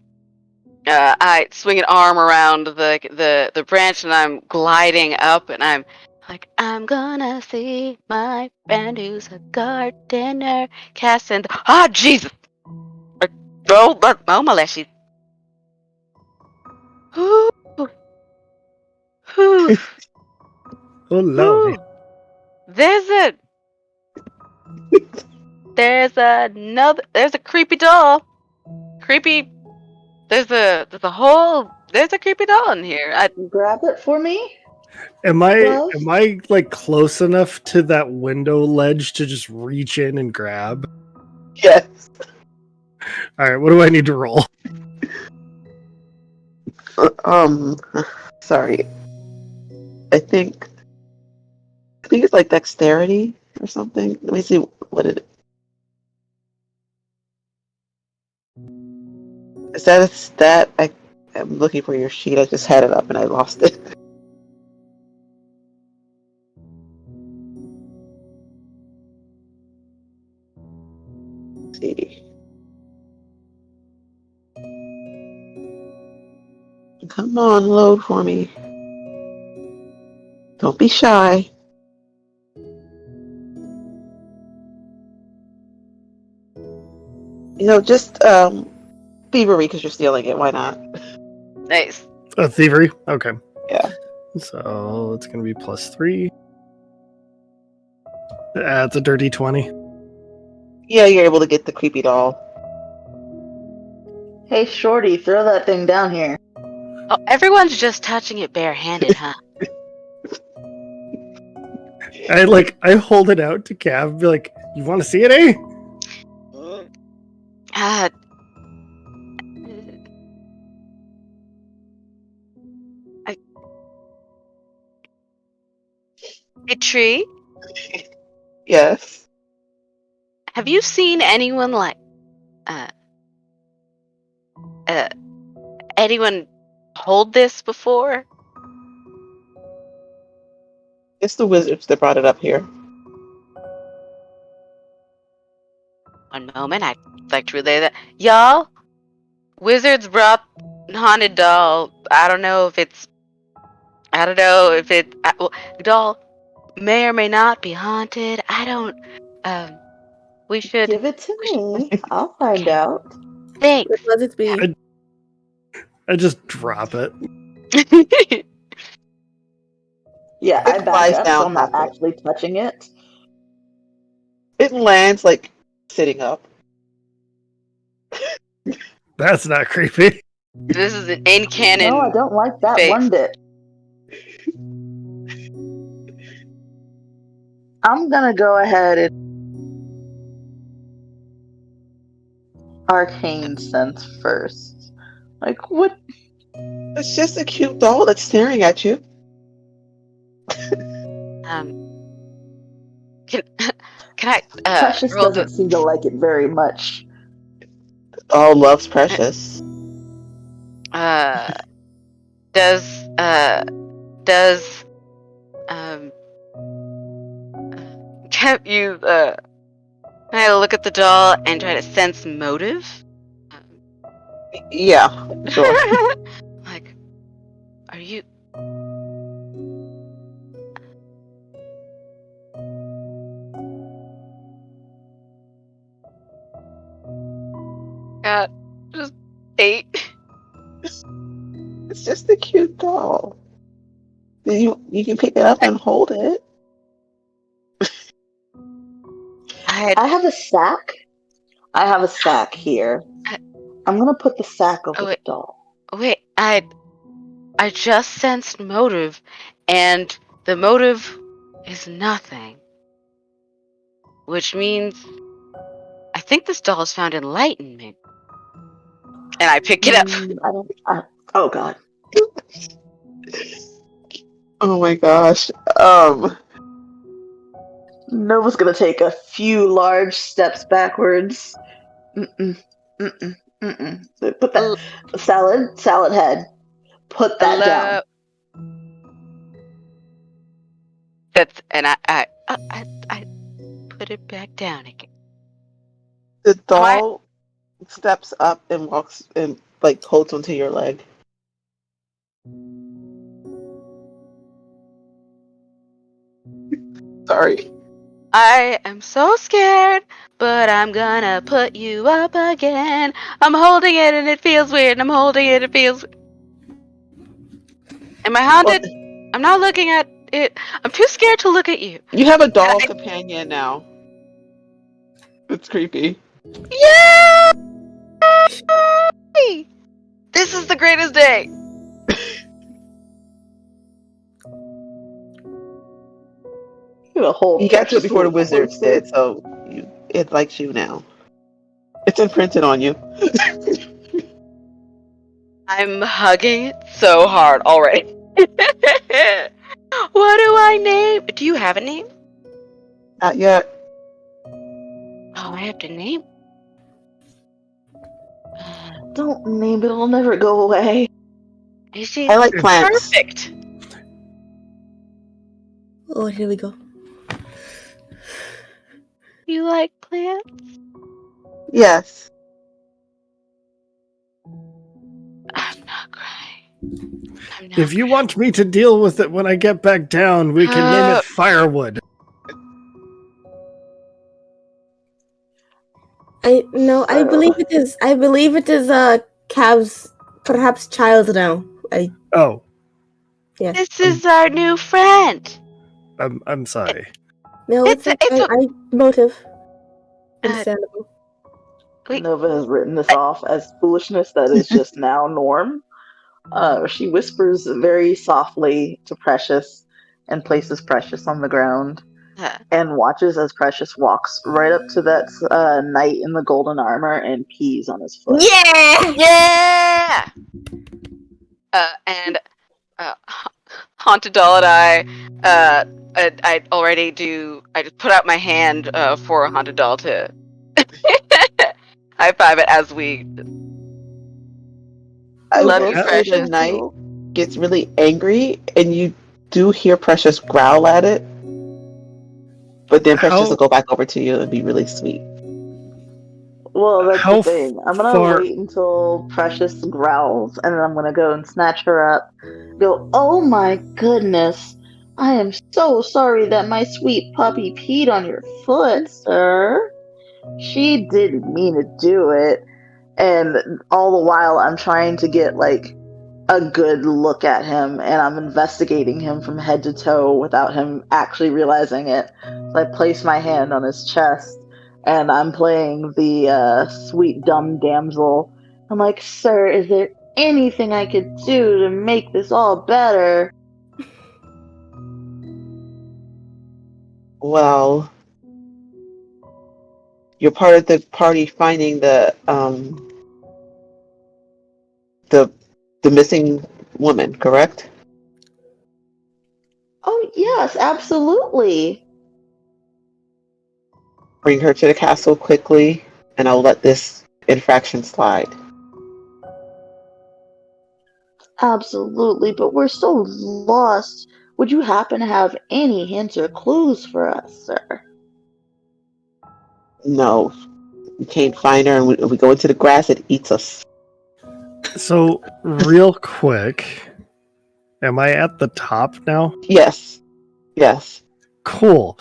Speaker 2: I swing an arm around the branch, and I'm gliding up, and I'm like, I'm gonna see my friend who's a gardener, casting. Ah, Jesus! Oh my lashes. Whew. Whew.
Speaker 3: Oh, lovely.
Speaker 2: Whew. There's a creepy doll. Creepy. There's a creepy doll in here.
Speaker 6: Grab it for me.
Speaker 3: Am I
Speaker 6: Well-
Speaker 3: am I like close enough to that window ledge to just reach in and grab?
Speaker 4: Yes.
Speaker 3: All right, what do I need to roll?
Speaker 4: Um, sorry. I think it's like dexterity or something. Let me see what it is. That a stat? I'm looking for your sheet. I just had it up and I lost it. Let's see. Come on, load for me. Don't be shy. Just thievery because you're stealing it. Why not?
Speaker 2: Nice.
Speaker 3: Thievery. Okay.
Speaker 4: Yeah.
Speaker 3: So it's gonna be +3. It's a dirty 20.
Speaker 4: Yeah, you're able to get the creepy doll.
Speaker 6: Hey, Shorty, throw that thing down here.
Speaker 2: Oh, everyone's just touching it barehanded, huh?
Speaker 3: I hold it out to Cav and be like, you want to see it, eh?
Speaker 2: Uh, hey, Tree,
Speaker 4: Yes.
Speaker 2: have you seen anyone like, uh, anyone hold this before?
Speaker 4: It's the wizards that brought it up here.
Speaker 2: One moment, I'd like to relay that. Y'all, wizards brought haunted doll. I don't know if it, well, doll may or may not be haunted. I don't, we should,
Speaker 6: Give it to me. I'll find
Speaker 2: Okay.
Speaker 6: out.
Speaker 2: Thanks.
Speaker 5: Let it be.
Speaker 3: I just drop it.
Speaker 6: Yeah,
Speaker 4: It
Speaker 6: I back
Speaker 4: flies
Speaker 6: up, so
Speaker 4: down
Speaker 6: I'm not
Speaker 4: halfway.
Speaker 6: actually touching it.
Speaker 4: It lands like sitting up.
Speaker 3: That's not creepy.
Speaker 2: This is an in-canon
Speaker 6: No, I don't like that
Speaker 2: face.
Speaker 6: one bit. I'm gonna go ahead and arcane sense first. Like, what?
Speaker 4: It's just a cute doll that's staring at you.
Speaker 2: Um, can can I
Speaker 6: Precious
Speaker 2: roll
Speaker 6: doesn't seem to like it very much.
Speaker 4: Doll loves Precious.
Speaker 2: does um can you kind of look at the doll and try to sense motive?
Speaker 4: Yeah, sure.
Speaker 2: Like, are you? Just 8.
Speaker 4: It's just a cute doll. You can pick it up and hold it.
Speaker 6: I have a sack. I have a sack here. I'm gonna put the sack over
Speaker 2: Oh,
Speaker 6: the doll.
Speaker 2: wait, I just sensed motive, and the motive is nothing, which means I think this doll has found enlightenment. And I pick it up.
Speaker 6: I don't. Oh God.
Speaker 4: Oh my gosh.
Speaker 6: Nova's gonna take a few large steps backwards. Mm-mm, mm-mm, mm-mm. So put that
Speaker 2: L-
Speaker 6: salad head. Put that down.
Speaker 2: Hello. That's and I put it back down again.
Speaker 4: The
Speaker 2: Am I?
Speaker 4: doll steps up and walks and like holds onto your leg. Sorry.
Speaker 2: I am so scared, but I'm gonna put you up again. I'm holding it and it feels weird. And I'm holding it. It feels. Am I haunted? I'm not looking at it. I'm too scared to look at you.
Speaker 4: You have a doll companion now. It's creepy.
Speaker 2: Yay! This is the greatest day.
Speaker 6: A whole
Speaker 4: You got to it
Speaker 6: precious
Speaker 4: before the
Speaker 6: little
Speaker 4: wizards
Speaker 6: cloister.
Speaker 4: did, so it likes you now. It's imprinted on you.
Speaker 2: I'm hugging it so hard already. What do I name? Do you have a name?
Speaker 4: Not yet.
Speaker 2: Oh, I have to name.
Speaker 6: Don't name it, it'll never go away.
Speaker 2: She's
Speaker 4: I like plants.
Speaker 2: perfect.
Speaker 5: Oh, here we go.
Speaker 2: You like plants?
Speaker 4: Yes.
Speaker 2: I'm not crying. I'm not
Speaker 3: If you want me to deal with it when I get back down, we can name it Firewood.
Speaker 5: I believe it is. I believe it is Cav's perhaps child now.
Speaker 3: Oh,
Speaker 2: This is our new friend.
Speaker 3: I'm sorry.
Speaker 5: No,
Speaker 2: It's a-
Speaker 5: I motive.
Speaker 2: Uh,
Speaker 5: Understandable.
Speaker 2: Wait.
Speaker 6: Nova has written this off as foolishness that is just now norm. She whispers very softly to Precious and places Precious on the ground and watches as Precious walks right up to that knight in the golden armor and pees on his foot.
Speaker 5: Yeah.
Speaker 2: Yeah. And Haunted Doll and I already do. I just put out my hand for Haunted Doll to high five it as we
Speaker 4: I
Speaker 2: love
Speaker 4: will
Speaker 2: you,
Speaker 4: say the
Speaker 2: Precious.
Speaker 4: knight gets really angry, and you do hear Precious growl at it. But then Precious will go back over to you and be really sweet.
Speaker 6: Well, that's
Speaker 3: How
Speaker 6: the thing. I'm gonna
Speaker 3: far-
Speaker 6: wait until Precious growls, and then I'm gonna go and snatch her up. Go, oh my goodness! I am so sorry that my sweet puppy peed on your foot, sir. She didn't mean to do it. And all the while, I'm trying to get like a good look at him, and I'm investigating him from head to toe without him actually realizing it. So I place my hand on his chest, and I'm playing the sweet dumb damsel. I'm like, sir, is there anything I could do to make this all better?
Speaker 4: Well, you're part of the party finding the missing woman, correct?
Speaker 6: Oh, yes, absolutely.
Speaker 4: Bring her to the castle quickly, and I'll let this infraction slide.
Speaker 6: Absolutely, but we're so lost. Would you happen to have any hints or clues for us, sir?
Speaker 4: No, we can't find her, and we go into the grass, it eats us.
Speaker 3: So, real quick, am I at the top now?
Speaker 4: Yes. Yes.
Speaker 3: Cool.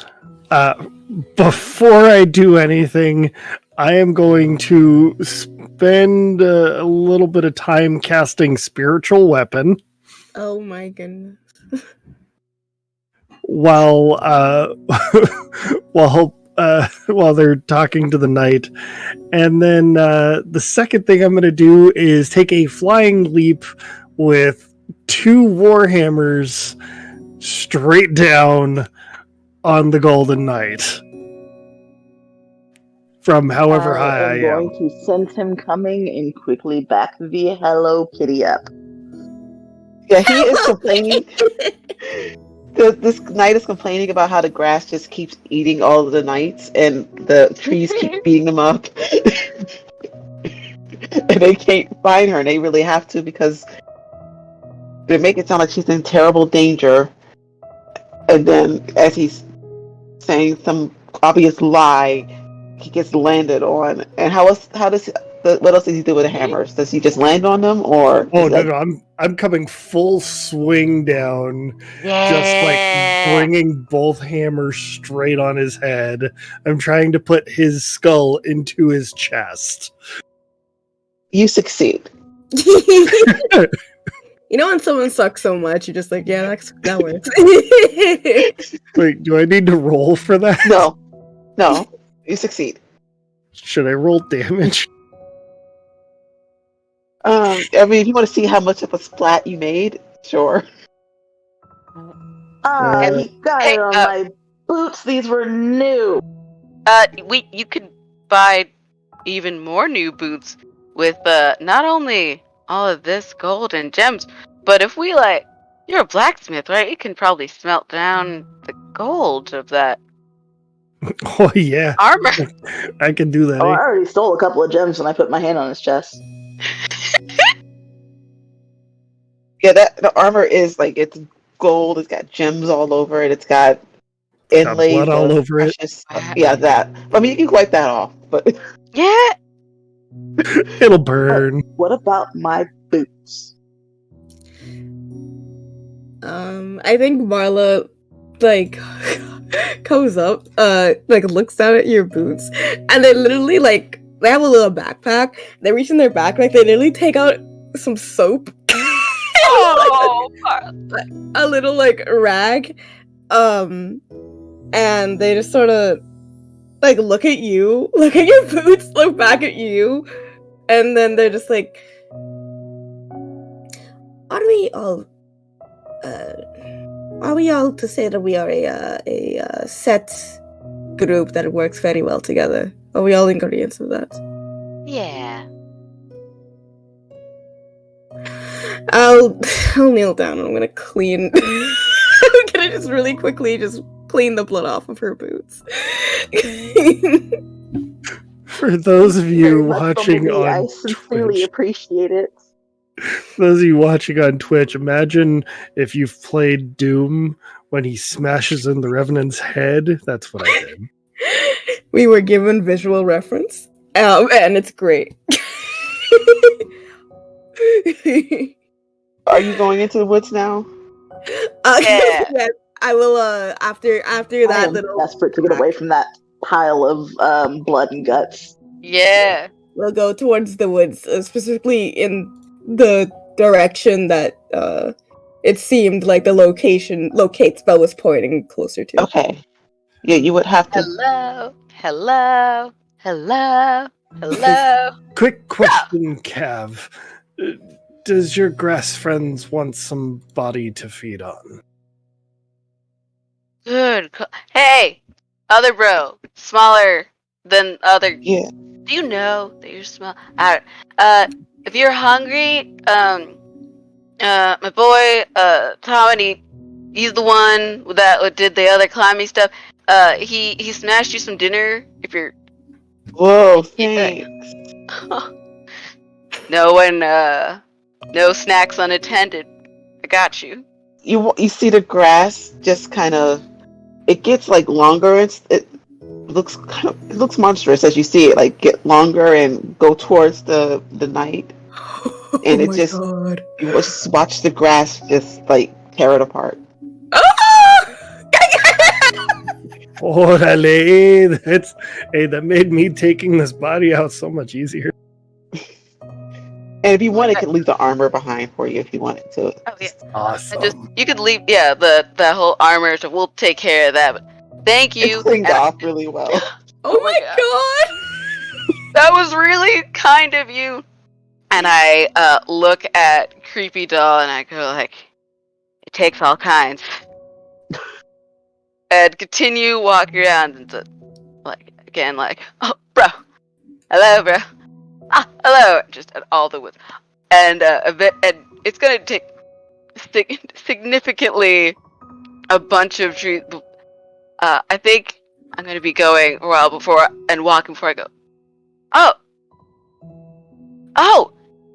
Speaker 3: Before I do anything, I am going to spend a little bit of time casting Spiritual Weapon
Speaker 5: Oh my goodness.
Speaker 3: while while they're talking to the knight. And then the second thing I'm going to do is take a flying leap with 2 warhammers straight down on the Golden Knight from however high I
Speaker 6: am going
Speaker 3: am.
Speaker 6: to sense him coming and quickly back the Hello Kitty up.
Speaker 4: Yeah, he is complaining. This knight is complaining about how the grass just keeps eating all of the knights, and the trees keep beating them up. And they can't find her, and they really have to because they make it sound like she's in terrible danger. And then, as he's saying some obvious lie, he gets landed on. And what else does he do with the hammers? Does he just land on them, or
Speaker 3: Oh
Speaker 4: is
Speaker 3: no,
Speaker 4: that,
Speaker 3: no, I'm coming full swing down, just like
Speaker 2: Yeah.
Speaker 3: bringing both hammers straight on his head. I'm trying to put his skull into his chest.
Speaker 4: you succeed?
Speaker 5: You know when someone sucks so much, you're just like, yeah, that works.
Speaker 3: Wait, do I need to roll for that?
Speaker 4: No, you succeed.
Speaker 3: Should I roll damage?
Speaker 4: I mean, if you want to see how much of a splat you made, sure.
Speaker 6: I got
Speaker 2: Hey,
Speaker 6: it on my boots. These were new.
Speaker 2: You could buy even more new boots with not only all of this gold and gems, but if we you're a blacksmith, right? You can probably smelt down the gold of that
Speaker 3: Oh yeah,
Speaker 2: armor.
Speaker 3: I can do that.
Speaker 6: Oh, I
Speaker 3: Eh?
Speaker 6: already stole a couple of gems when I put my hand on his chest.
Speaker 4: Yeah, that the armor is like it's gold. It's got gems all over it. It's got
Speaker 3: Got blood
Speaker 4: inlays
Speaker 3: all
Speaker 4: of
Speaker 3: over it.
Speaker 4: precious.
Speaker 2: Wow.
Speaker 4: Yeah, that. I mean, you can wipe that off, but
Speaker 2: Yeah.
Speaker 3: It'll burn.
Speaker 6: What about my boots?
Speaker 5: I think Marla like comes up, like looks down at your boots, and they literally like they have a little backpack. They reach in their backpack. They literally take out some soap,
Speaker 2: Oh,
Speaker 5: a little like rag, and they just sort of like look at you, look at your boots, look back at you, and then they're just like, "Are we all? Are we all to say that we are a set group that works very well together? Are we all in agreement of that?"
Speaker 2: yeah.
Speaker 5: I'll kneel down and I'm gonna clean. I'm gonna just really quickly just clean the blood off of her boots.
Speaker 3: For those of
Speaker 6: Very
Speaker 3: you
Speaker 6: much,
Speaker 3: watching
Speaker 6: Bumblebee. I
Speaker 3: on
Speaker 6: sincerely
Speaker 3: Twitch,
Speaker 6: appreciate it.
Speaker 3: those of you watching on Twitch, imagine if you've played Doom when he smashes in the Revenant's head. That's what I did.
Speaker 5: We were given visual reference, and it's great.
Speaker 4: are you going into the woods now?
Speaker 2: Yeah.
Speaker 5: Yes, I will. After
Speaker 6: I
Speaker 5: that
Speaker 6: am
Speaker 5: little,
Speaker 6: desperate to get away from that pile of blood and guts.
Speaker 2: Yeah.
Speaker 5: we'll go towards the woods, specifically in the direction that it seemed like the locate spell was pointing closer to.
Speaker 4: Okay. Yeah, you would have to.
Speaker 2: Hello. Hello. Hello. Hello.
Speaker 3: Quick question, Cav. Does your grass friends want some body to feed on?
Speaker 2: Good. Hey, other bro, smaller than other.
Speaker 4: Yeah.
Speaker 2: Do you know that you're small? If you're hungry, my boy, Tommy, he's the one that did the other climbing stuff. He smashed you some dinner. If you're
Speaker 4: Whoa,
Speaker 2: Yeah.
Speaker 4: thanks.
Speaker 2: no snacks unattended. I got you.
Speaker 4: You see the grass just kind of it gets like longer. It looks monstrous as you see it like get longer and go towards the night, and it just
Speaker 5: God.
Speaker 4: you just watch the grass just like tear it apart.
Speaker 3: Orale, that made me taking this body out so much easier.
Speaker 4: And if you want, it can leave the armor behind for you if you wanted to.
Speaker 2: Oh yeah.
Speaker 3: Awesome.
Speaker 2: You could leave. Yeah, the whole armor. So we'll take care of that. But thank you.
Speaker 4: It's cleaned
Speaker 2: And-
Speaker 4: off really well.
Speaker 5: Oh my god!
Speaker 2: That was really kind of you. And I look at Creepy Doll and I go like, it takes all kinds. And continue walking around and like again like, oh bro, hello bro, hello, just at all the woods. And and it's gonna take significantly a bunch of trees. I think I'm gonna be going a while before and walking before I go. Oh,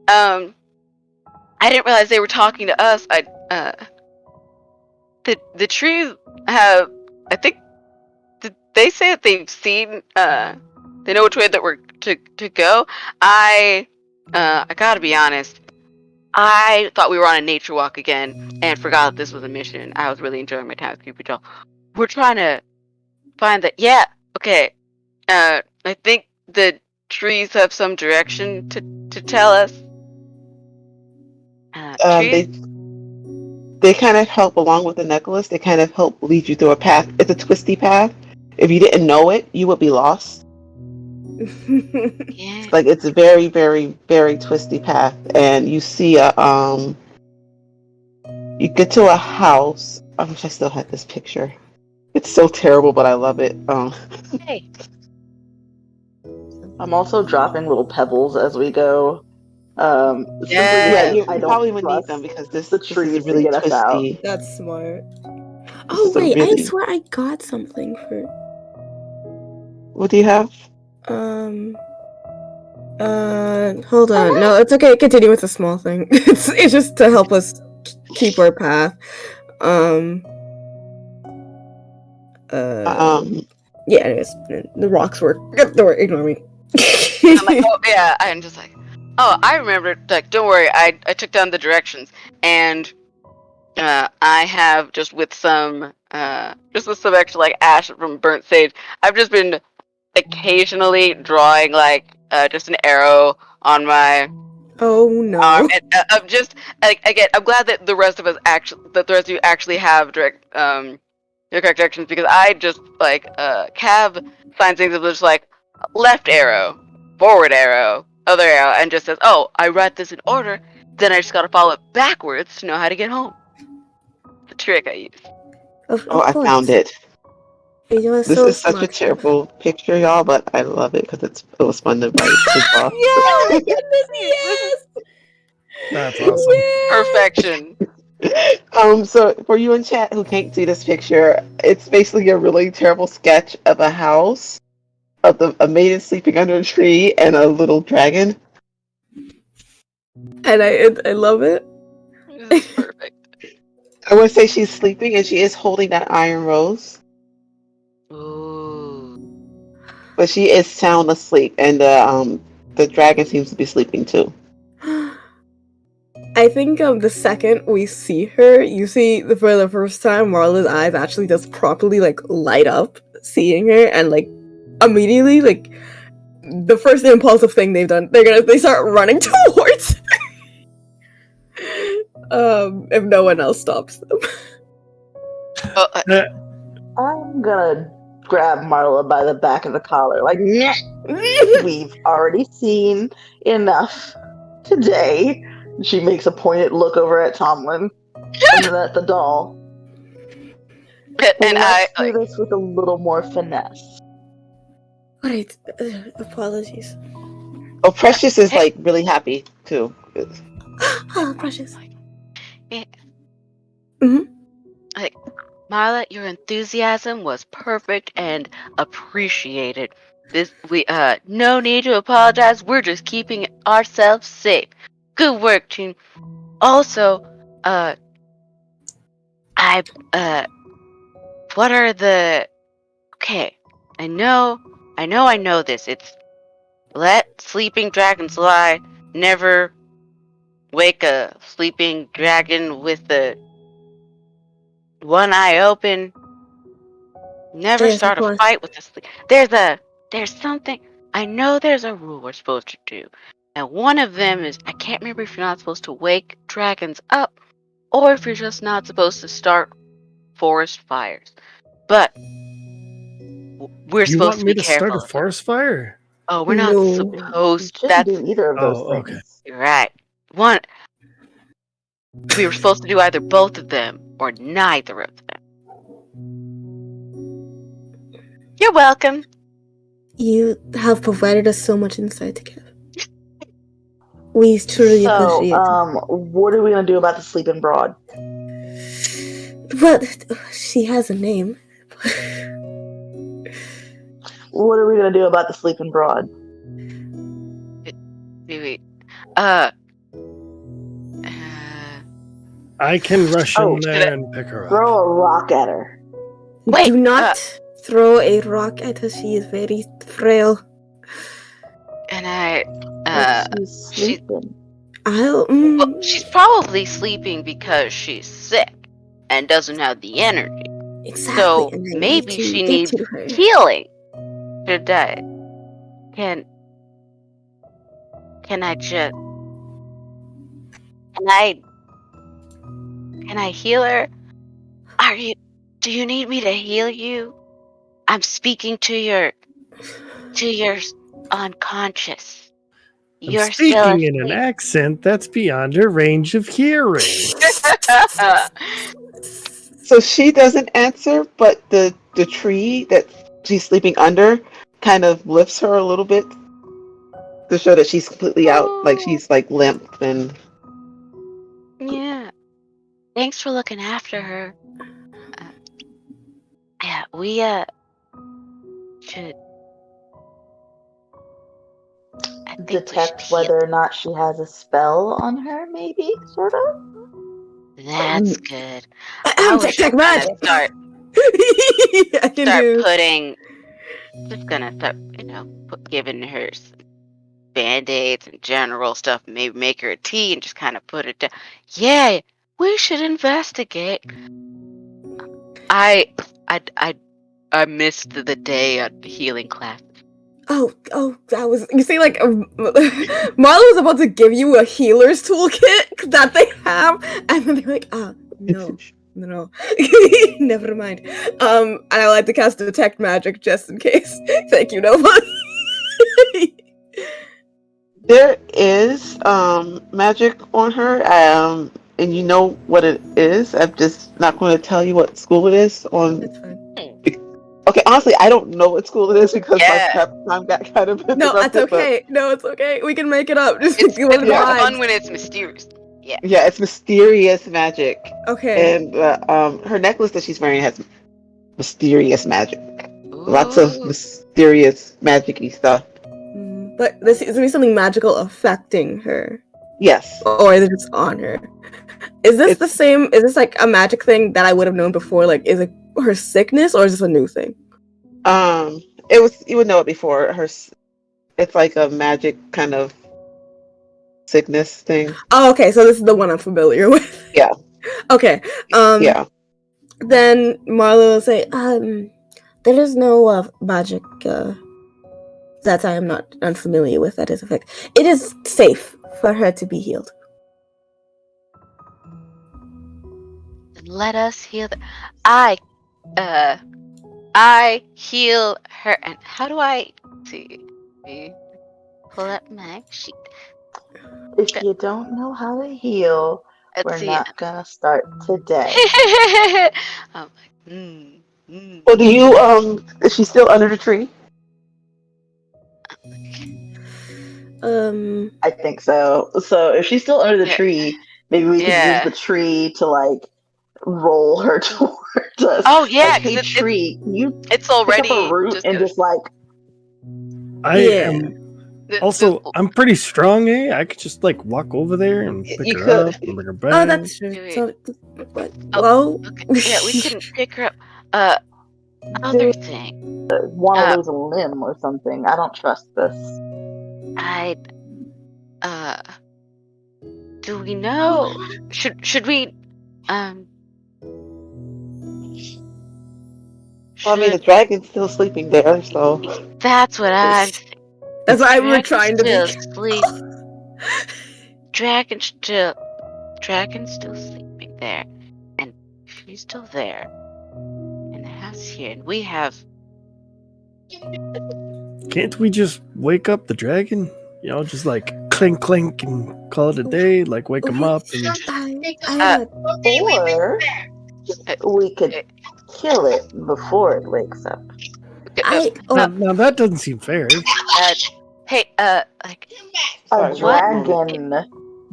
Speaker 2: I didn't realize they were talking to us. The trees have. I think. Did they say that they've seen? They know which way that we're to go. I gotta be honest. I thought we were on a nature walk again and forgot that this was a mission. I was really enjoying my time with Creepy Doll. We're trying to find that. Yeah. Okay. I think the trees have some direction to tell us. Trees?
Speaker 4: They kind of help along with the necklace. They kind of help lead you through a path. It's a twisty path. If you didn't know it, you would be lost.
Speaker 2: Yeah.
Speaker 4: Like it's a very, very, very twisty path, and you see you get to a house. I wish I still had this picture. It's so terrible, but I love it.
Speaker 2: Hey.
Speaker 6: I'm also dropping little pebbles as we go. Simply
Speaker 4: Yeah,
Speaker 2: Yeah.
Speaker 6: because
Speaker 4: you,
Speaker 6: I
Speaker 4: you
Speaker 6: don't
Speaker 4: probably would need them
Speaker 6: trust
Speaker 4: because
Speaker 6: the
Speaker 4: this is
Speaker 6: trees to
Speaker 4: really
Speaker 6: get us out.
Speaker 4: twisty.
Speaker 5: That's smart.
Speaker 4: This
Speaker 5: Oh
Speaker 4: is a
Speaker 5: wait, I
Speaker 4: really.
Speaker 5: swear I got something for
Speaker 4: What do you have?
Speaker 5: hold on. No, it's okay. Continue with the small thing. It's just to help us keep our path.
Speaker 4: Um,
Speaker 5: Yeah, anyways, the rocks were. Don't worry, ignore me.
Speaker 2: I'm like, oh yeah. I'm just like, oh, I remember. Like, don't worry. I took down the directions, and I have just with some extra like ash from burnt sage. I've just been occasionally drawing like just an arrow on my
Speaker 5: Oh no.
Speaker 2: arm, and I'm just like again. I'm glad that the rest of you actually have your correct directions, because I just like Cav finds things that just like left arrow, forward arrow, other arrow, and just says, "Oh, I write this in order. Then I just gotta follow it backwards to know how to get home." The trick I use.
Speaker 4: oh,
Speaker 5: Of
Speaker 4: I found
Speaker 5: course.
Speaker 4: it.
Speaker 5: You are
Speaker 4: This
Speaker 5: so
Speaker 4: is such a
Speaker 5: smart.
Speaker 4: terrible picture, y'all, but I love it because it was fun to write to draw.
Speaker 5: Oh my goodness,
Speaker 2: This is
Speaker 5: yes!
Speaker 3: That's awesome.
Speaker 2: perfection.
Speaker 4: So for you in chat who can't see this picture, it's basically a really terrible sketch of a house of a maiden sleeping under a tree and a little dragon.
Speaker 5: And I love it.
Speaker 2: This is perfect.
Speaker 4: I would say she's sleeping and she is holding that iron rose,
Speaker 2: Ooh.
Speaker 4: but she is sound asleep, and the dragon seems to be sleeping too.
Speaker 5: I think the second we see her, you see for the first time Marla's eyes actually just properly like light up seeing her, and like immediately like the first impulsive thing they've done, they start running towards if no one else stops them.
Speaker 2: Oh,
Speaker 6: I'm gonna grab Marla by the back of the collar, like, "Nyeh, we've already seen enough today." She makes a pointed look over at Tomlin and then at the doll.
Speaker 2: and I
Speaker 6: Let's do this with a little more finesse.
Speaker 5: Right, apologies.
Speaker 4: Oh, Precious is
Speaker 2: Hey.
Speaker 4: like really happy too.
Speaker 5: Oh, precious.
Speaker 2: Yeah.
Speaker 5: Mhm.
Speaker 2: Like, Marla, your enthusiasm was perfect and appreciated. No need to apologize. We're just keeping ourselves safe. Good work, team. Also, what are the? Okay, I know this. It's let sleeping dragons lie. Never wake a sleeping dragon with the one eye open. Never
Speaker 5: Yes, of
Speaker 2: start a
Speaker 5: course.
Speaker 2: fight with a sleep. There's something. I know there's a rule we're supposed to do, and one of them is I can't remember if you're not supposed to wake dragons up, or if you're just not supposed to start forest fires. But we're
Speaker 3: You
Speaker 2: supposed
Speaker 3: want
Speaker 2: to
Speaker 3: me
Speaker 2: be
Speaker 3: to start
Speaker 2: careful
Speaker 3: a
Speaker 2: of them.
Speaker 3: forest fire?
Speaker 2: Oh, we're not
Speaker 5: No.
Speaker 6: You
Speaker 2: supposed.
Speaker 6: shouldn't
Speaker 2: That's
Speaker 6: do either of those
Speaker 3: Oh, okay.
Speaker 6: things.
Speaker 2: right. One. We were supposed to do either both of them or neither of them. You're welcome.
Speaker 5: You have provided us so much insight together. We truly
Speaker 6: So,
Speaker 5: appreciate it.
Speaker 6: what are we gonna do about the sleeping broad?
Speaker 5: Well, she has a name.
Speaker 6: What are we gonna do about the sleeping broad?
Speaker 2: Wait.
Speaker 3: I can rush
Speaker 6: Oh,
Speaker 3: in
Speaker 2: should I-
Speaker 3: there and pick her
Speaker 6: Throw
Speaker 3: up.
Speaker 6: a rock at her.
Speaker 2: Wait,
Speaker 5: Do not throw a rock at her. She is very frail.
Speaker 2: and I.
Speaker 6: But she's
Speaker 2: She.
Speaker 6: sleeping.
Speaker 5: I'll.
Speaker 2: Well, she's probably sleeping because she's sick and doesn't have the energy.
Speaker 5: Exactly.
Speaker 2: So
Speaker 5: And I need
Speaker 2: maybe
Speaker 5: to
Speaker 2: she
Speaker 5: get
Speaker 2: needs
Speaker 5: to her.
Speaker 2: healing. Today. Can I just? Can I heal her? Do you need me to heal you? I'm speaking to your unconscious.
Speaker 3: I'm
Speaker 2: You're still
Speaker 3: speaking in an
Speaker 2: asleep.
Speaker 3: accent that's beyond her range of hearing.
Speaker 4: So she doesn't answer, but the tree that she's sleeping under kind of lifts her a little bit to show that she's completely out, like
Speaker 2: Oh,
Speaker 4: she's like limp and
Speaker 2: yeah. Thanks for looking after her. Uh, yeah, we should. I think we should
Speaker 6: Detect
Speaker 2: heal.
Speaker 6: whether or not she has a spell on her, maybe, sort of.
Speaker 2: That's good. I was
Speaker 5: Tech
Speaker 2: just
Speaker 5: tech
Speaker 2: gonna
Speaker 5: magic.
Speaker 2: start
Speaker 5: I can do.
Speaker 2: putting. Just gonna start, giving her some band-aids and general stuff. Maybe make her a tea and just kind of put it down. Yeah, we should investigate. I, I missed the day on healing class.
Speaker 5: Oh, that was. You see, like, Marla was about to give you a healer's toolkit that they have, and then they're like, no. Never mind. I like to cast detect magic just in case. Thank you, Nova.
Speaker 4: there is magic on her, and you know what it is. I'm just not going to tell you what school it is on.
Speaker 5: That's fine.
Speaker 4: Okay, honestly, I don't know what school it is because my
Speaker 2: Yeah.
Speaker 4: prep time got kind of
Speaker 5: No, that's
Speaker 4: interrupted.
Speaker 5: okay. No, it's okay. We can make it up. Just
Speaker 2: It's
Speaker 5: do one of the
Speaker 4: Yeah.
Speaker 2: more fun
Speaker 5: vibes.
Speaker 2: when it's mysterious. Yeah.
Speaker 4: But yeah, it's mysterious magic,
Speaker 5: Okay.
Speaker 4: and her necklace that she's wearing has mysterious magic. Lots of
Speaker 2: Ooh.
Speaker 4: mysterious magic-y stuff.
Speaker 5: But there seems to be something magical affecting her.
Speaker 4: Yes.
Speaker 5: Or is it just on her? Is this the
Speaker 4: It's-
Speaker 5: same? Is this like a magic thing that I would have known before? Like, is it her sickness or is this a new thing?
Speaker 4: It was, you would know it before it's like a magic kind of sickness thing.
Speaker 5: Oh, okay. So this is the one I'm familiar with.
Speaker 4: Yeah.
Speaker 5: Okay.
Speaker 4: Yeah.
Speaker 5: Then Marlo will say, there is no magic that I am not unfamiliar with that is effect. It is safe for her to be healed.
Speaker 2: Let us heal. I heal her. And how do I see? Pull up my sheet.
Speaker 6: If you don't know how to heal,
Speaker 2: Let's
Speaker 6: we're
Speaker 2: see.
Speaker 6: not gonna start today.
Speaker 2: I'm like,
Speaker 4: Well, do you is she still under the tree?
Speaker 6: I think so. So if she's still under the
Speaker 2: Yeah.
Speaker 6: tree, maybe we could use
Speaker 2: Yeah.
Speaker 6: the tree to like roll her towards us.
Speaker 2: Oh yeah,
Speaker 6: Like,
Speaker 2: because
Speaker 6: hey, tree, you
Speaker 2: it's
Speaker 6: pick up
Speaker 2: already
Speaker 6: a root
Speaker 2: just
Speaker 6: and
Speaker 2: gonna.
Speaker 6: just like
Speaker 3: I
Speaker 5: Yeah.
Speaker 3: am also. I'm pretty strong, eh? I could just like walk over there and pick
Speaker 4: You
Speaker 3: her
Speaker 4: could.
Speaker 3: up and bring her back.
Speaker 5: Oh, that's true.
Speaker 2: Wait.
Speaker 5: So, but,
Speaker 2: Oh,
Speaker 5: well,
Speaker 2: okay. Yeah, we can pick her up. Other thing.
Speaker 6: want to lose a limb or something. I don't trust this.
Speaker 2: Do we know? Should we?
Speaker 4: Well, I mean, the dragon's still sleeping there, so
Speaker 2: That's what I'm.
Speaker 5: that's why we were
Speaker 2: Dragon's
Speaker 5: trying to
Speaker 2: still
Speaker 5: be.
Speaker 2: sleep. Dragon's still sleeping there, and she's still there, and the house here, and we have.
Speaker 3: Can't we just wake up the dragon? You know, just like clink clink and call it a day. Like wake him up. And...
Speaker 6: Or we could kill it before it wakes up.
Speaker 3: Now that doesn't seem fair.
Speaker 2: Hey, like
Speaker 6: A
Speaker 4: Sorry,
Speaker 6: dragon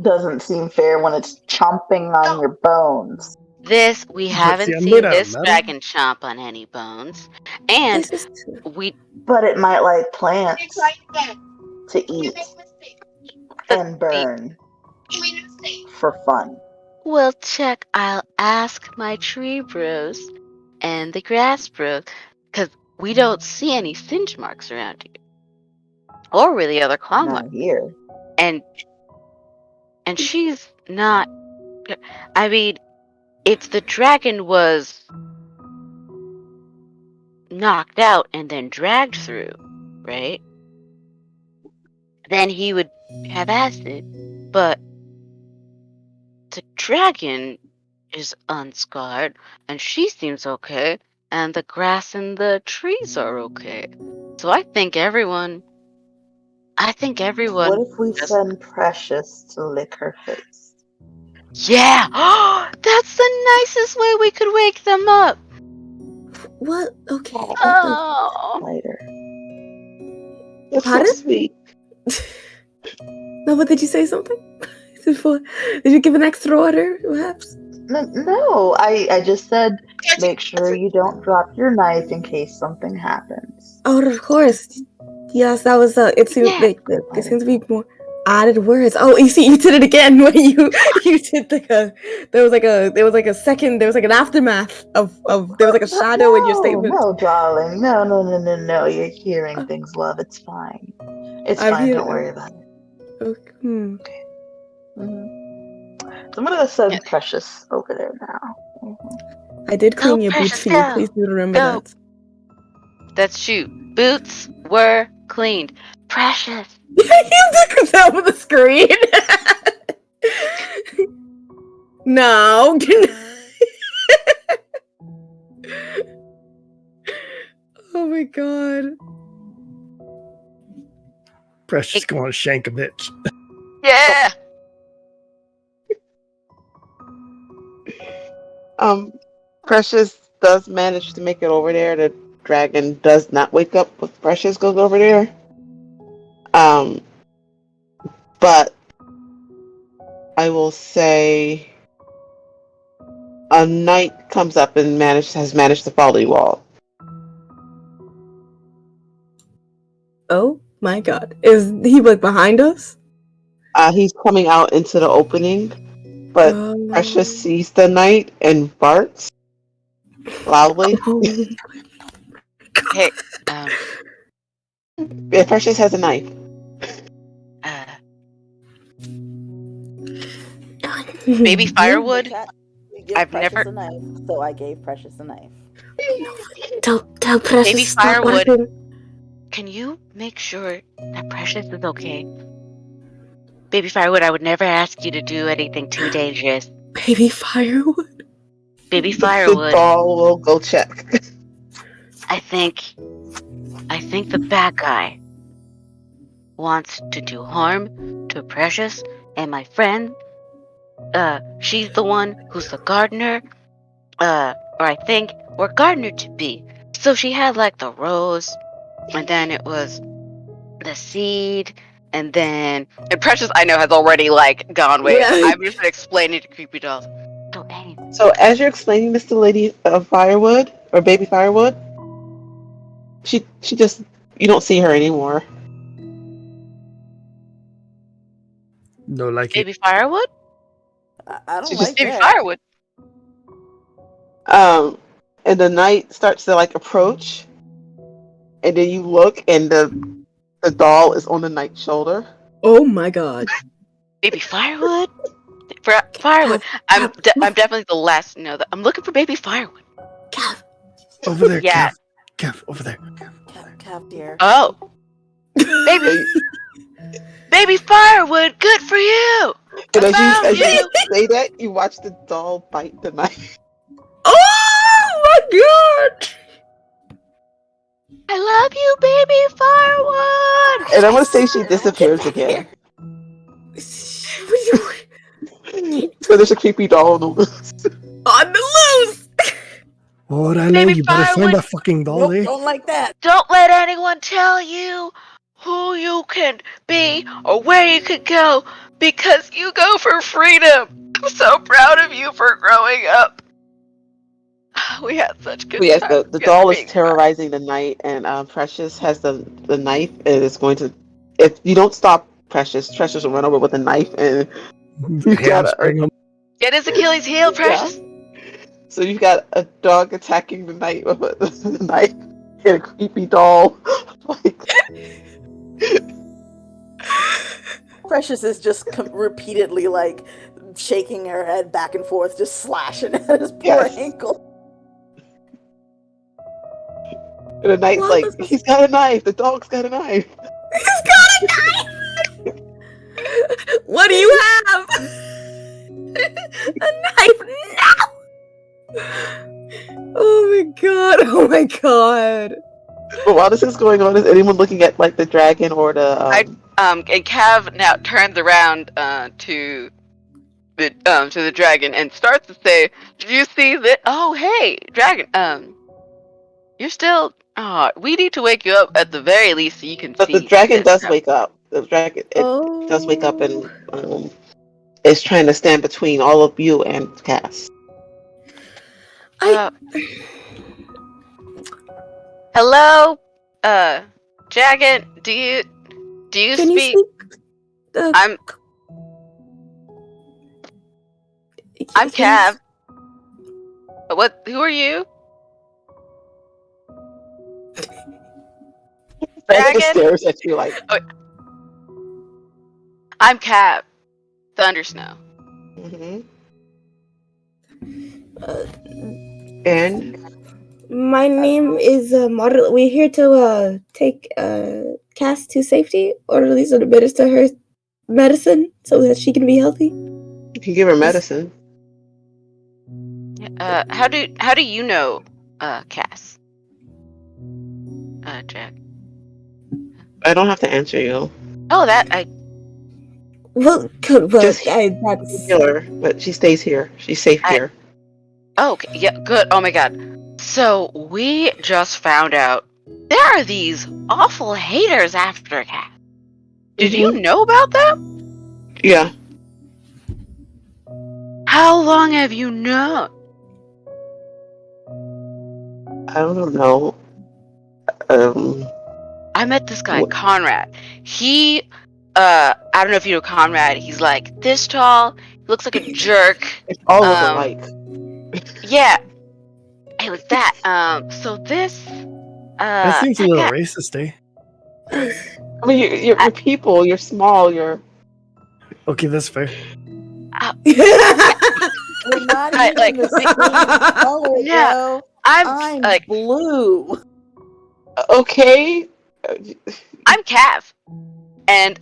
Speaker 6: doesn't seem fair when it's chomping on your bones.
Speaker 2: this, we haven't
Speaker 3: see, I'm
Speaker 2: seen
Speaker 3: made out of
Speaker 2: this
Speaker 3: metal.
Speaker 2: dragon chomp on any bones, and
Speaker 5: This is true.
Speaker 2: we.
Speaker 6: But it might like plants to eat and burn for fun.
Speaker 2: Well, check. I'll ask my tree bros and the grass bros, because we don't see any singe marks around here, or really other claw
Speaker 6: Not
Speaker 2: marks.
Speaker 6: here.
Speaker 2: And she's not. I mean, if the dragon was knocked out and then dragged through, right? Then he would have acid, but the dragon is unscarred, and she seems okay, and the grass and the trees are okay. So I think everyone.
Speaker 6: What if we
Speaker 2: just-
Speaker 6: send Precious to lick her face?
Speaker 2: Yeah! That's the nicest way we could wake them up!
Speaker 5: What? Okay.
Speaker 2: Oh!
Speaker 6: Later.
Speaker 4: That's so
Speaker 5: Pardon?
Speaker 4: sweet.
Speaker 5: No, but did you say something? Did you give an extra order, perhaps?
Speaker 6: No, I just said make sure you don't drop your knife in case something happens.
Speaker 5: Oh, of course. Yes, that was. It seemed
Speaker 2: Yeah.
Speaker 5: like it seemed to be more added words. Oh, you see, you did it again when you did like a. There was like a second. There was like an aftermath of. There was like a shadow in your statement.
Speaker 6: No, darling. No. You're hearing things, love. It's fine. It's
Speaker 5: I'm
Speaker 6: fine.
Speaker 5: here-
Speaker 6: Don't worry about it.
Speaker 5: Okay. Hmm.
Speaker 6: So I'm gonna send Precious over there now.
Speaker 5: I did clean
Speaker 2: Go,
Speaker 5: your boots
Speaker 2: Precious,
Speaker 5: for you.
Speaker 2: go.
Speaker 5: Please do remember
Speaker 2: Go.
Speaker 5: that.
Speaker 2: That's shoot. Boots were cleaned. Precious.
Speaker 5: You took that with the screen. No. Oh my god.
Speaker 3: Precious going to shank a bitch.
Speaker 2: Yeah!
Speaker 4: Precious does manage to make it over there. The dragon does not wake up when Precious goes over there. But I will say a knight comes up and has managed to follow you all.
Speaker 5: Oh my god. Is he like behind us?
Speaker 4: He's coming out into the opening, but Precious sees the knight and barks loudly.
Speaker 2: Hey,
Speaker 4: Yeah, Precious has a knife.
Speaker 2: Baby firewood?
Speaker 7: You give
Speaker 2: I've
Speaker 7: Precious
Speaker 2: never-
Speaker 7: a knife, so I gave Precious a knife.
Speaker 5: Tell Precious.
Speaker 2: Baby
Speaker 5: stop
Speaker 2: firewood.
Speaker 5: barking.
Speaker 2: Can you make sure that Precious is okay? Baby firewood, I would never ask you to do anything too dangerous.
Speaker 5: Baby firewood.
Speaker 2: Baby
Speaker 4: The
Speaker 2: firewood,
Speaker 4: doll will go check.
Speaker 2: I think the bad guy wants to do harm to Precious and my friend. She's the one who's the gardener. Or I think we're gardener to be. So she had like the rose, and then it was the seed, and Precious I know has already like gone way.
Speaker 5: Yeah.
Speaker 2: I'm just explaining to creepy dolls. So anyway,
Speaker 4: So as you're explaining this to Lady Firewood or Baby Firewood, she just you don't see her anymore.
Speaker 3: No, like it.
Speaker 2: baby firewood,
Speaker 7: I don't
Speaker 4: She
Speaker 7: like
Speaker 4: just-
Speaker 2: baby
Speaker 7: that.
Speaker 2: firewood.
Speaker 4: And the knight starts to like approach, and then you look, and the doll is on the knight's shoulder.
Speaker 5: Oh my god.
Speaker 2: Baby firewood. Firewood. I'm definitely the last to know that. I'm looking for baby firewood.
Speaker 5: Cav.
Speaker 3: Over there,
Speaker 2: Yeah.
Speaker 3: Kev, over there.
Speaker 7: Cav, dear.
Speaker 2: Oh, baby, baby firewood. Good for you.
Speaker 4: And as
Speaker 2: found
Speaker 4: you
Speaker 2: you.
Speaker 4: say that, you watch the doll bite the knife.
Speaker 5: Oh my god.
Speaker 2: I love you, baby firewood.
Speaker 4: And I'm gonna say she disappears again. So there's a creepy doll on the loose.
Speaker 5: On the loose.
Speaker 3: Oh, I know.
Speaker 2: Baby
Speaker 3: You better find
Speaker 2: firewood.
Speaker 3: that fucking doll,
Speaker 7: Nope,
Speaker 3: eh?
Speaker 7: don't like that.
Speaker 2: Don't let anyone tell you who you can be or where you could go because you go for freedom. I'm so proud of you for growing up. We had such good
Speaker 4: But yes,
Speaker 2: times.
Speaker 4: the doll is terrorizing the knight, and Precious has the knife, and it's going to. If you don't stop Precious will run over with a knife, and you gotta.
Speaker 3: Hamstring him.
Speaker 2: Get his Achilles heel, Precious.
Speaker 4: So you've got a dog attacking the knight with a knife, and a creepy doll. Like,
Speaker 7: Precious is just repeatedly like shaking her head back and forth, just slashing at his poor
Speaker 4: Yes.
Speaker 7: ankle.
Speaker 4: and the knight's
Speaker 5: What
Speaker 4: like,
Speaker 5: was this?
Speaker 4: he's got a knife. The dog's got a knife.
Speaker 5: He's got a knife. What do you have? A knife? No. Oh my god. Oh my god.
Speaker 4: But while this is going on, is anyone looking at like the dragon or the?
Speaker 2: And Cav now turns around to to the dragon and starts to say, "Do you see that? Oh, hey, dragon. You're still. Oh, we need to wake you up at the very least so you can
Speaker 4: But the
Speaker 2: see
Speaker 4: dragon
Speaker 2: this
Speaker 4: does
Speaker 2: stuff."
Speaker 4: wake up. The dragon does wake up
Speaker 5: Oh.
Speaker 4: and is trying to stand between all of you and Cass.
Speaker 5: I.
Speaker 2: Hello, dragon. Do you
Speaker 5: Can you
Speaker 2: speak?
Speaker 5: speak?
Speaker 2: I'm
Speaker 5: can you
Speaker 2: Cav. What? Who are you?
Speaker 4: Dragon just
Speaker 2: Dragon?
Speaker 4: stares at you like,
Speaker 2: I'm Cav. Thundersnow.
Speaker 4: mm-hmm.
Speaker 5: Uh,
Speaker 4: And
Speaker 5: my name is Model. We're here to take Cass to safety, or at least administer her medicine so that she can be healthy.
Speaker 4: you can give her medicine.
Speaker 2: How do you know, Cass? Jack.
Speaker 4: I don't have to answer you.
Speaker 2: Oh, that I.
Speaker 5: Well, good. Well,
Speaker 4: Just
Speaker 5: that's.
Speaker 4: heal her, but she stays here. She's safe here.
Speaker 2: Oh, okay, yeah, good. Oh my god. So we just found out there are these awful haters after Cass. Did you know about them?
Speaker 4: Yeah.
Speaker 2: How long have you known?
Speaker 4: I don't know.
Speaker 2: I met this guy,
Speaker 4: What?
Speaker 2: Conrad. He, I don't know if you know Conrad. He's like this tall. He looks like a jerk.
Speaker 4: All look alike.
Speaker 2: Yeah, it was that. So this,
Speaker 3: That seems a
Speaker 2: that
Speaker 3: little
Speaker 2: guy-
Speaker 3: racist, eh?
Speaker 4: I mean, you're people. You're small. You're
Speaker 3: Okay, that's fair.
Speaker 7: We're not
Speaker 2: I,
Speaker 7: even
Speaker 2: like,
Speaker 7: the same color,
Speaker 2: Yeah.
Speaker 7: bro.
Speaker 2: I'm
Speaker 7: I'm
Speaker 2: like,
Speaker 7: blue.
Speaker 4: okay.
Speaker 2: I'm Cav, and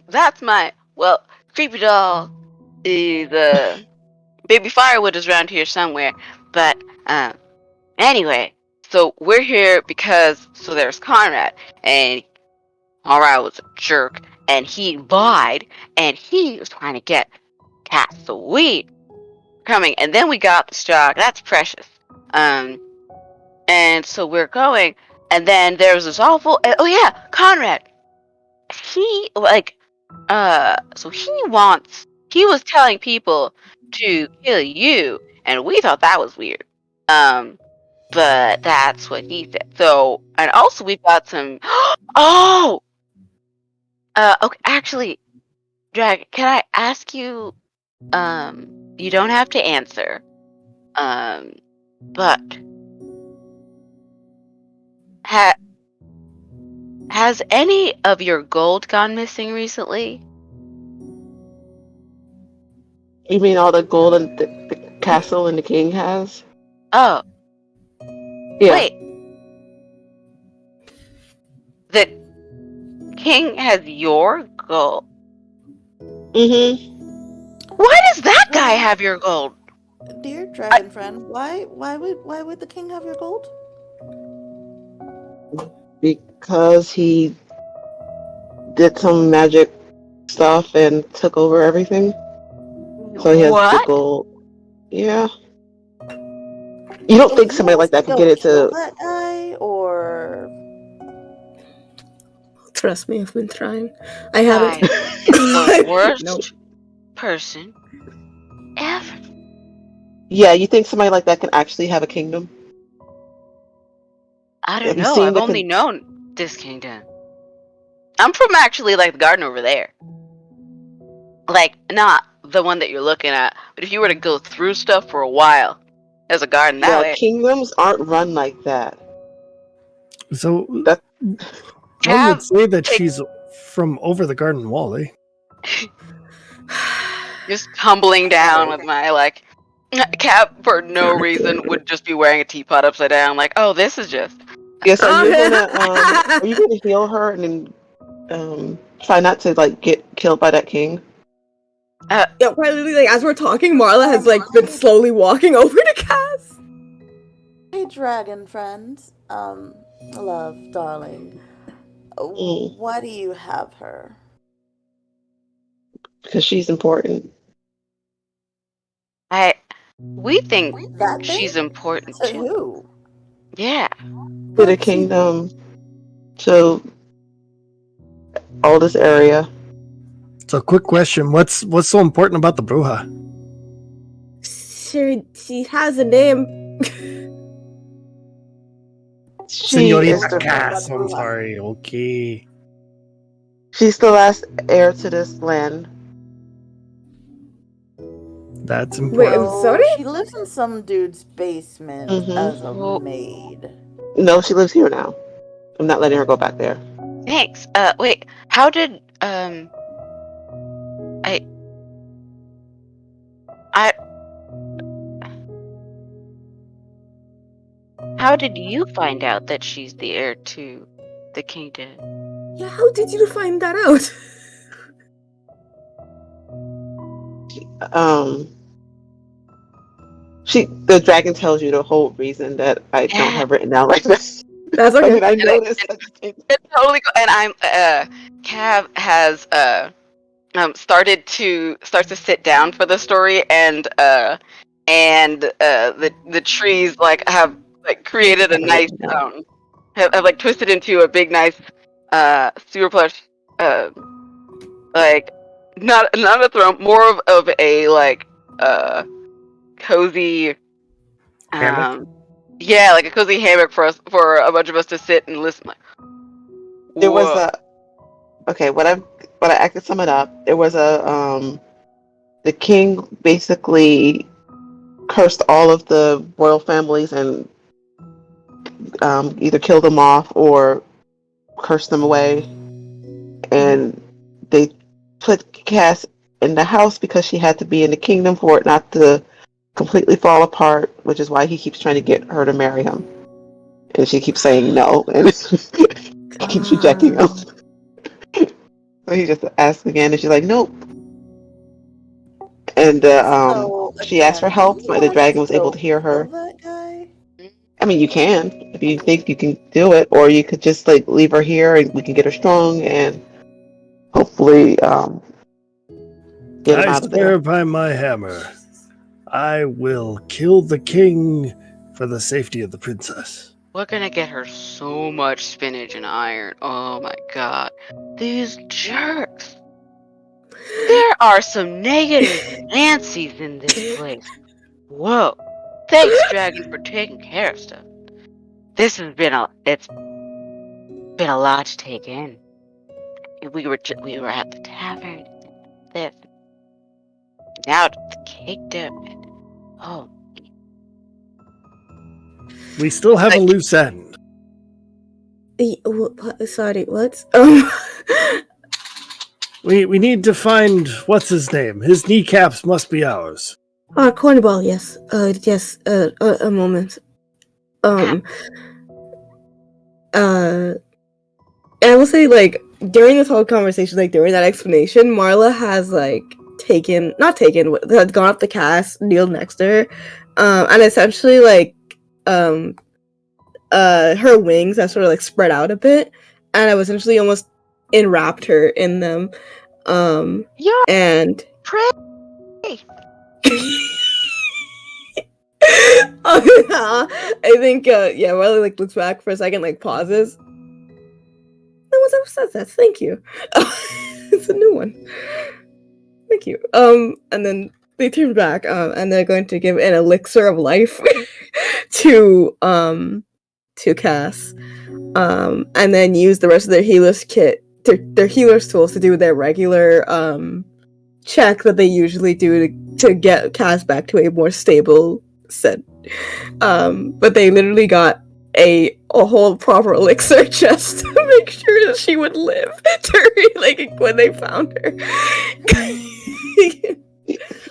Speaker 2: that's my creepy doll is baby firewood is around here somewhere, but anyway, so we're here because there's Conrad, and Conrad was a jerk, and he lied, and he was trying to get Cass, so we coming, and then we got the stock. That's precious. And so we're going, and then there was this awful. Oh yeah, Conrad. He so he was telling people to kill you, and we thought that was weird. But that's what he said. So, and also we've got some. Oh, okay. Actually, Drag, can I ask you? You don't have to answer. But has any of your gold gone missing recently?
Speaker 4: You mean all the gold the castle and the king has?
Speaker 2: Oh,
Speaker 4: Yeah.
Speaker 2: wait. The king has your gold.
Speaker 4: Mm-hmm.
Speaker 2: Why does that guy have your gold?
Speaker 7: Dear dragon friend, why would the king have your gold?
Speaker 4: Because he did some magic stuff and took over everything. So he has the
Speaker 2: What?
Speaker 4: gold. Yeah. You don't think
Speaker 7: He
Speaker 4: somebody
Speaker 7: wants
Speaker 4: like that
Speaker 7: to
Speaker 4: could
Speaker 7: go
Speaker 4: get it
Speaker 7: kill
Speaker 4: to?
Speaker 7: that guy, or
Speaker 5: Trust me, I've been trying. I haven't.
Speaker 2: Guys, the worst
Speaker 5: Nope.
Speaker 2: person ever.
Speaker 4: Yeah, you think somebody like that can actually have a kingdom?
Speaker 2: I don't
Speaker 4: Have you
Speaker 2: know.
Speaker 4: seen
Speaker 2: I've
Speaker 4: the
Speaker 2: only known this kingdom. I'm from actually like the garden over there. Like, not the one that you're looking at, but if you were to go through stuff for a while, there's a garden that
Speaker 4: Yeah,
Speaker 2: way.
Speaker 4: kingdoms aren't run like that.
Speaker 3: So
Speaker 4: That
Speaker 3: one
Speaker 2: Cav
Speaker 3: would say that
Speaker 2: takes-
Speaker 3: she's from over the garden wall, eh?
Speaker 2: Just tumbling down with my Cap for no reason would just be wearing a teapot upside down. Like, oh, this is just.
Speaker 4: yes, are you gonna heal her and then try not to like get killed by that king?
Speaker 5: Yeah, probably like as we're talking, Marla has like been slowly walking over to Cass.
Speaker 7: hey, dragon friend, love, darling, why do you have her?
Speaker 4: Because she's important.
Speaker 2: We think
Speaker 7: That
Speaker 2: she's
Speaker 7: thing?
Speaker 2: important
Speaker 7: To
Speaker 2: too.
Speaker 7: who?
Speaker 2: Yeah.
Speaker 4: To the kingdom, to all this area.
Speaker 3: So, quick question: What's so important about the Bruja?
Speaker 5: She has a name.
Speaker 4: She is
Speaker 3: Senorita
Speaker 4: the
Speaker 3: Cass. I'm sorry. Okay.
Speaker 4: she's the last heir to this land.
Speaker 3: That's
Speaker 5: Wait,
Speaker 3: important.
Speaker 5: I'm sorry?
Speaker 7: She lives in some dude's basement
Speaker 4: Mhm.
Speaker 7: as a
Speaker 2: Well,
Speaker 7: maid.
Speaker 4: No, she lives here now. I'm not letting her go back there.
Speaker 2: thanks. Wait. How did I how did you find out that she's the heir to the kingdom?
Speaker 5: Yeah, how did you find that out?
Speaker 4: The dragon tells you the whole reason that I don't
Speaker 2: Yeah.
Speaker 4: have written down like this.
Speaker 5: That's
Speaker 4: I
Speaker 5: okay.
Speaker 4: mean, I
Speaker 2: And
Speaker 4: noticed.
Speaker 2: it's totally cool. And I'm Cav has starts to sit down for the story, and the trees like have like created a nice have like twisted into a big nice super plush like not a throne, more of a like cozy
Speaker 3: Hammock.
Speaker 2: yeah, like a cozy hammock for us, for a bunch of us to sit and listen. Like,
Speaker 4: There was
Speaker 2: whoa.
Speaker 4: what I could sum it up. There was the king basically cursed all of the royal families and either killed them off or cursed them away, and they put Cass in the house because she had to be in the kingdom for it not to completely fall apart, which is why he keeps trying to get her to marry him. And she keeps saying no, and he keeps rejecting him. So he just asks again, and she's like, nope. And
Speaker 7: So
Speaker 4: she asked for
Speaker 7: again, do
Speaker 4: help,
Speaker 7: you
Speaker 4: but the
Speaker 7: want us
Speaker 4: dragon
Speaker 7: to
Speaker 4: was able
Speaker 7: go
Speaker 4: to hear
Speaker 7: kill
Speaker 4: her.
Speaker 7: that guy?
Speaker 4: I mean, you can if you think you can do it, or you could just like leave her here, and we can get her strong, and hopefully get him
Speaker 3: I
Speaker 4: out of there.
Speaker 3: swear by my hammer, I will kill the king for the safety of the princess.
Speaker 2: We're gonna get her so much spinach and iron. Oh my god. These jerks. There are some negative Nancy's in this place. Whoa. Thanks, Dragon, for taking care of stuff. It's been a lot to take in. We were at the tavern. This. Now it's the kingdom. And, oh.
Speaker 3: We still have a loose end.
Speaker 5: Sorry, what?
Speaker 3: We need to find what's his name. His kneecaps must be ours.
Speaker 5: Cornball, yes. Yes, a moment. I will say, like, during this whole conversation, like, during that explanation, Marla has, like, had gone up the cast, kneeled next to her, and essentially, like, her wings have sort of, like, spread out a bit, and I've essentially almost enwrapped her in them,
Speaker 2: You're
Speaker 5: and...
Speaker 2: pretty.
Speaker 5: I think, Marla, like, looks back for a second, like, pauses. No one's ever said that. Thank you. It's a new one. Thank you. And then they turn back, and they're going to give an elixir of life to Cass, and then use the rest of their healer's kit, their healer's tools to do their regular check that they usually do to get Cass back to a more stable set. But they literally got a whole proper elixir just to make sure that she would live during, like, when they found her.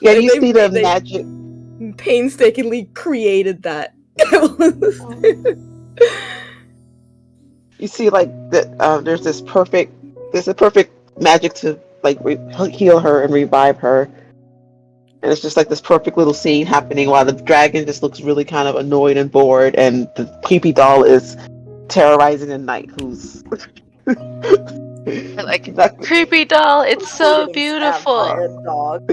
Speaker 4: Yeah, you see the magic.
Speaker 5: Painstakingly created that.
Speaker 4: You see, like that. There's a perfect magic to like heal her and revive her. And it's just like this perfect little scene happening while the dragon just looks really kind of annoyed and bored, and the creepy doll is terrorizing the knight who's
Speaker 2: Creepy doll, it's so
Speaker 7: Getting stabbed by
Speaker 2: beautiful.
Speaker 7: a dog.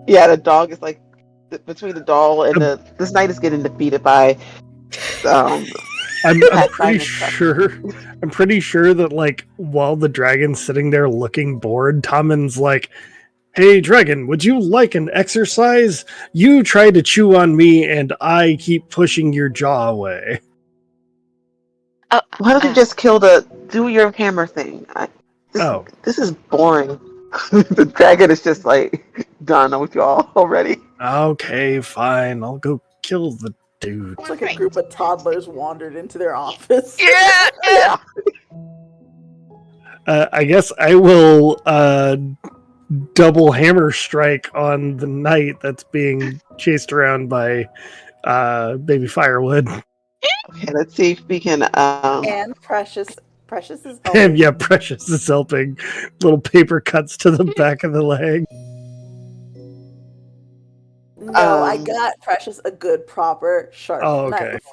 Speaker 4: yeah, the dog is like between the doll and this knight is getting defeated by um
Speaker 3: I'm
Speaker 4: Pat
Speaker 3: pretty
Speaker 4: Simon's cousin.
Speaker 3: sure. I'm pretty sure that like while the dragon's sitting there looking bored, Tommen's like, "Hey, dragon, would you like an exercise? You try to chew on me, and I keep pushing your jaw away."
Speaker 2: Oh,
Speaker 4: Why don't you just do your hammer thing? This
Speaker 3: Oh,
Speaker 4: this is boring. The dragon is just like done with y'all already.
Speaker 3: okay, fine. I'll go kill the dude.
Speaker 7: It's like a group of toddlers wandered into their office.
Speaker 2: yeah, yeah.
Speaker 3: I guess I will double hammer strike on the knight that's being chased around by baby firewood.
Speaker 4: Okay, let's see if we can.
Speaker 7: And Precious is
Speaker 3: And
Speaker 7: helping.
Speaker 3: yeah, Precious is helping. Little paper cuts to the back of the leg.
Speaker 7: No, I got Precious a good, proper, sharp
Speaker 3: Oh, okay.
Speaker 7: knife.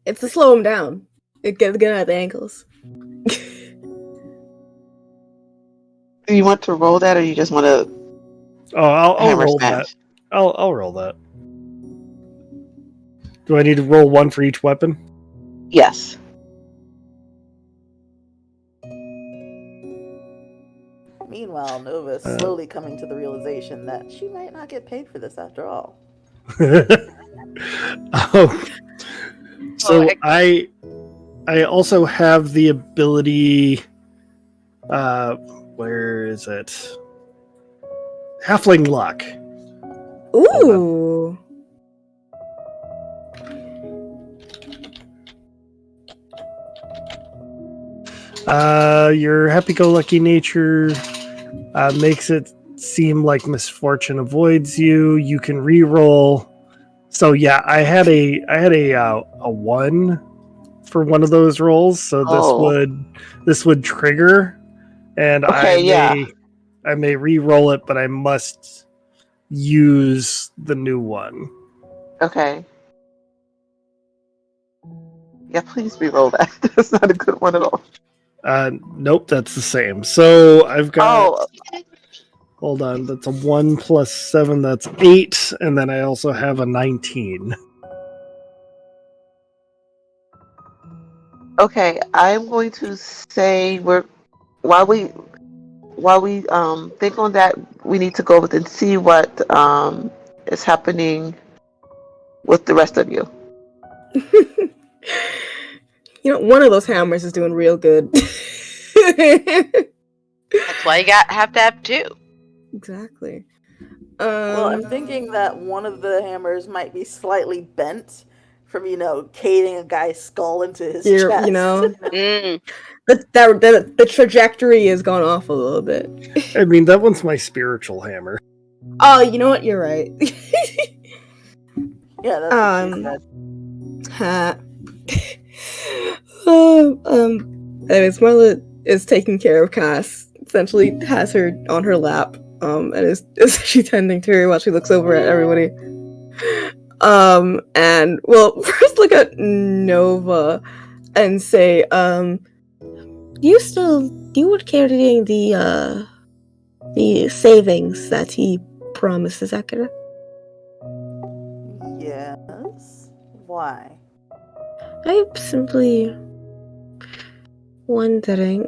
Speaker 5: It's to slow him down. It get at the ankles.
Speaker 4: Do you want to roll that, or you just want to
Speaker 3: Oh, I'll
Speaker 4: hammer
Speaker 3: roll
Speaker 4: smash?
Speaker 3: that. I'll roll that. Do I need to roll one for each weapon?
Speaker 4: Yes.
Speaker 7: Meanwhile, Nova's slowly coming to the realization that she might not get paid for this after all.
Speaker 3: Oh. So I also have the ability. Where is it? Halfling luck.
Speaker 5: Ooh.
Speaker 3: Your happy-go-lucky nature makes it seem like misfortune avoids you. You can re-roll. So yeah, I had a 1 for one of those rolls. So this would trigger, and
Speaker 4: Okay,
Speaker 3: I may re-roll it, but I must use the new one.
Speaker 4: Okay. Yeah, please re-roll that. That's not a good one at all.
Speaker 3: Nope, that's the same. So I've got.
Speaker 4: Oh,
Speaker 3: Hold on, that's a 1 plus 7, that's 8, and then I also have a 19.
Speaker 4: okay. I'm going to say while we think on that, we need to go with and see what is happening with the rest of you.
Speaker 5: You know, one of those hammers is doing real good.
Speaker 2: That's why you have to have two.
Speaker 5: Exactly.
Speaker 7: Well, I'm thinking that one of the hammers might be slightly bent from, cating a guy's skull into his chest.
Speaker 5: You know,
Speaker 2: Mm.
Speaker 5: the trajectory has gone off a little bit.
Speaker 3: I mean, that one's my spiritual hammer.
Speaker 5: Oh, you know what? You're right.
Speaker 7: Yeah, that's what she said.
Speaker 5: Anyways, Marla is taking care of Cass. Essentially, has her on her lap, and is she tending to her while she looks over at everybody. And we'll first look at Nova and say, you would care to doing the savings that he promised, is that correct?
Speaker 7: Yes. Why?
Speaker 5: I'm simply wondering,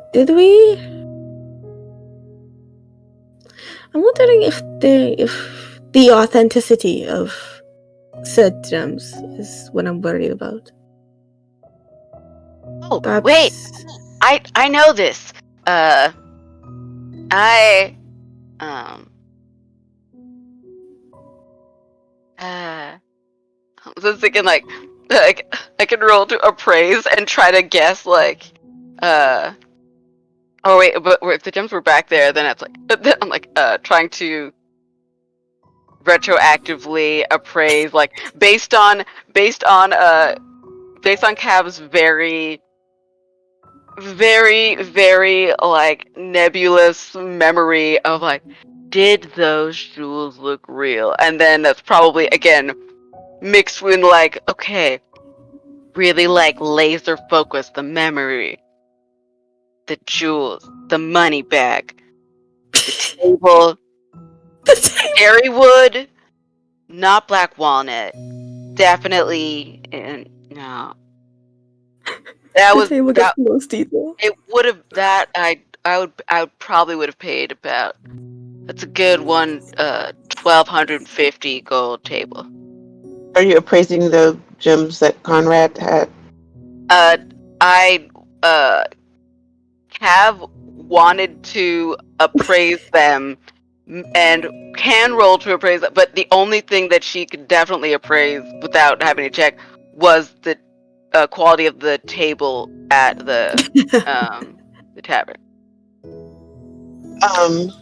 Speaker 5: I'm wondering if the authenticity of said gems is what I'm worried about.
Speaker 2: Oh,
Speaker 5: Perhaps...
Speaker 2: wait. I know this. I was thinking like I can roll to appraise and try to guess oh wait, but if the gems were back there, then it's like, but then I'm like trying to retroactively appraise, like based on Cav's very like nebulous memory of like, did those jewels look real? And then that's probably again mixed with like, okay, really like laser focus the memory, the jewels, the money bag, the table, the cherry wood, not black walnut. Definitely, no. That
Speaker 5: The
Speaker 2: was
Speaker 5: table gets
Speaker 2: that.
Speaker 5: the most detail.
Speaker 2: It would have that I would probably would have paid about. That's a good one. 1,250 gold table.
Speaker 4: Are you appraising the gems that Conrad had?
Speaker 2: I have wanted to appraise them and can roll to appraise them, but the only thing that she could definitely appraise without having to check was the quality of the table at the tavern.
Speaker 4: Um,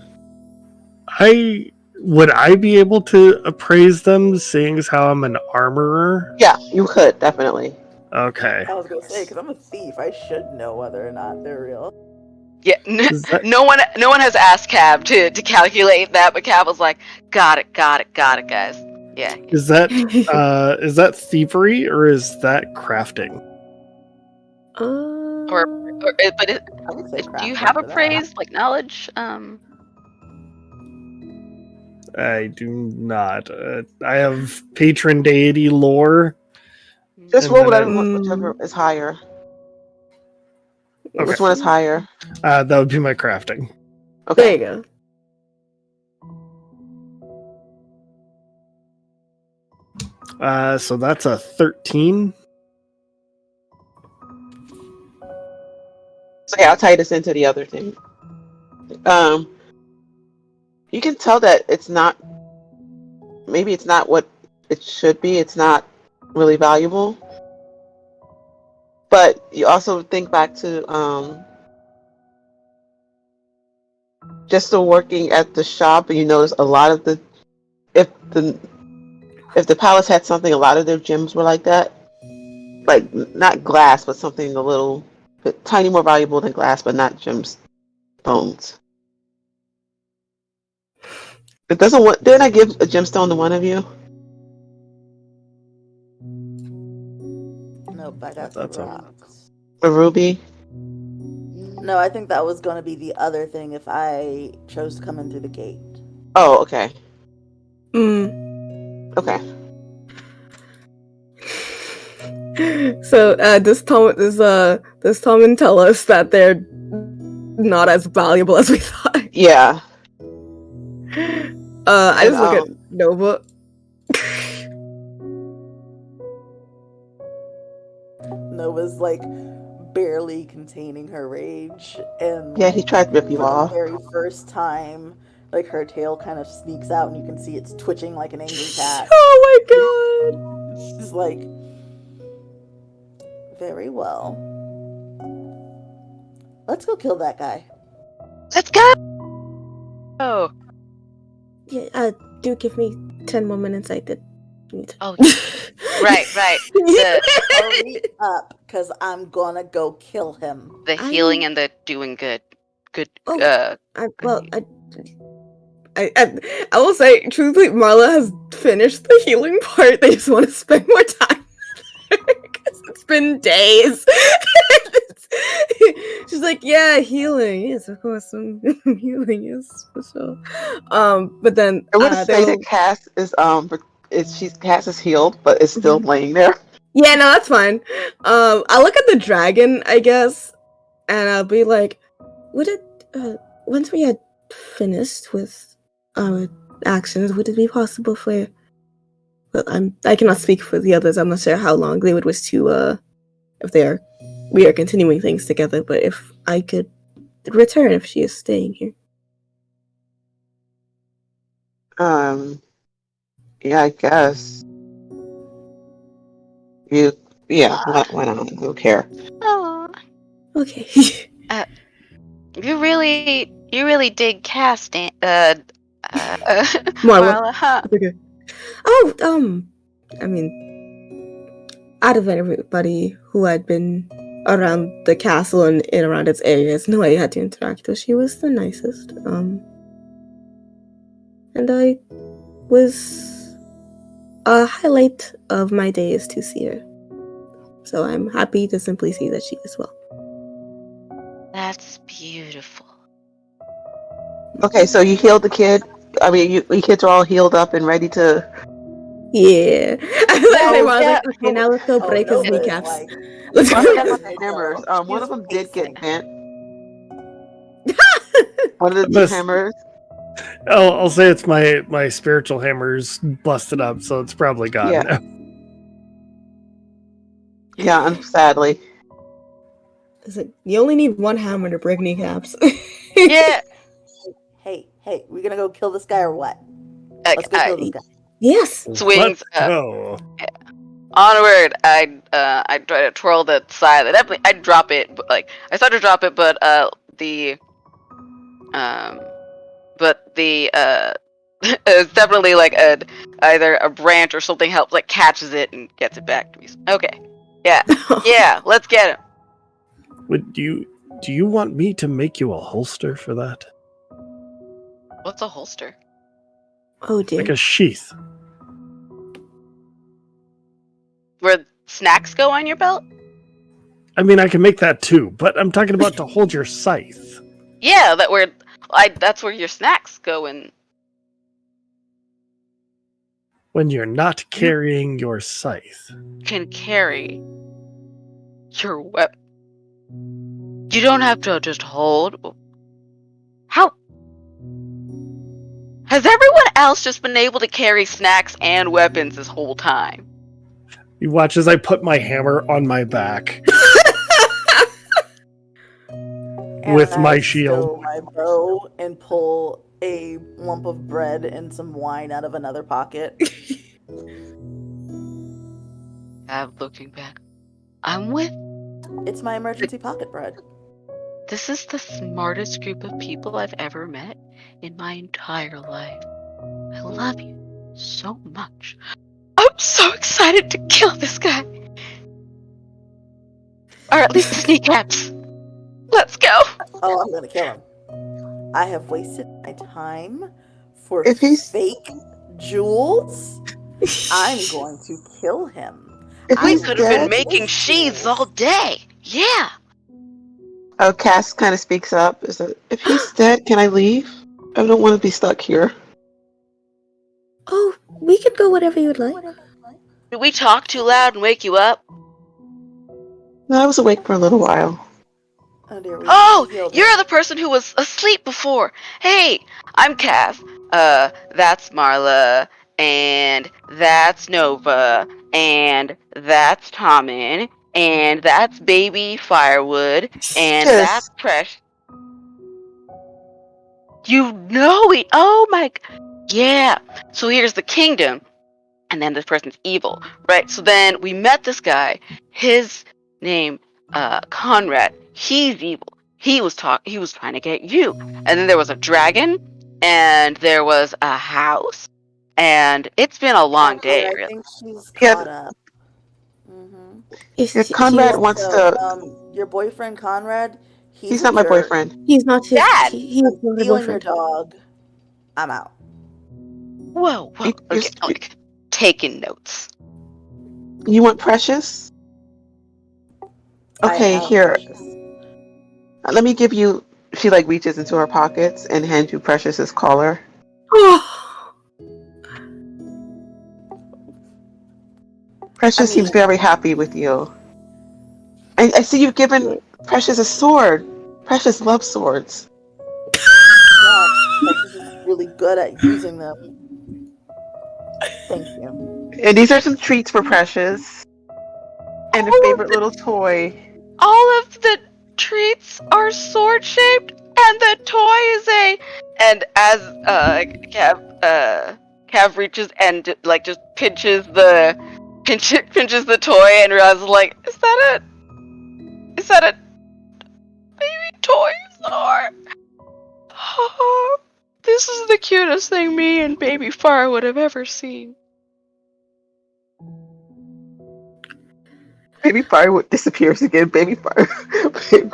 Speaker 3: Would I be able to appraise them, seeing as how I'm an armorer?
Speaker 4: yeah, you could definitely.
Speaker 3: Okay.
Speaker 7: I was gonna say, because I'm a thief, I should know whether or not they're real.
Speaker 2: Yeah, no one has asked Cab to calculate that, but Cab was like, got it, guys. Yeah.
Speaker 3: Is that thievery or is that crafting?
Speaker 2: But
Speaker 7: I would say
Speaker 2: do you
Speaker 7: crafting
Speaker 2: have
Speaker 7: for that.
Speaker 2: appraised like knowledge?
Speaker 3: I do not. I have patron deity lore.
Speaker 4: Just
Speaker 3: And
Speaker 4: roll
Speaker 3: then
Speaker 4: whichever is higher.
Speaker 3: Okay.
Speaker 4: Which one is higher?
Speaker 3: That would be my crafting.
Speaker 4: Okay.
Speaker 5: There you go.
Speaker 3: So that's a 13.
Speaker 4: So yeah, I'll tie this into the other thing. You can tell that it's not. Maybe it's not what it should be. It's not really valuable. But you also think back to just the working at the shop, and you notice a lot of the if the palace had something, a lot of their gems were like that, like not glass, but something a little bit tiny more valuable than glass, but not gemstones. It doesn't want. Didn't I give a gemstone to one of you?
Speaker 7: Nope, I got
Speaker 3: That's
Speaker 7: the
Speaker 3: a-
Speaker 7: rocks.
Speaker 4: A ruby?
Speaker 7: No, I think that was going to be the other thing if I chose to come in through the gate.
Speaker 4: Oh, okay.
Speaker 5: Mm.
Speaker 4: Okay.
Speaker 5: So does Tommen tell us that they're not as valuable as we thought?
Speaker 4: Yeah.
Speaker 5: I just look at Nova.
Speaker 6: Nova's like barely containing her rage, and
Speaker 4: Yeah, he tried to rip you
Speaker 6: for the
Speaker 4: off.
Speaker 6: very first time, like her tail kind of sneaks out, and you can see it's twitching like an angry cat.
Speaker 5: Oh my god!
Speaker 6: She's like, very well. Let's go kill that guy.
Speaker 2: Let's go. Oh,
Speaker 5: Yeah, do give me 10 more minutes. I did need to.
Speaker 2: oh, right.
Speaker 6: Hurry up, cause I'm gonna go kill him.
Speaker 2: The healing and the doing good.
Speaker 5: I will say, truthfully, Marla has finished the healing part. They just want to spend more time because it's been days. She's like, yeah, healing. Yes, of course, some healing is for sure. But then
Speaker 4: I would say that Cass Cass is healed, but is still laying there.
Speaker 5: Yeah, no, that's fine. I'll look at the dragon, I guess, and I'll be like, would it once we had finished with our actions, would it be possible for I cannot speak for the others. I'm not sure how long they would wish to if we are continuing things together, but if I could return if she is staying here.
Speaker 4: Yeah, I guess. Why not? I don't care.
Speaker 2: Oh,
Speaker 5: Okay.
Speaker 2: you really dig casting.
Speaker 5: Marla.
Speaker 2: Marla, huh?
Speaker 5: Okay. Oh, I mean, out of everybody who had been around the castle and in around its areas, no, I had to interact with. She was the nicest. And I was a highlight of my day is to see her. So I'm happy to simply see that she is well.
Speaker 2: That's beautiful.
Speaker 4: Okay, so you healed the kid. I mean, you kids are all healed up and ready to
Speaker 5: Yeah. I was like, okay, now let's go break his
Speaker 7: Nova is
Speaker 5: kneecaps.
Speaker 7: like,
Speaker 5: Let's
Speaker 4: One
Speaker 5: go.
Speaker 4: of them are the hammers. One of them did get bent. One of the two
Speaker 3: This-
Speaker 4: hammers.
Speaker 3: I'll say it's my spiritual hammer's busted up, so it's probably gone
Speaker 4: Yeah.
Speaker 3: now.
Speaker 4: Yeah, sadly.
Speaker 5: Listen, you only need one hammer to break kneecaps.
Speaker 2: Yeah.
Speaker 7: hey, we gonna go kill this guy or what? Let's go kill this guy.
Speaker 5: Yes.
Speaker 2: Swings.
Speaker 3: Let's go.
Speaker 2: Onward. I try to twirl the side. I drop it. But, like I start to drop it, but it's definitely like either a branch or something helps, like catches it and gets it back to me. Okay. Yeah. Let's get him.
Speaker 3: Do you want me to make you a holster for that?
Speaker 2: What's a holster?
Speaker 5: Oh dear.
Speaker 3: Like a sheath.
Speaker 2: Where snacks go on your belt?
Speaker 3: I mean, I can make that too, but I'm talking about to hold your scythe.
Speaker 2: Yeah, that's where your snacks go in.
Speaker 3: When you're not carrying your scythe.
Speaker 2: Can carry your weapon. You don't have to just hold. How? Has everyone else just been able to carry snacks and weapons this whole time?
Speaker 3: You watch as I put my hammer on my back. With
Speaker 7: And
Speaker 3: my
Speaker 7: I
Speaker 3: shield.
Speaker 7: stow my bow and pull a lump of bread and some wine out of another pocket.
Speaker 2: Looking back, I'm with.
Speaker 7: It's my emergency pocket bread.
Speaker 2: This is the smartest group of people I've ever met in my entire life. I love you so much. I'm so excited to kill this guy. Or at least the kneecaps. Let's go.
Speaker 7: Oh, I'm gonna kill him. I have wasted my time for
Speaker 4: If he's-
Speaker 7: fake jewels. I'm going to kill him.
Speaker 4: If
Speaker 2: We
Speaker 4: he's
Speaker 2: could have been
Speaker 4: dead,
Speaker 2: making sheaths all day. Yeah.
Speaker 4: Cass kind of speaks up. Is that if he's dead, can I leave? I don't want to be stuck here.
Speaker 5: Oh, we could go whatever you would like.
Speaker 2: Did we talk too loud and wake you up?
Speaker 4: No, I was awake for a little while.
Speaker 7: Oh dear.
Speaker 2: Oh,
Speaker 7: healed him.
Speaker 2: you're the person who was asleep before. Hey, I'm Kath. That's Marla, and that's Nova, and that's Tommen, and that's Baby Firewood, and
Speaker 4: Yes.
Speaker 2: that's Fresh. You know it. Oh my. Yeah. So here's the kingdom, and then this person's evil, right? So then we met this guy. His name, Conrad. He's evil. He was trying to get you. And then there was a dragon, and there was a house, and it's been a long day.
Speaker 7: I
Speaker 2: Really.
Speaker 7: think she's
Speaker 4: Yeah.
Speaker 7: caught up. Mm-hmm.
Speaker 4: Yeah, Conrad wants to.
Speaker 7: Your boyfriend Conrad.
Speaker 4: He's
Speaker 7: a
Speaker 4: not my
Speaker 7: jerk.
Speaker 4: boyfriend.
Speaker 5: He's not his.
Speaker 2: Dad!
Speaker 5: He's not my
Speaker 7: Stealing your
Speaker 5: boyfriend.
Speaker 7: dog. I'm out.
Speaker 2: Whoa. Okay, like, taking notes.
Speaker 4: You want Precious?
Speaker 7: I
Speaker 4: Okay,
Speaker 7: have
Speaker 4: here.
Speaker 7: Precious.
Speaker 4: Let me give you. She like reaches into her pockets and hands you Precious's collar. Precious seems very happy with you. I see you've given Precious a sword. Precious loves swords.
Speaker 7: Yeah, Precious is really good at using them. Thank you.
Speaker 4: And these are some treats for Precious. And a favorite little toy.
Speaker 2: All of the treats are sword shaped, and the toy is a. And as Cav reaches and like just pinches the toy, and Raz is like, is that a baby toy sword? Oh, this is the cutest thing me and Baby Fire would have ever seen.
Speaker 4: Baby Firewood disappears again. Baby Fire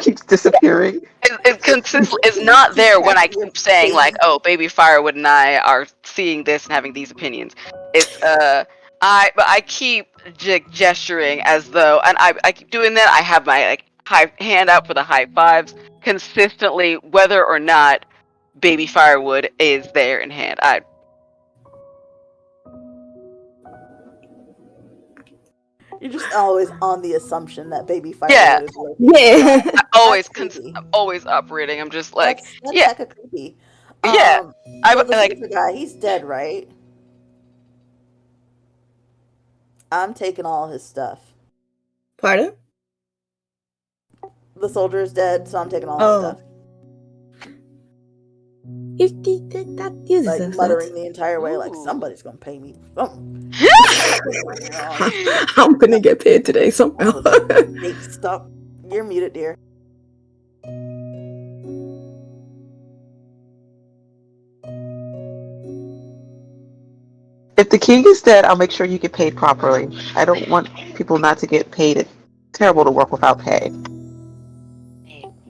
Speaker 4: keeps disappearing.
Speaker 2: It's not there when I keep saying like, oh, Baby Firewood and I are seeing this and having these opinions. It's I keep gesturing as though, and I keep doing that. I have my like high hand out for the high fives consistently, whether or not Baby Firewood is there in hand.
Speaker 7: You're just always on the assumption that baby firewood
Speaker 2: Yeah.
Speaker 7: is working.
Speaker 5: Yeah.
Speaker 2: I'm always operating. I'm just like,
Speaker 7: That's
Speaker 2: yeah,
Speaker 7: hecka creepy.
Speaker 2: yeah. I
Speaker 7: So the
Speaker 2: like,
Speaker 7: soldier guy, he's dead, right? I'm taking all his stuff.
Speaker 5: Pardon?
Speaker 7: The soldier is dead, so I'm taking all his
Speaker 5: Oh.
Speaker 7: stuff.
Speaker 5: That uses
Speaker 7: Like
Speaker 5: us,
Speaker 7: muttering the entire way, like
Speaker 2: Ooh.
Speaker 7: somebody's gonna pay me. Something.
Speaker 5: I'm gonna get paid today somehow.
Speaker 7: All the fake stuff. You're muted, dear.
Speaker 4: If the king is dead, I'll make sure you get paid properly. I don't want people not to get paid. It's terrible to work without pay.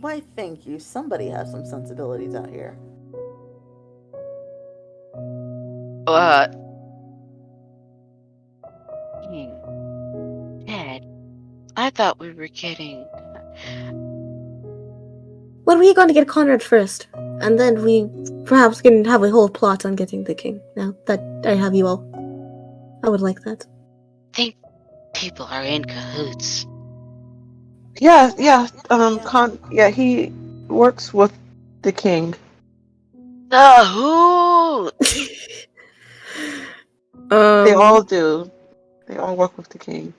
Speaker 7: Why, thank you. Somebody has some sensibilities out here.
Speaker 2: Dad, I thought we were getting.
Speaker 5: Well, we're going to get Conrad first, and then we perhaps can have a whole plot on getting the king. Now that I have you all, I would like that.
Speaker 2: Think people are in cahoots.
Speaker 4: Yeah. He works with the king.
Speaker 2: The who?
Speaker 4: They all do. They all work with the king.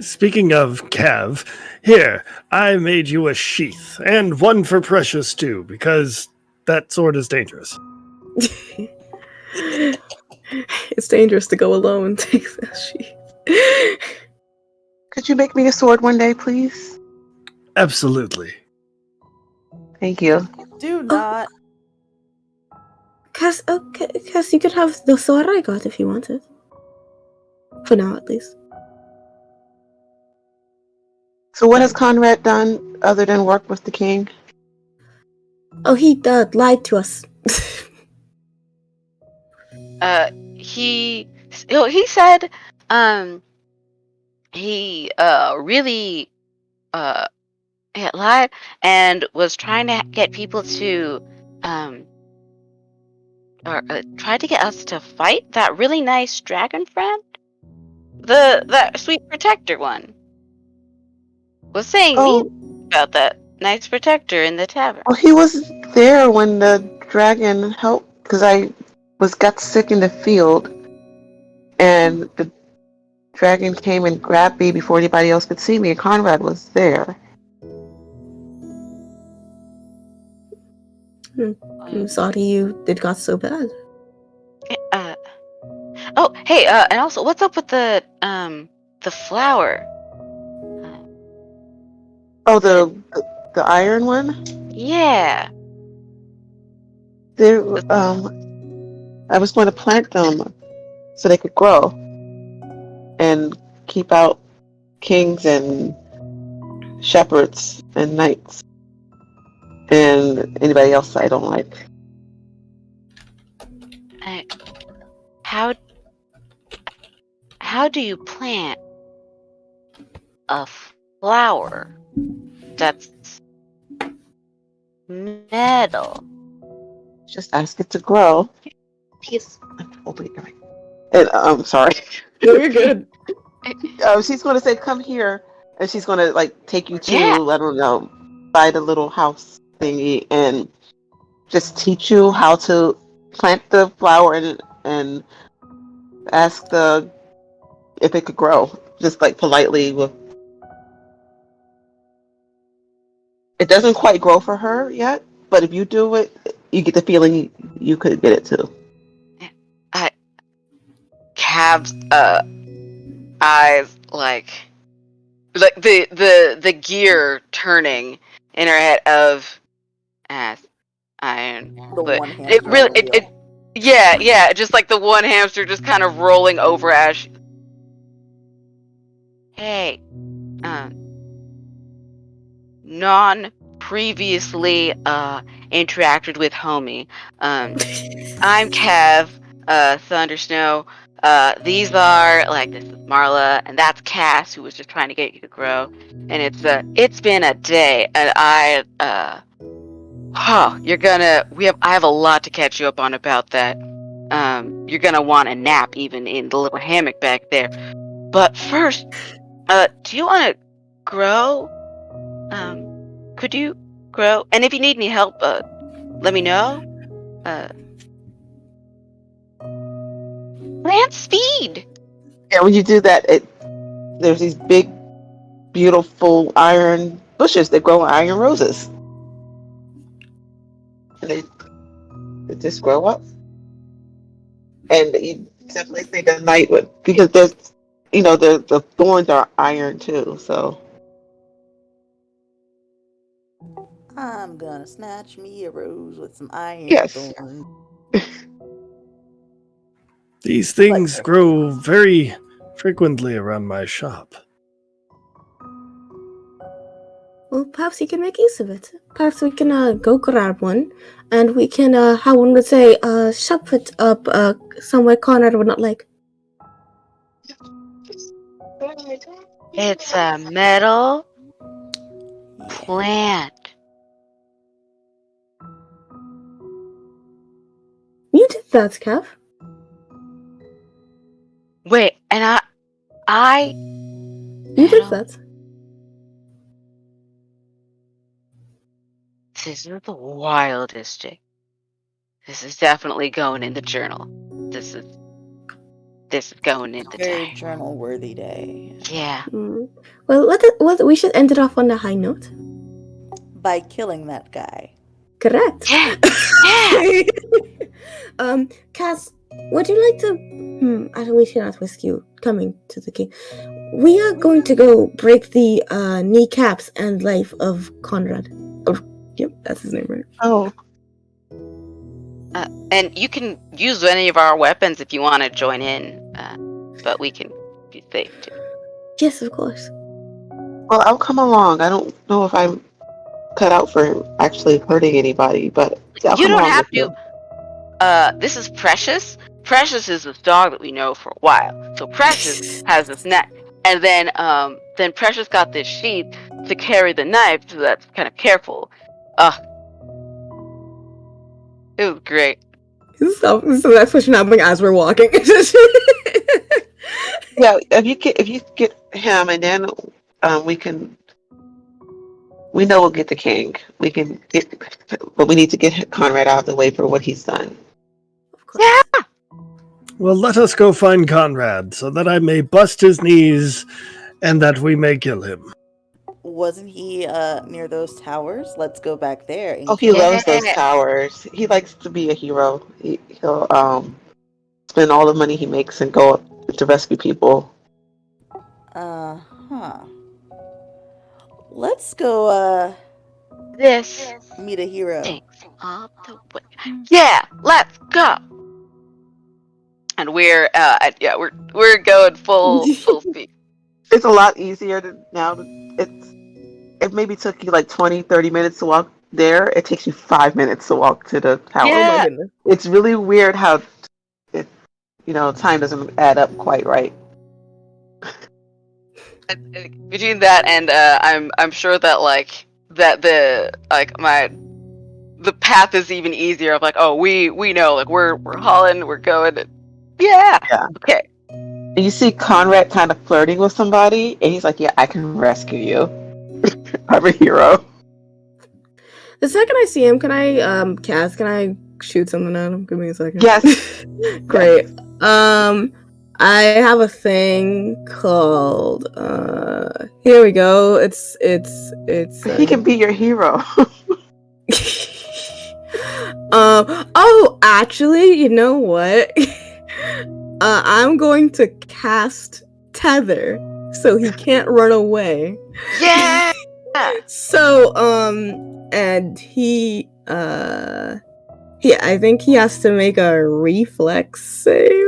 Speaker 3: Speaking of Cav, here, I made you a sheath, and one for Precious too, because that sword is dangerous.
Speaker 5: It's dangerous to go alone. Take that sheet.
Speaker 4: Could you make me a sword one day, please?
Speaker 3: Absolutely.
Speaker 4: Thank you.
Speaker 7: Do not.
Speaker 5: Cause you could have the sword I got if you wanted. For now, at least.
Speaker 4: So what has Conrad done other than work with the king?
Speaker 5: Oh, he lied to us.
Speaker 2: He said, he really had lied and was trying to get people to or tried to get us to fight that really nice dragon friend, that sweet protector one. Was saying mean about that nice protector in the tavern.
Speaker 4: Oh, he was there when the dragon helped, because I got sick in the field, and the dragon came and grabbed me before anybody else could see me, and Conrad was there.
Speaker 5: I'm sorry it got so bad.
Speaker 2: Oh, hey, and also, what's up with the flower?
Speaker 4: Oh, the iron one?
Speaker 2: Yeah.
Speaker 4: There, I was going to plant them so they could grow and keep out kings and shepherds and knights and anybody else I don't like.
Speaker 2: How do you plant a flower that's metal?
Speaker 4: Just ask it to grow. Peace. And I'm sorry.
Speaker 5: No, you're good.
Speaker 4: She's going to say, "Come here," and she's going to like take you to,
Speaker 2: Yeah.
Speaker 4: I don't know, by the little house thingy, and just teach you how to plant the flower and ask if it could grow, just like politely. It doesn't quite grow for her yet, but if you do it, you get the feeling you could get it too.
Speaker 2: Cav's eyes like the gear turning in her head of ass iron.
Speaker 7: The
Speaker 2: But
Speaker 7: one
Speaker 2: it
Speaker 7: hamster
Speaker 2: really
Speaker 7: on the wheel.
Speaker 2: yeah, just like the one hamster just kind of rolling over as hey, non previously interacted with homie. I'm Cav, Thundersnow. These are like this is Marla, and that's Cass, who was just trying to get you to grow. And it's been a day, and I have a lot to catch you up on about that. You're gonna want a nap even in the little hammock back there. But first, do you want to grow? Could you grow? And if you need any help, let me know. Plant speed.
Speaker 4: And when you do that, there's these big, beautiful iron bushes that grow iron roses. And they just grow up. And you definitely think a knight would, because there's, the thorns are iron too. So
Speaker 7: I'm gonna snatch me a rose with some iron
Speaker 4: yes,
Speaker 7: thorns.
Speaker 3: These things grow very frequently around my shop.
Speaker 5: Well, perhaps you can make use of it. Perhaps we can go grab one, and we can, how one would say, shove it up somewhere Conrad would not like.
Speaker 2: It's a metal plant.
Speaker 5: You did that, Kev.
Speaker 2: Wait, and I.
Speaker 5: You did that.
Speaker 2: This is the wildest thing. This is definitely going in the journal. This is going in the
Speaker 7: Very
Speaker 2: day.
Speaker 7: journal-worthy day.
Speaker 2: Yeah.
Speaker 5: Well, we should end it off on a high note.
Speaker 7: By killing that guy.
Speaker 5: Correct.
Speaker 2: Yeah. Yeah.
Speaker 5: Cass, would you like to? We cannot risk you coming to the king. We are going to go break the kneecaps and life of Conrad. Oh, yep, that's his name, right?
Speaker 4: oh,
Speaker 2: And you can use any of our weapons if you want to join in, but we can be safe too.
Speaker 5: Yes, of course.
Speaker 4: well, I'll come along. I don't know if I'm cut out for actually hurting anybody, but I'll
Speaker 2: You
Speaker 4: come
Speaker 2: don't
Speaker 4: along
Speaker 2: have
Speaker 4: with
Speaker 2: to. This is Precious. Precious is this dog that we know for a while. So Precious has this neck, and then Precious got this sheath to carry the knife, so that's kind of careful. It was great.
Speaker 5: So that's what's happening as we're walking.
Speaker 4: Yeah, if you get him, and then we know we'll get the king. We can get, but we need to get Conrad out of the way for what he's done.
Speaker 5: Of course.
Speaker 2: Yeah.
Speaker 3: Well, let us go find Conrad, so that I may bust his knees, and that we may kill him.
Speaker 7: Wasn't he near those towers? Let's go back there and
Speaker 4: Oh, he
Speaker 7: kill him.
Speaker 4: loves those towers. He likes to be a hero. He'll spend all the money he makes and go up to rescue people.
Speaker 7: Huh. Let's go
Speaker 2: This
Speaker 7: meet a hero.
Speaker 2: takes up the way. Yeah, let's go. And we're going full speed.
Speaker 4: It's a lot easier now. It maybe took you like 20, 30 minutes to walk there. It takes you 5 minutes to walk to the tower.
Speaker 5: Oh my
Speaker 2: Yeah.
Speaker 5: goodness.
Speaker 4: It's really weird how time doesn't add up quite right.
Speaker 2: Between that and I'm sure that the path is even easier. Of like, oh, we know, like we're hauling, we're going. Yeah. Okay.
Speaker 4: And you see Conrad kind of flirting with somebody, and he's like, "Yeah, I can rescue you. I'm a hero."
Speaker 5: The second I see him, can I shoot something at him? Give me a second.
Speaker 4: Yes.
Speaker 5: Great. I have a thing called here we go. It's
Speaker 4: He can be your hero.
Speaker 5: oh, actually, you know what? I'm going to cast Tether so he can't run away.
Speaker 2: Yeah.
Speaker 5: So, and he, I think he has to make a reflex save.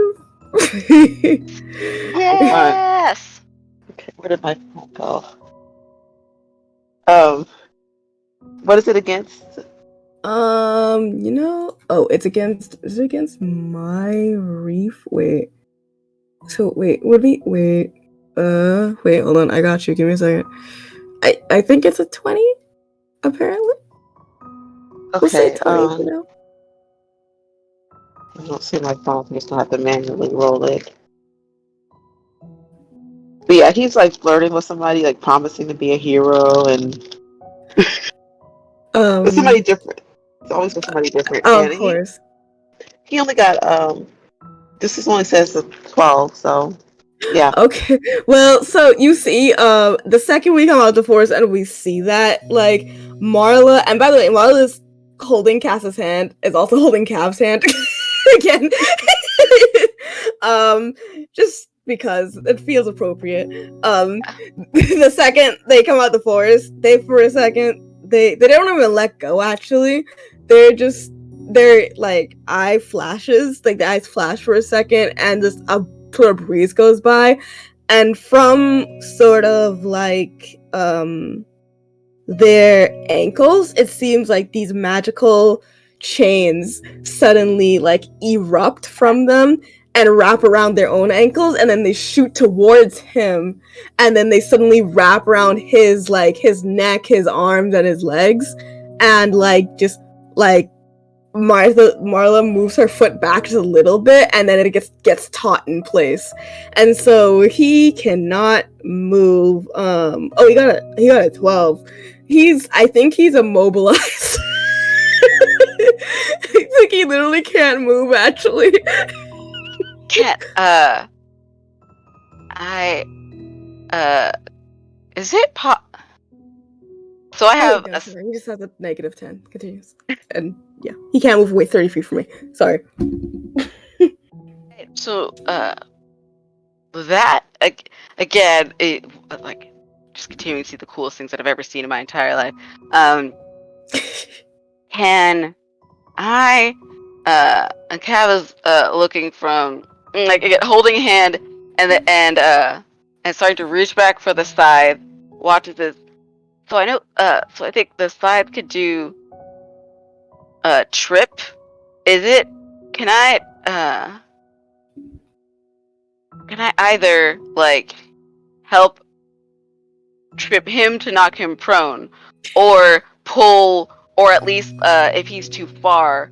Speaker 2: Yes.
Speaker 4: Okay, where did my phone go? What is it against?
Speaker 5: it's against my reef. Wait. So wait, hold on, I got you. Give me a second. I think it's a 20, apparently. We'll say
Speaker 4: Okay,
Speaker 5: 20 for now.
Speaker 4: I don't see my phone. I just have to manually roll it. But yeah, he's like flirting with somebody, like promising to be a hero, and with somebody different. It's always with somebody different,
Speaker 5: Oh,
Speaker 4: and
Speaker 5: of course.
Speaker 4: he only got This is only says 12, so yeah.
Speaker 5: Okay. Well, so you see, the second we come out the forest and we see that, like, Marla, and by the way, Marla's holding Cass's hand, is also holding Cav's hand again. Just because it feels appropriate. The second they come out the forest, they don't even let go, actually. They're like eye flashes, like the eyes flash for a second, and just a sort of breeze goes by, and from sort of like their ankles, it seems like these magical chains suddenly like erupt from them and wrap around their own ankles, and then they shoot towards him, and then they suddenly wrap around his neck, his arms, and his legs, and like just like Marla moves her foot back just a little bit, and then it gets taut in place, and so he cannot move. He got a 12. I think he's immobilized. I think he literally can't move. Actually,
Speaker 2: Can't. Is it So I have a.
Speaker 5: he just has a -10. Continues, and yeah, he can't move away 30 feet from me. Sorry.
Speaker 2: So, that again, like just continuing to see the coolest things that I've ever seen in my entire life. Can I? And Cav is looking from like again, holding a hand and starting to reach back for the scythe. Watches this. So I know. So I think the scythe could do trip. Is it? Can I? Can I either like help trip him to knock him prone, or pull, or at least if he's too far,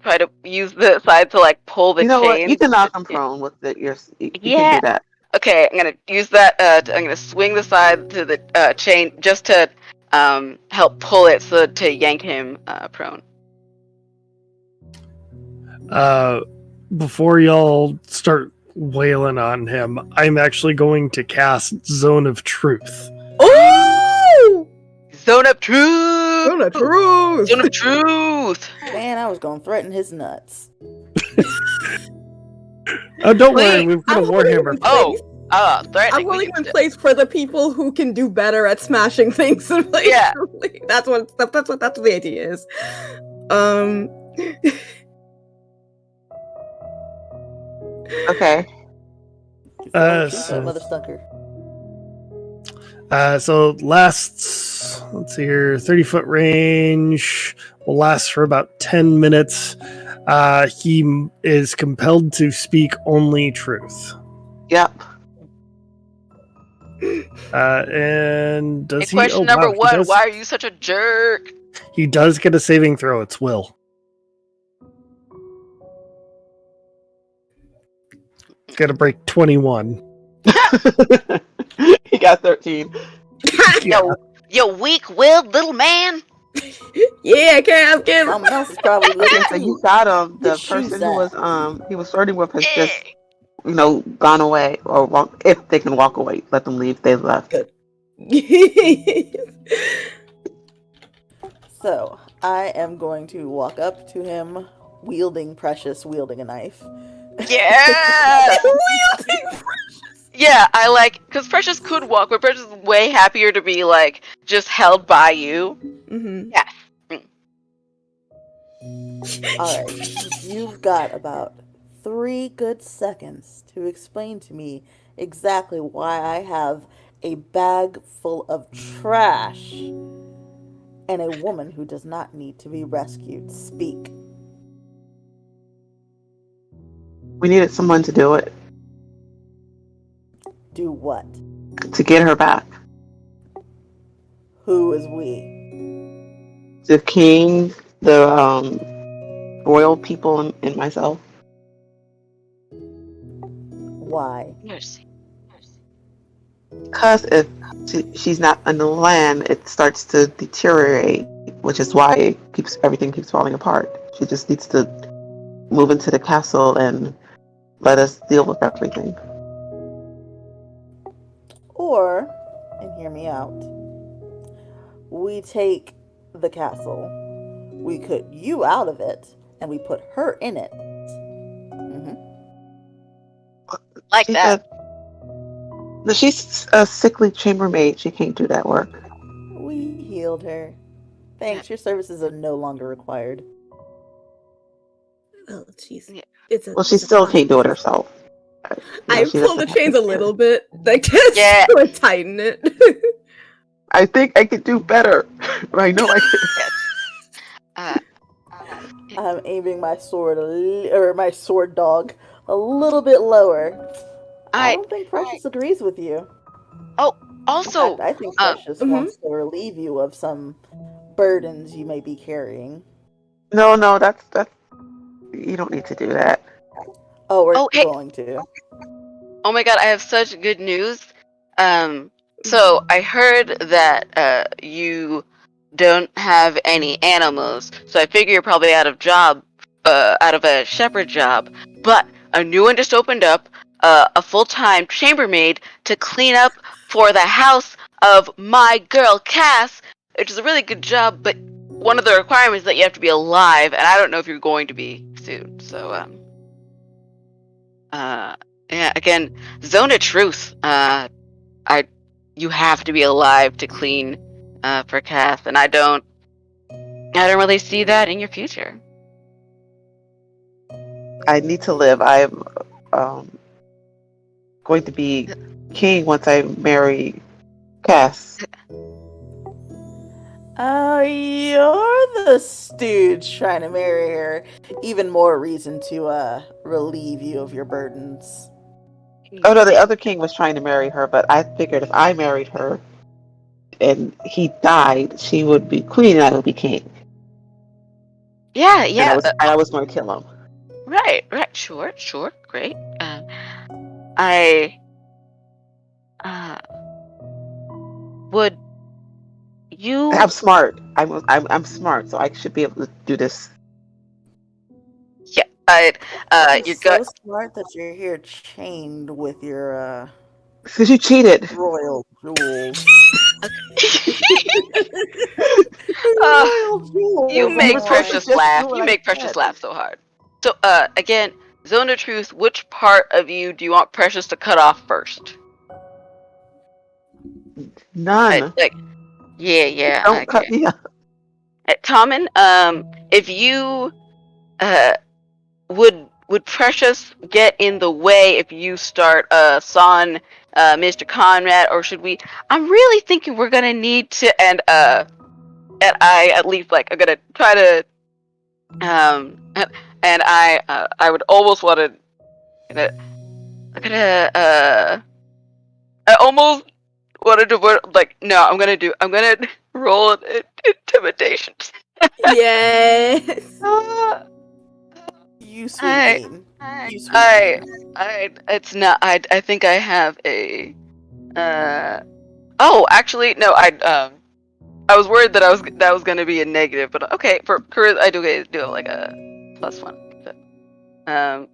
Speaker 2: try to use the side to like pull the
Speaker 4: You know what?
Speaker 2: chain.
Speaker 4: You can knock him prone with you can
Speaker 2: Yeah.
Speaker 4: do that.
Speaker 2: Okay, I'm gonna use that. I'm gonna swing the side to the chain just to help pull it so to yank him prone.
Speaker 3: Before y'all start wailing on him, I'm actually going to cast Zone of Truth.
Speaker 5: Oh!
Speaker 2: Zone of truth.
Speaker 5: Zone of truth.
Speaker 2: Zone of truth.
Speaker 7: Man, I was gonna threaten his nuts.
Speaker 3: Don't
Speaker 2: Wait,
Speaker 3: worry, we've got a Warhammer.
Speaker 2: Threatening.
Speaker 5: I'm putting him in place for the people who can do better at smashing things. Like,
Speaker 2: Yeah.
Speaker 5: that's what the idea is.
Speaker 4: Okay.
Speaker 7: Mother stucker.
Speaker 3: So lasts, let's see here, 30-foot range, will last for about 10 minutes. He is compelled to speak only truth.
Speaker 4: Yep.
Speaker 3: And does he?
Speaker 2: Question
Speaker 3: Oh,
Speaker 2: number
Speaker 3: wow, he
Speaker 2: one:
Speaker 3: does-
Speaker 2: Why are you such a jerk?
Speaker 3: He does get a saving throw. It's will. It's got to break 21.
Speaker 4: He got 13.
Speaker 2: You weak-willed little man.
Speaker 5: Yeah, Cav, get him.
Speaker 7: Someone else is probably looking
Speaker 4: So
Speaker 7: for
Speaker 4: you got him. The
Speaker 7: His shoes
Speaker 4: person who was
Speaker 7: out.
Speaker 4: he was flirting with has just gone away, or if they can walk away, let them leave. They left.
Speaker 5: Good.
Speaker 7: So I am going to walk up to him, wielding a knife.
Speaker 2: Yeah. Yeah, I like because Precious could walk, but Precious is way happier to be like just held by you.
Speaker 5: Mm-hmm.
Speaker 2: Yeah.
Speaker 7: Alright, you've got about 3 good seconds to explain to me exactly why I have a bag full of trash and a woman who does not need to be rescued. Speak.
Speaker 4: We needed someone to do it,
Speaker 7: Do what?
Speaker 4: to get her back.
Speaker 7: Who is we?
Speaker 4: The king, the royal people, and myself.
Speaker 7: Why?
Speaker 2: Mercy.
Speaker 4: Because if she's not on the land, it starts to deteriorate, which is why everything keeps falling apart. She just needs to move into the castle and let us deal with everything.
Speaker 7: Or, and hear me out, we take the castle, we cut you out of it, and we put her in it.
Speaker 2: Like
Speaker 4: She
Speaker 2: that.
Speaker 4: said, no, she's a sickly chambermaid. She can't do that work.
Speaker 7: We healed her. Thanks, your services are no longer required.
Speaker 5: Oh, jeez.
Speaker 2: Yeah.
Speaker 4: Well, she still can't do it herself.
Speaker 5: I
Speaker 4: She
Speaker 5: pull the
Speaker 4: doesn't have
Speaker 5: chains
Speaker 4: the
Speaker 5: a
Speaker 4: skill.
Speaker 5: little bit, like just
Speaker 2: Yeah.
Speaker 5: to tighten it.
Speaker 4: I think I could do better. I know I could.
Speaker 2: Yes. Uh,
Speaker 7: I'm aiming my sword, or my sword dog, a little bit lower. I
Speaker 2: I
Speaker 7: don't think Precious agrees with you.
Speaker 2: oh
Speaker 7: In fact,
Speaker 2: also
Speaker 7: I think
Speaker 2: um
Speaker 7: Precious
Speaker 5: Mhm.
Speaker 7: wants to relieve you of some burdens you may be carrying.
Speaker 4: No, that's you don't need to do that.
Speaker 7: Oh, we're
Speaker 2: oh hey
Speaker 7: going to.
Speaker 2: oh my god, I have such good news. So I heard that you don't have any animals, so I figure you're probably out of a shepherd job. But a new one just opened up, a full-time chambermaid to clean up for the house of my girl Cass, which is a really good job. But one of the requirements is that you have to be alive, and I don't know if you're going to be soon. So yeah, again, zone of truth. I you have to be alive to clean for Cass, and I don't really see that in your future.
Speaker 4: I need to live. I'm um, going to be king once I marry Cass.
Speaker 7: Oh, you're the stooge trying to marry her. Even more reason to relieve you of your burdens.
Speaker 4: Oh no, the other king was trying to marry her, but I figured if I married her and he died, she would be queen and I would be king.
Speaker 2: Yeah,
Speaker 4: And
Speaker 2: yeah,
Speaker 4: I was going to kill him.
Speaker 2: right, sure, great. I uh, would
Speaker 4: I'm
Speaker 2: you?
Speaker 4: smart. I'm smart, so I should be able to do this.
Speaker 2: Yeah, I
Speaker 7: You're
Speaker 2: your gut.
Speaker 7: so smart that you're here chained with your
Speaker 4: Because you cheated.
Speaker 7: royal jewels.
Speaker 2: uh,
Speaker 7: Royal
Speaker 2: you
Speaker 7: jewels,
Speaker 4: You
Speaker 7: am
Speaker 4: were
Speaker 2: make
Speaker 4: supposed to
Speaker 2: Precious
Speaker 4: just
Speaker 2: laugh.
Speaker 4: do what
Speaker 2: You
Speaker 4: I
Speaker 2: make Precious
Speaker 4: said.
Speaker 2: laugh so hard. So again, zone of truth. Which part of you do you want Precious to cut off first?
Speaker 4: None.
Speaker 2: Like, yeah,
Speaker 4: Don't cut
Speaker 2: okay.
Speaker 4: me off.
Speaker 2: Tommen, if you uh would Precious get in the way if you start Son, Mr. Conrad, or should we? I'm really thinking we're gonna need to, and I at least like I'm gonna try to and I would almost want to. I'm gonna I almost wanted to like no I'm gonna roll an intimidation.
Speaker 5: Yes.
Speaker 2: Uh,
Speaker 7: You sweet
Speaker 2: I
Speaker 7: bean. You sweet
Speaker 2: I
Speaker 7: bean.
Speaker 2: it's not I think I have a oh actually no I was worried that that was gonna be a negative, but okay, for charisma I do have like a +1. So, um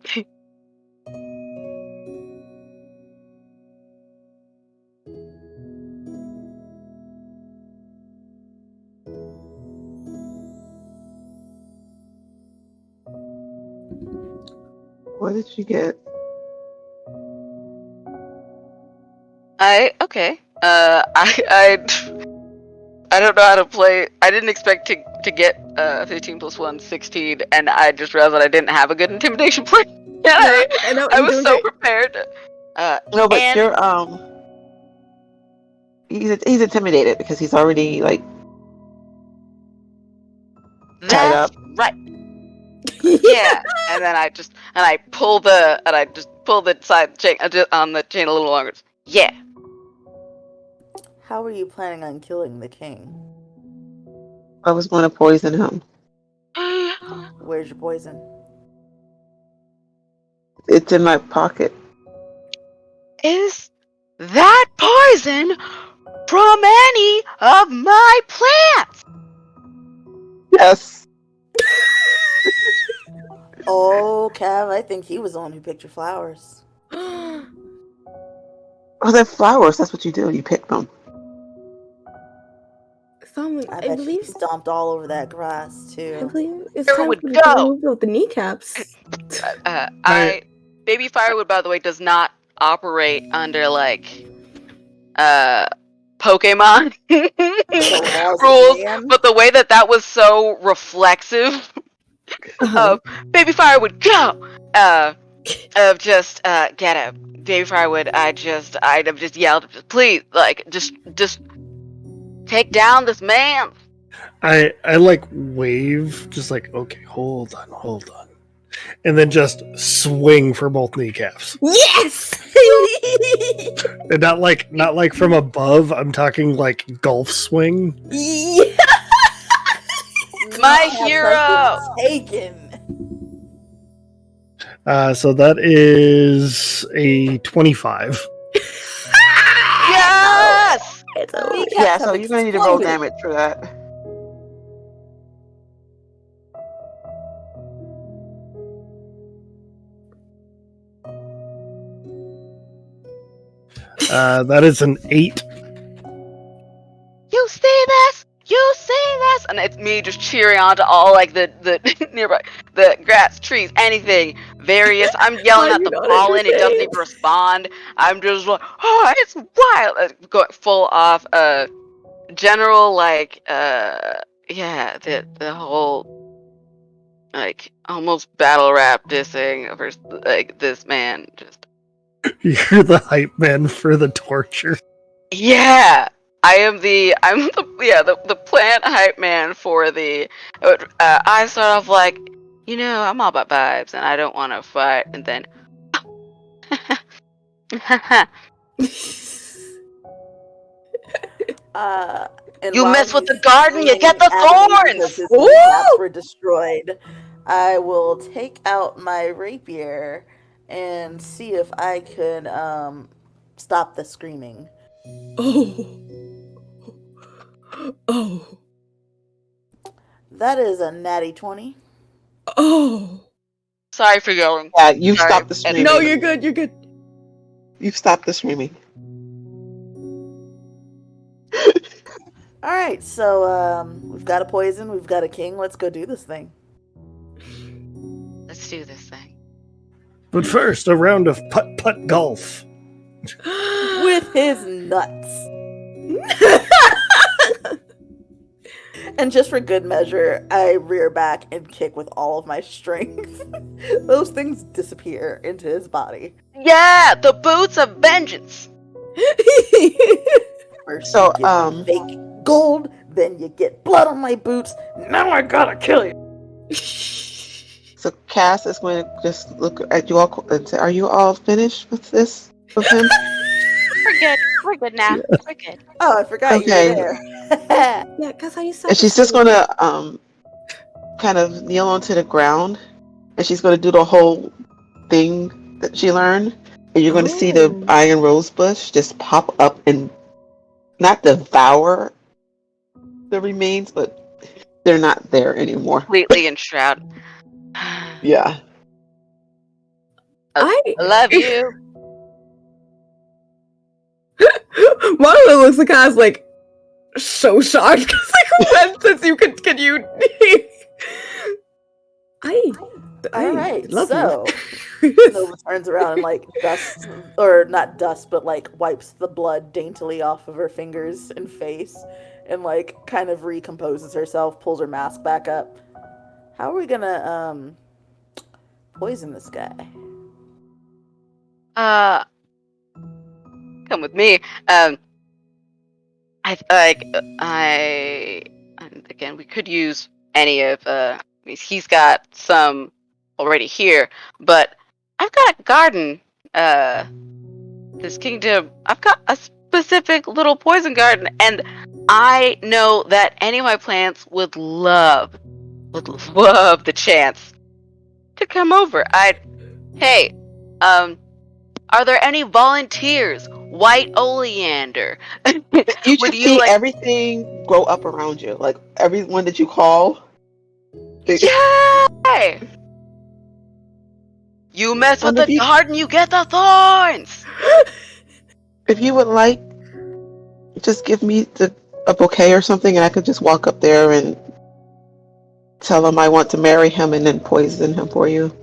Speaker 4: What did you get?
Speaker 2: I okay. I don't know how to play. I didn't expect to get 15 + 1 16, and I just realized that I didn't have a good intimidation plan. Yeah,
Speaker 5: No, I know
Speaker 2: I
Speaker 5: you're
Speaker 2: was
Speaker 5: doing
Speaker 2: so
Speaker 5: great.
Speaker 2: prepared.
Speaker 4: No, but
Speaker 2: And
Speaker 4: you're he's intimidated because he's already like tied
Speaker 2: that's
Speaker 4: up.
Speaker 2: right. Yeah. And then I just pull the side chain on the chain a little longer. Yeah.
Speaker 7: How are you planning on killing the king?
Speaker 4: I was going to poison him.
Speaker 7: Where's your poison?
Speaker 4: It's in my pocket.
Speaker 2: Is that poison from any of my plants.
Speaker 4: Yes.
Speaker 7: Oh, Cav, I think he was the one who picked your flowers.
Speaker 4: Oh, they're flowers. That's what you do. You pick them.
Speaker 5: Someone,
Speaker 7: I
Speaker 5: I
Speaker 7: bet
Speaker 5: believe,
Speaker 7: you stomped all over that grass,
Speaker 5: I
Speaker 7: too.
Speaker 5: believe it's
Speaker 2: Where
Speaker 5: time
Speaker 2: would
Speaker 5: for you
Speaker 2: go?
Speaker 5: to remove with the kneecaps.
Speaker 2: Baby Firewood, by the way, does not operate under like Pokemon
Speaker 7: The laws
Speaker 2: rules,
Speaker 7: of man.
Speaker 2: but the way that was so reflexive of Baby Firewood, go! Of just get it, Baby Firewood. I'd have just yelled, please, like just take down this man.
Speaker 3: I like wave, just like, okay, hold on, and then just swing for both kneecaps.
Speaker 5: Yes.
Speaker 3: And not like from above. I'm talking like golf swing.
Speaker 5: Yeah.
Speaker 2: My
Speaker 7: Have
Speaker 2: hero.
Speaker 7: something taken.
Speaker 3: So that is a 25.
Speaker 2: Yes.
Speaker 5: It's over.
Speaker 7: Kneecaps
Speaker 4: Yeah,
Speaker 7: have
Speaker 4: so you're gonna need to roll
Speaker 7: exploded.
Speaker 4: damage for that.
Speaker 3: That is an 8.
Speaker 2: You see this? You see this? And it's me just cheering on to all like the nearby the grass, trees, anything, various. I'm yelling at the pollen. It doesn't even respond. I'm just like, oh, it's wild. Going full off. General like yeah, the whole like almost battle rap dissing over like this man just.
Speaker 3: You're the hype man for the torture.
Speaker 2: Yeah, I'm the plant hype man for the. I start off like, I'm all about vibes and I don't want to fight, and then.
Speaker 7: And
Speaker 2: You
Speaker 7: while
Speaker 2: mess with
Speaker 7: he's
Speaker 2: the garden, you get the
Speaker 7: screaming at me because
Speaker 2: thorns.
Speaker 7: his
Speaker 5: Ooh!
Speaker 7: kneecaps were destroyed, I will take out my rapier and see if I could stop the screaming.
Speaker 5: Oh. Oh.
Speaker 7: That is a natty 20.
Speaker 5: Oh.
Speaker 2: Sorry for yelling.
Speaker 4: Yeah, you've
Speaker 2: Sorry,
Speaker 4: stopped the screaming.
Speaker 5: No, you're good. You're good.
Speaker 4: You've stopped the screaming.
Speaker 7: All right, so we've got a poison, we've got a king. Let's go do this thing.
Speaker 2: Let's do this thing.
Speaker 3: But first, a round of putt-putt golf.
Speaker 7: With his nuts. And just for good measure, I rear back and kick with all of my strength. Those things disappear into his body.
Speaker 2: Yeah, the boots of vengeance.
Speaker 7: First
Speaker 4: So,
Speaker 7: you give me fake gold, then you get blood on my boots. Now I gotta kill you.
Speaker 4: So Cass is going to just look at you all and say, "Are you all finished with this? With him?"
Speaker 2: We're good. We're good now. We're good.
Speaker 7: Oh, I forgot
Speaker 4: Okay.
Speaker 7: you were there.
Speaker 5: Yeah, because how you said
Speaker 4: And she's just going to kind of kneel onto the ground, and she's going to do the whole thing that she learned. And you're going to see the
Speaker 5: Oh.
Speaker 4: iron rose bush just pop up and not devour the remains, but they're not there anymore.
Speaker 2: Completely enshrouded.
Speaker 4: Yeah.
Speaker 2: I love you.
Speaker 5: Monica looks like I was like so shocked because like when since you can you I
Speaker 7: All right,
Speaker 5: love
Speaker 7: so
Speaker 5: you.
Speaker 7: Nova turns around and like dusts, or not dust, but like wipes the blood daintily off of her fingers and face, and like kind of recomposes herself, pulls her mask back up. How are we gonna poison this guy?
Speaker 2: Come with me. And again, we could use any of. He's got some already here, but I've got a garden. This kingdom. I've got a specific little poison garden, and I know that any of my plants would love the chance to come over. Hey, Are there any volunteers? White oleander.
Speaker 4: You
Speaker 2: Would
Speaker 4: just
Speaker 2: you
Speaker 4: see
Speaker 2: like?
Speaker 4: everything grow up around you. Like everyone that you call.
Speaker 2: Yay! You mess with
Speaker 4: If
Speaker 2: the
Speaker 4: you
Speaker 2: garden, you get the thorns.
Speaker 4: if you would like, just give me a bouquet or something, and I could just walk up there and tell him I want to marry him, and then poison him for you.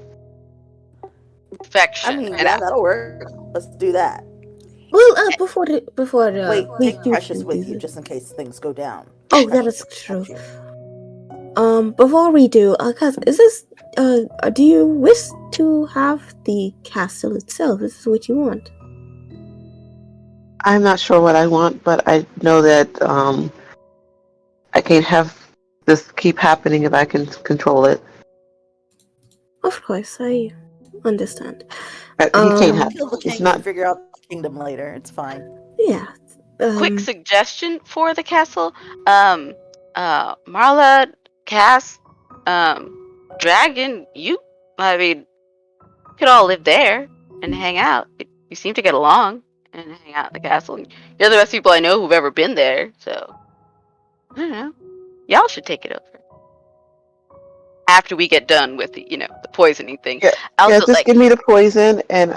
Speaker 7: I
Speaker 2: Perfection.
Speaker 7: mean,
Speaker 2: And
Speaker 7: yeah, that'll work. Let's do that.
Speaker 5: Well, before
Speaker 7: Wait,
Speaker 5: we
Speaker 7: take
Speaker 5: do
Speaker 7: Precious
Speaker 5: do
Speaker 7: with you
Speaker 5: this.
Speaker 7: just in case things go down.
Speaker 5: Oh, that
Speaker 7: Precious,
Speaker 5: is
Speaker 7: got
Speaker 5: true.
Speaker 7: you.
Speaker 5: Before we do, cause is this do you wish to have the castle itself? Is this what you want?
Speaker 4: I'm not sure what I want, but I know that I can't have this keep happening if I can control it.
Speaker 5: Of course, I understand.
Speaker 4: He can't have.
Speaker 7: Kill the
Speaker 4: It's
Speaker 7: king and
Speaker 4: not.
Speaker 7: figure out the kingdom later. It's fine.
Speaker 5: Yeah.
Speaker 2: quick suggestion for the castle. Marla, Cass, Dragon, I mean, could all live there and hang out. You seem to get along and hang out in the castle. You're the best people I know who've ever been there, so I don't know. Y'all should take it over after we get done with the poisoning thing.
Speaker 4: Yeah, yeah.
Speaker 2: Also,
Speaker 4: Just give me the poison, and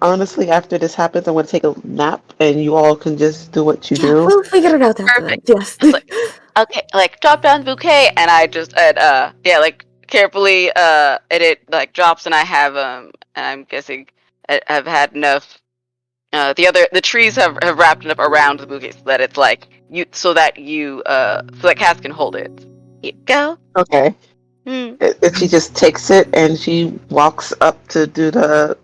Speaker 4: honestly, after this happens, I'm going to take a nap, and you all can just do what you
Speaker 5: Yeah,
Speaker 4: do.
Speaker 5: we'll figure it out after that.
Speaker 2: perfect.
Speaker 5: Yes.
Speaker 2: It's like, okay, like drop down the bouquet, and like carefully and it like drops, and I have and I'm guessing I've had enough. The trees have wrapped it up around the bouquet so that it's like so that Cass can hold it. Here you go.
Speaker 4: Okay.
Speaker 2: Hmm.
Speaker 4: She just takes it and she walks up to do the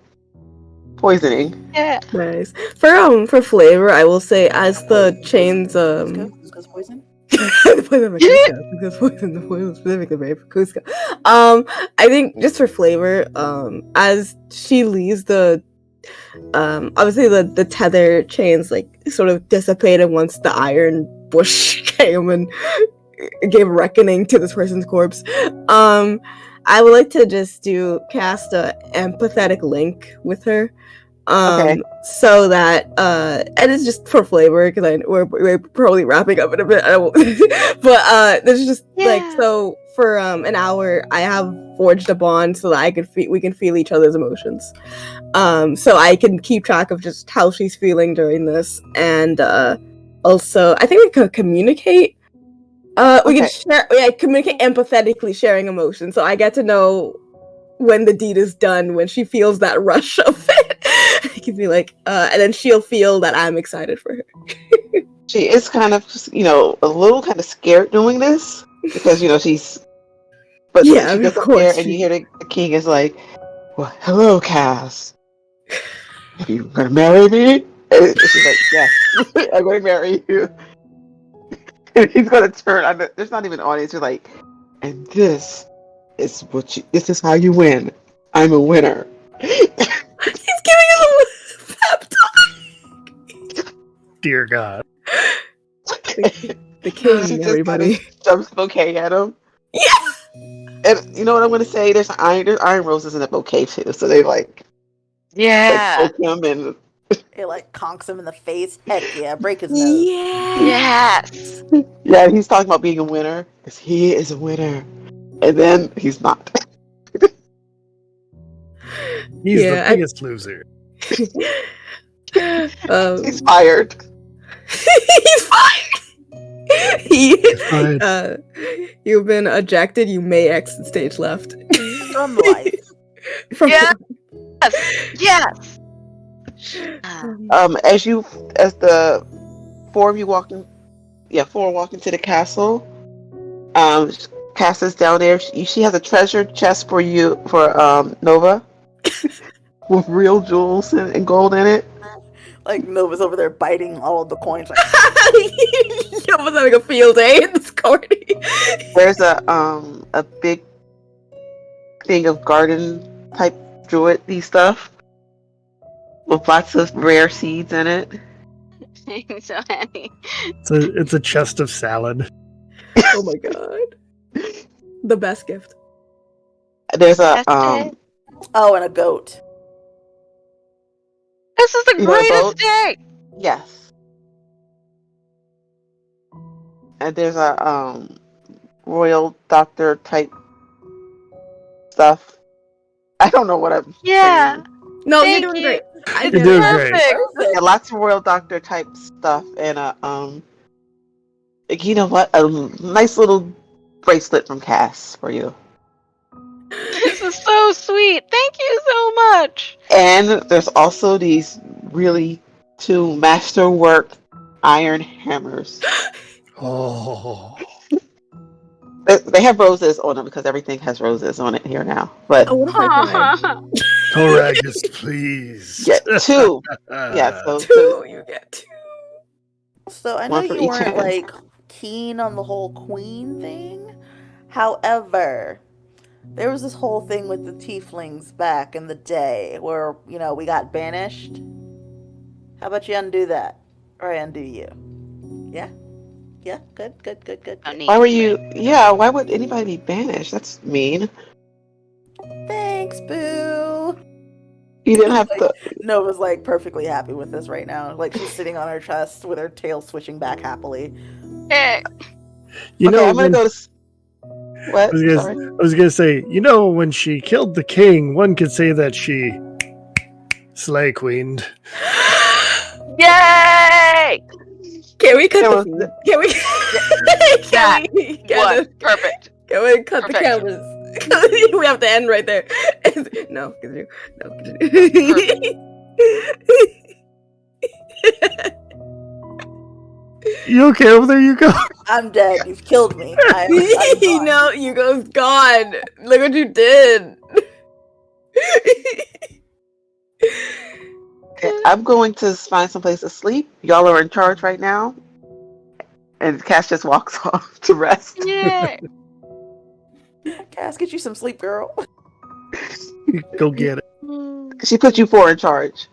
Speaker 4: poisoning.
Speaker 2: Yeah.
Speaker 5: Nice. For flavor, I will say as the chains
Speaker 7: Cusco's poison?
Speaker 5: the poison of Cusco, because poison the poison specifically made for Cusco. I think just for flavor, as she leaves obviously the tether chains like sort of dissipated once the iron bush came and gave reckoning to this person's corpse. I would like to just cast a empathetic link with her.
Speaker 4: Okay.
Speaker 5: So that and it's just for flavor because we're probably wrapping up in a bit. But there's just like so for an hour I have forged a bond so that we can feel each other's emotions. So I can keep track of just how she's feeling during this, and also I think we could communicate. We can communicate empathetically, sharing emotions. So I get to know when the deed is done, when she feels that rush of it. I can be like, and then she'll feel that I'm excited for her.
Speaker 4: She is kind of, a little kind of scared doing this because, she's. But
Speaker 5: Yeah,
Speaker 4: she
Speaker 5: of
Speaker 4: gets up there
Speaker 5: course.
Speaker 4: and you hear the king is like, "Well, hello, Cass. Are you gonna marry me?" And she's like, "Yes, I'm gonna marry you." And he's gonna turn. There's not even an audience. You're like, "And this is this is how you win. I'm a winner."
Speaker 5: He's giving us a pep talk.
Speaker 3: Dear God.
Speaker 5: The king,
Speaker 4: She just
Speaker 5: everybody.
Speaker 4: kind of jumps the bouquet at him.
Speaker 5: Yeah.
Speaker 4: And you know what I'm gonna say? There's iron roses in the bouquet too. So they like
Speaker 2: Yeah.
Speaker 4: poke him and
Speaker 7: It like conks him in the face. Heck yeah, break his nose.
Speaker 5: Yeah.
Speaker 2: Yes.
Speaker 4: yeah, he's talking about being a winner because he is a winner, and then he's not.
Speaker 3: He's the biggest loser.
Speaker 4: He's fired.
Speaker 5: He's fired. You've been ejected. You may exit stage left.
Speaker 7: From life.
Speaker 2: Yes. Yes.
Speaker 4: As the four of you walk into the castle. Cass is down there. She has a treasure chest for Nova with real jewels and gold in it.
Speaker 7: Like Nova's over there biting all of the coins. Like,
Speaker 5: Nova's having a field day in this party.
Speaker 4: There's a big thing of garden type druid-y stuff with lots of rare seeds in it.
Speaker 2: I'm so happy.
Speaker 3: It's a chest of salad.
Speaker 5: Oh my god. The best gift.
Speaker 4: There's a
Speaker 2: That's it.
Speaker 7: oh, and a goat.
Speaker 2: This is the
Speaker 4: You know,
Speaker 2: greatest
Speaker 4: both.
Speaker 2: day.
Speaker 4: Yes. And there's a royal doctor type stuff. I don't know what I'm
Speaker 2: Yeah.
Speaker 4: saying.
Speaker 5: No, you're
Speaker 2: Thank
Speaker 5: doing
Speaker 2: you.
Speaker 5: great. I
Speaker 2: It's
Speaker 3: You're
Speaker 5: get it.
Speaker 3: doing great.
Speaker 2: perfect.
Speaker 6: Perfect.
Speaker 4: Yeah, lots of royal doctor type stuff, and you know what? A nice little bracelet from Cass for you.
Speaker 2: This is so sweet. Thank you so much.
Speaker 4: And there's also these really two masterwork iron hammers.
Speaker 3: Oh.
Speaker 4: They have roses on them because everything has roses on it here now. But
Speaker 5: Oh, what if I cried?
Speaker 3: Coragus, please.
Speaker 4: yeah, two. Yeah, so
Speaker 5: Two, you get two.
Speaker 7: So I know
Speaker 4: one for
Speaker 7: you
Speaker 4: each
Speaker 7: weren't
Speaker 4: hand.
Speaker 7: like keen on the whole queen thing. However, there was this whole thing with the tieflings back in the day where, we got banished. How about you undo that? Or I undo you? Yeah? Yeah? Good, good, good, good,
Speaker 2: No
Speaker 7: good.
Speaker 4: Why
Speaker 2: need.
Speaker 4: were you? Yeah, why would anybody be banished? That's mean.
Speaker 7: Thanks, boo!
Speaker 4: You didn't have to.
Speaker 7: Nova's like perfectly happy with this right now. Like she's sitting on her chest with her tail switching back happily.
Speaker 2: Hey.
Speaker 3: You
Speaker 4: Okay,
Speaker 3: know,
Speaker 4: I'm gonna
Speaker 3: when,
Speaker 4: go to.
Speaker 3: I
Speaker 4: What?
Speaker 3: was
Speaker 4: Sorry.
Speaker 3: gonna, I was gonna say, when she killed the king, one could say that she slay queened.
Speaker 2: Yay!
Speaker 5: Can we cut
Speaker 4: It
Speaker 5: the
Speaker 4: was.
Speaker 5: feed? Can we?
Speaker 2: That
Speaker 5: Can
Speaker 2: one. Perfect.
Speaker 5: we cut the
Speaker 2: Perfection.
Speaker 5: cameras? We have to end right there. No, continue. No, continue.
Speaker 3: You okay over there, Yuko?
Speaker 7: I'm dead. You've killed me. I'm gone.
Speaker 5: No, Yugo's gone. Look what you did.
Speaker 4: Okay, I'm going to find someplace to sleep. Y'all are in charge right now, and Cass just walks off to rest.
Speaker 2: Yay!
Speaker 7: Cass, get you some sleep, girl.
Speaker 3: Go get it.
Speaker 4: She put you four in charge.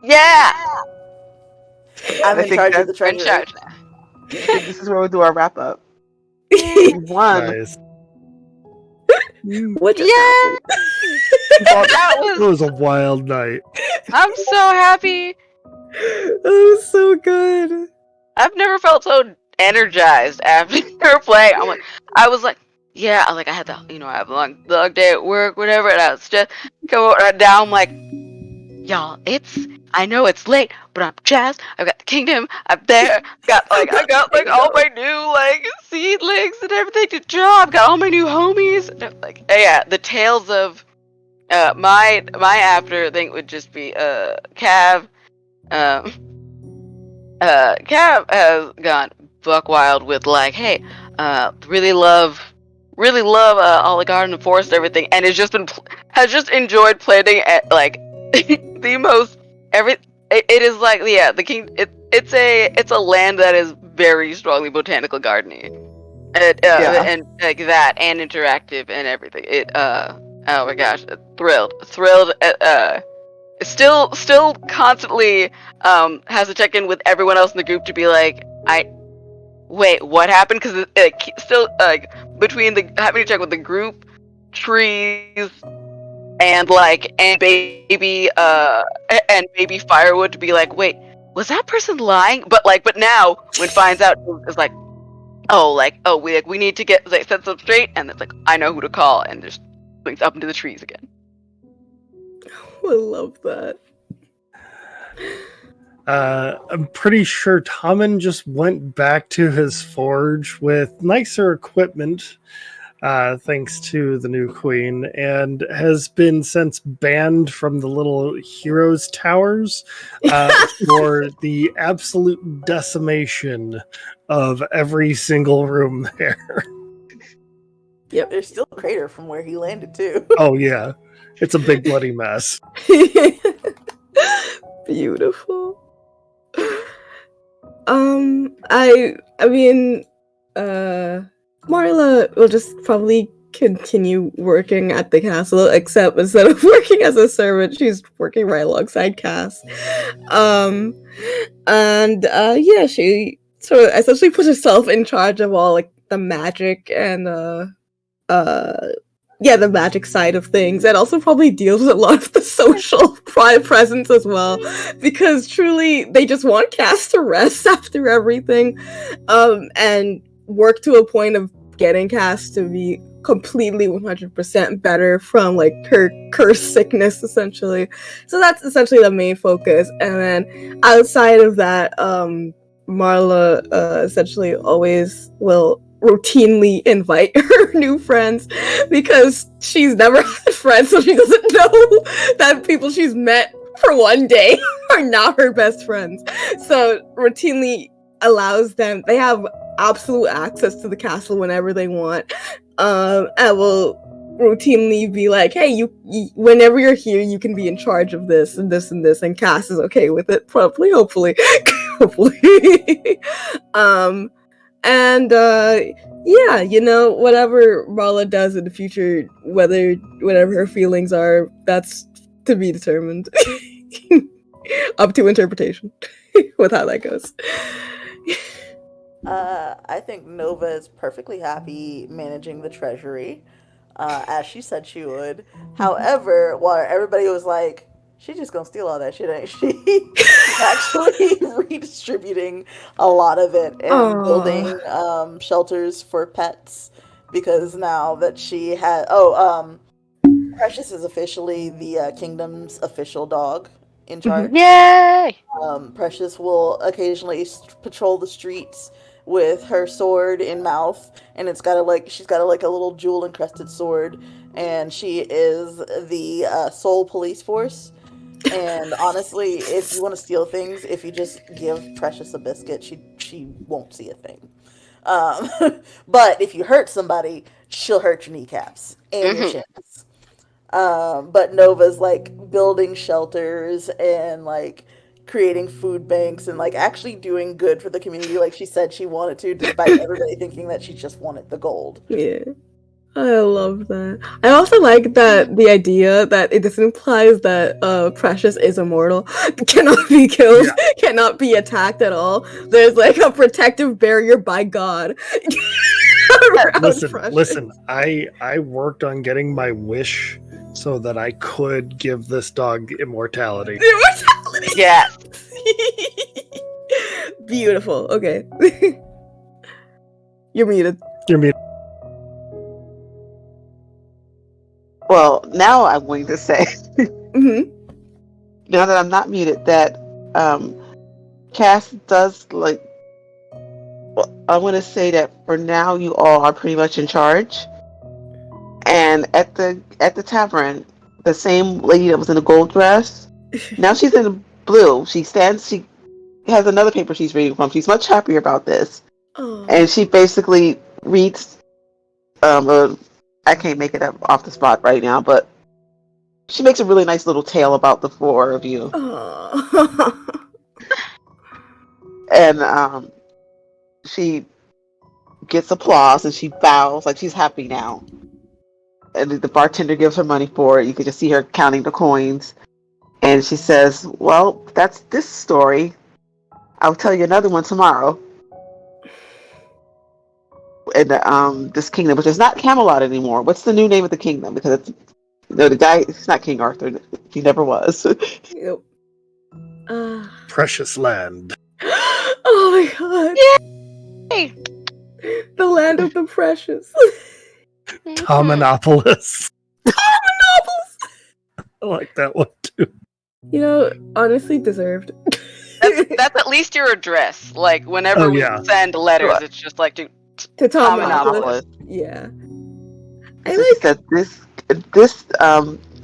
Speaker 2: Yeah!
Speaker 7: I'm
Speaker 4: I
Speaker 7: in
Speaker 4: think
Speaker 7: charge of
Speaker 4: that's.
Speaker 7: the
Speaker 2: We're in
Speaker 7: treasury.
Speaker 2: charge now.
Speaker 4: I think this is where we'll do our wrap up. We won.
Speaker 3: Nice.
Speaker 5: What just
Speaker 2: Yeah!
Speaker 5: happened?
Speaker 2: That
Speaker 3: It
Speaker 2: was.
Speaker 3: was a wild night.
Speaker 2: I'm so happy.
Speaker 5: That was so good.
Speaker 2: I've never felt so energized after playing. I was like, yeah, I had I have a long day at work, whatever, and I was just coming right down. I'm like, y'all, I know it's late, but I'm jazzed. I've got the kingdom. I'm there. I got all my new seedlings and everything to draw. I've got all my new homies. Yeah, the tales of my after thing would just be Cav. Cav has gone buck wild with hey, really love all the garden and forest and everything, and has just enjoyed planting at the most it is the king. It's a land that is very strongly botanical gardening,
Speaker 4: Yeah.
Speaker 2: and like that and interactive and everything. Oh my gosh, thrilled. Still constantly has to check in with everyone else in the group to be like, wait, what happened? Because still between having to check with the group, trees, and baby firewood to be like, wait, was that person lying? But now when finds out it's we need to get set up straight, and it's I know who to call, and just swings up into the trees again.
Speaker 5: I love that.
Speaker 3: I'm pretty sure Tommen just went back to his forge with nicer equipment, thanks to the new queen, and has been since banned from the little heroes towers for the absolute decimation of every single room there.
Speaker 7: Yep, there's still a crater from where he landed too.
Speaker 3: Oh yeah, it's a big bloody mess.
Speaker 5: Beautiful. I mean, Marla will just probably continue working at the castle, except instead of working as a servant, she's working right alongside Cass. Yeah, she sort of essentially put herself in charge of all the magic and the magic side of things, and also probably deals with a lot of the social presence as well, because truly they just want Cass to rest after everything, and work to a point of getting Cass to be completely 100% better from like her cursed sickness, essentially. So that's essentially the main focus, and then outside of that, Marla essentially always will routinely invite her new friends because she's never had friends, so she doesn't know that people she's met for one day are not her best friends. So routinely allows them, they have absolute access to the castle whenever they want, and will routinely be like, hey, you whenever you're here, you can be in charge of this and this and this, and Cass is okay with it, probably, hopefully. Hopefully. And yeah, whatever Marla does in the future, whatever her feelings are, that's to be determined. Up to interpretation with how that goes.
Speaker 7: I think Nova is perfectly happy managing the treasury, as she said she would. However, while everybody was like, she's just gonna steal all that shit, ain't she? She's actually redistributing a lot of it and building shelters for pets, because now that she had Precious is officially the kingdom's official dog in charge.
Speaker 2: Yay!
Speaker 7: Precious will occasionally patrol the streets with her sword in mouth, and she's got a little jewel encrusted sword, and she is the sole police force. And honestly, if you want to steal things, if you just give Precious a biscuit, she won't see a thing. But if you hurt somebody, she'll hurt your kneecaps and your shins. But Nova's like building shelters and like creating food banks and like actually doing good for the community like she said she wanted to, despite everybody thinking that she just wanted the gold.
Speaker 5: Yeah. I love that. I also like that the idea that this implies that Precious is immortal, cannot be killed, cannot be attacked at all. There's like a protective barrier by God.
Speaker 3: Listen. I worked on getting my wish so that I could give this dog immortality.
Speaker 5: Immortality.
Speaker 2: Yes.
Speaker 5: Beautiful. Okay. You're muted.
Speaker 4: Well, now I'm going to say, now that I'm not muted, that Cass does like. Well, I want to say that for now, you all are pretty much in charge. And at the tavern, the same lady that was in the gold dress, now she's in the blue. She has another paper she's reading from. She's much happier about this, and she basically reads I can't make it up off the spot right now, but she makes a really nice little tale about the four of you. And she gets applause and she bows like she's happy now. And the bartender gives her money for it. You can just see her counting the coins. And she says, well, that's this story. I'll tell you another one tomorrow. And this kingdom, which is not Camelot anymore. What's the new name of the kingdom? Because it's, the guy, it's not King Arthur. He never was.
Speaker 5: Yep.
Speaker 3: Precious land.
Speaker 5: Oh my god.
Speaker 2: Yay!
Speaker 5: The land of the precious.
Speaker 3: Tomanopolis. I like that one too.
Speaker 5: Honestly deserved.
Speaker 2: That's at least your address. Like, whenever we send letters, it's just like to
Speaker 5: Tomanopolis. Yeah.
Speaker 4: I like that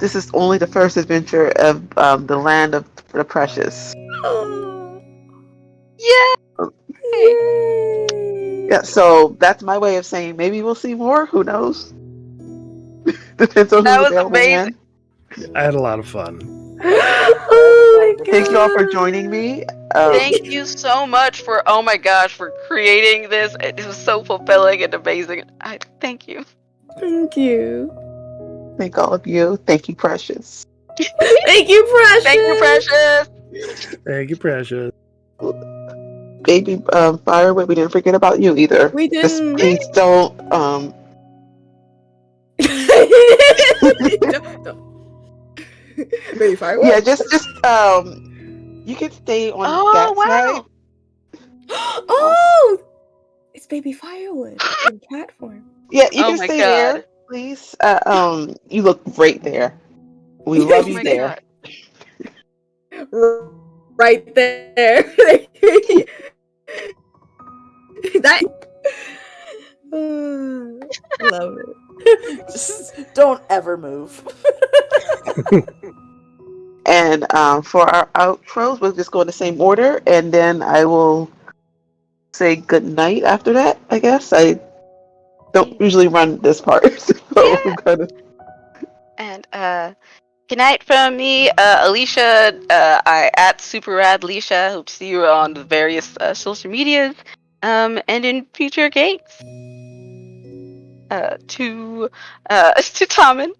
Speaker 4: this is only the first adventure of the land of the precious.
Speaker 5: Oh.
Speaker 2: Yeah.
Speaker 4: Yeah, so that's my way of saying maybe we'll see more. Who knows? Depends on
Speaker 2: That
Speaker 4: who's
Speaker 2: was
Speaker 4: available.
Speaker 2: amazing.
Speaker 3: I had a lot of fun.
Speaker 5: Oh my god.
Speaker 4: Thank you all for joining me.
Speaker 2: Thank you so much for for creating this. It was so fulfilling and amazing. Thank you.
Speaker 5: Thank you.
Speaker 4: Thank all of you. Thank you, Precious.
Speaker 5: Thank you, Precious.
Speaker 2: Thank you, Precious.
Speaker 3: Thank you, Precious.
Speaker 4: Baby Firewood, we didn't forget about you either.
Speaker 5: We didn't.
Speaker 4: Just please don't
Speaker 5: Baby firewood?
Speaker 4: Yeah, just you can stay on
Speaker 2: Oh,
Speaker 4: that side.
Speaker 2: wow.
Speaker 5: Oh! It's baby firewood in cat form.
Speaker 4: Yeah, you
Speaker 2: Oh
Speaker 4: can
Speaker 2: my
Speaker 4: stay
Speaker 2: god.
Speaker 4: there, please. You look great there. We love
Speaker 2: Oh
Speaker 4: you
Speaker 2: my
Speaker 4: there.
Speaker 2: god.
Speaker 5: Right there. That. Love it.
Speaker 7: Just don't ever move.
Speaker 4: And for our outros, we'll just go in the same order, and then I will say good night after that. I guess I don't usually run this part, so
Speaker 2: Yeah.
Speaker 4: I'm gonna.
Speaker 2: And good night from me, Alicia. I at Super Rad Alicia. Hope to see you on the various social medias. And in future games. To to Tommen.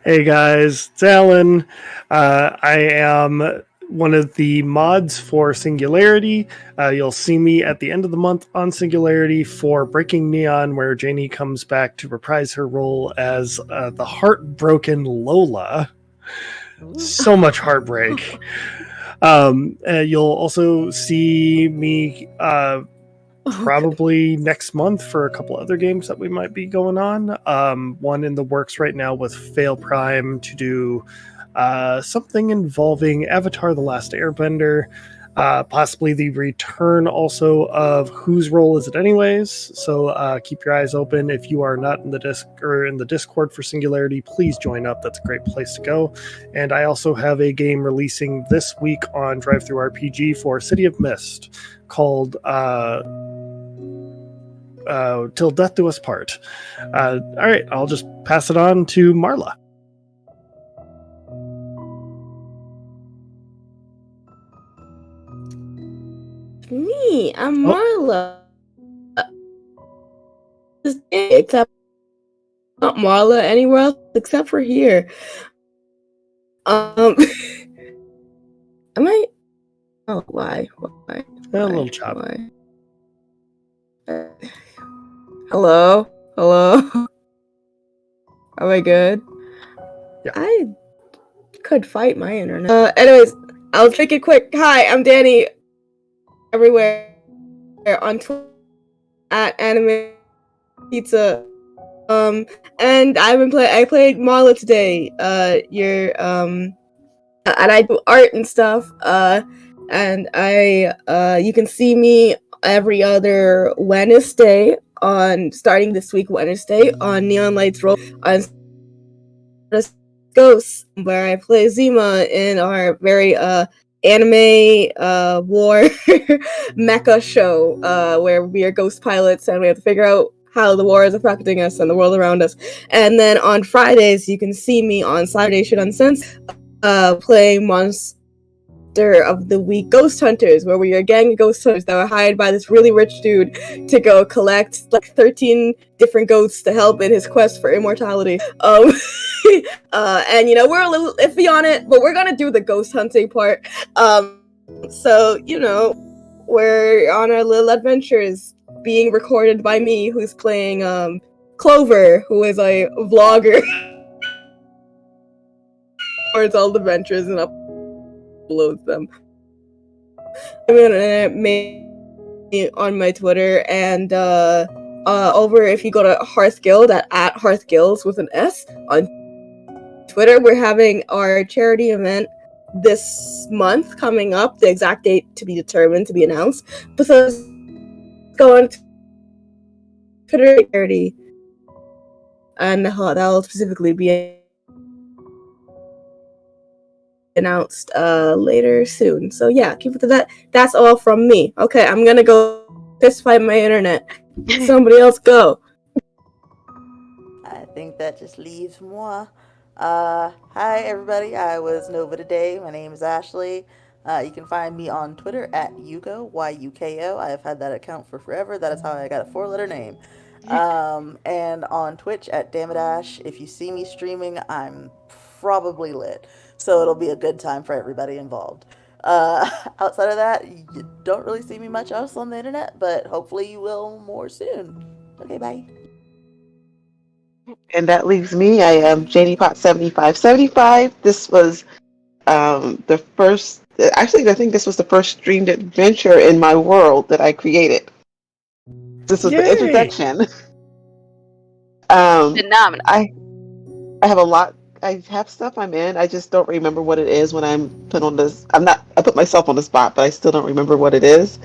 Speaker 3: Hey guys, it's Alan. I am one of the mods for Singularity. You'll see me at the end of the month on Singularity for Breaking Neon, where Janie comes back to reprise her role as the heartbroken Lola. So much heartbreak. You'll also see me probably next month for a couple other games that we might be going on. One in the works right now with Fail Prime to do something involving Avatar: The Last Airbender. Possibly the return also of Whose Role Is It Anyways? So keep your eyes open. If you are not in the Discord for Singularity, please join up. That's a great place to go. And I also have a game releasing this week on DriveThru RPG for City of Mist called Till Death Do Us Part. All right, I'll just pass it on to Marla.
Speaker 5: Me, I'm
Speaker 3: Oh.
Speaker 5: Marla. Except not Marla anywhere else except for here. Am I? Oh, why?
Speaker 3: A little chop.
Speaker 5: Why? Hello? Am I good?
Speaker 3: Yeah.
Speaker 5: I could fight my internet. Anyways, I'll take it quick. Hi, I'm Danny. Everywhere on Twitter at Anime Pizza. And I played Marla today. And I do art and stuff. And you can see me every other Wednesday starting this week Wednesday on Neon Lights Roll on Ghosts, where I play Zima in our very anime war mecha show, where we are ghost pilots and we have to figure out how the war is affecting us and the world around us. And then on Fridays, you can see me on Saturday Shit Uncensored, playing Monster of the Week Ghost Hunters, where we are a gang of ghost hunters that were hired by this really rich dude to go collect like 13 different ghosts to help in his quest for immortality. And we're a little iffy on it, but we're gonna do the ghost hunting part. So we're on our little adventures being recorded by me, who's playing Clover, who is a vlogger. Records all the adventures and uploads them. On my Twitter and over if you go to Hearth Guild at Hearth Guilds with an S on Twitter, we're having our charity event this month coming up. The exact date to be determined, to be announced. But so go on Twitter charity, and that'll specifically be announced later soon. So yeah, keep it to that. That's all from me. Okay, I'm gonna go fist fight my internet. Somebody else go.
Speaker 7: I think that just leaves moi. Hi everybody, I was Nova today. My name is Ashley. You can find me on Twitter at Yuko, Y-U-K-O. I have had that account for forever. That is how I got a 4-letter name. And on Twitch at Damadash. If you see me streaming, I'm probably lit. So it'll be a good time for everybody involved. Outside of that, you don't really see me much else on the internet, but hopefully you will more soon. Okay, bye.
Speaker 4: And that leaves me. I am Janie Pot 7575. This was the first. Actually, I think this was the first streamed adventure in my world that I created. This was the
Speaker 3: Yay!
Speaker 4: introduction. Um,
Speaker 2: Phenomenal.
Speaker 4: I have a lot. I have stuff I'm in. I just don't remember what it is when I'm put on this. I'm not. I put myself on the spot, but I still don't remember what it is.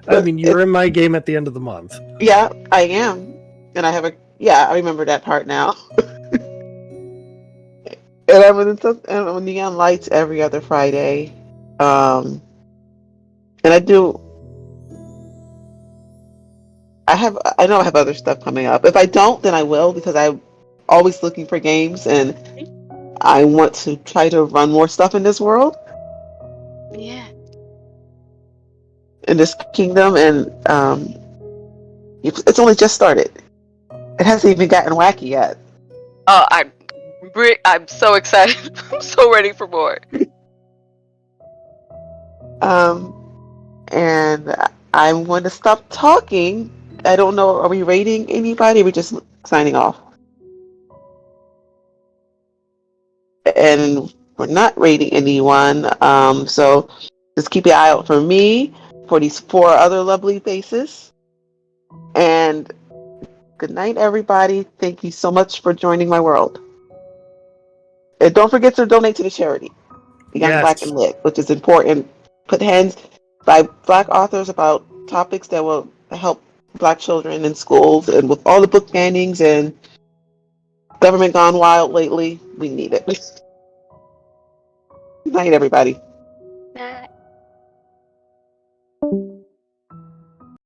Speaker 3: I
Speaker 4: But
Speaker 3: mean, you're in my game at the end of the month.
Speaker 4: yeah, I am, and I have a. Yeah, I remember that part now. And I'm on Neon Lights every other Friday. Um, and I do. I know I have other stuff coming up. If I don't, then I will because I'm always looking for games and I want to try to run more stuff in this world,
Speaker 2: Yeah.
Speaker 4: in this kingdom, and it's only just started. It hasn't even gotten wacky yet.
Speaker 2: Oh, I'm so excited. I'm so ready for more.
Speaker 4: Um, and I'm going to stop talking. I don't know. Are we rating anybody? We're just signing off. And we're not rating anyone. So just keep your eye out for me, for these four other lovely faces. And good night, everybody. Thank you so much for joining my world. And don't forget to donate to the charity, the Young Black and
Speaker 3: Yes.
Speaker 4: Lit, which is important. Put hands by Black authors about topics that will help Black children in schools, and with all the book bannings and government gone wild lately, we need it. Good night, everybody.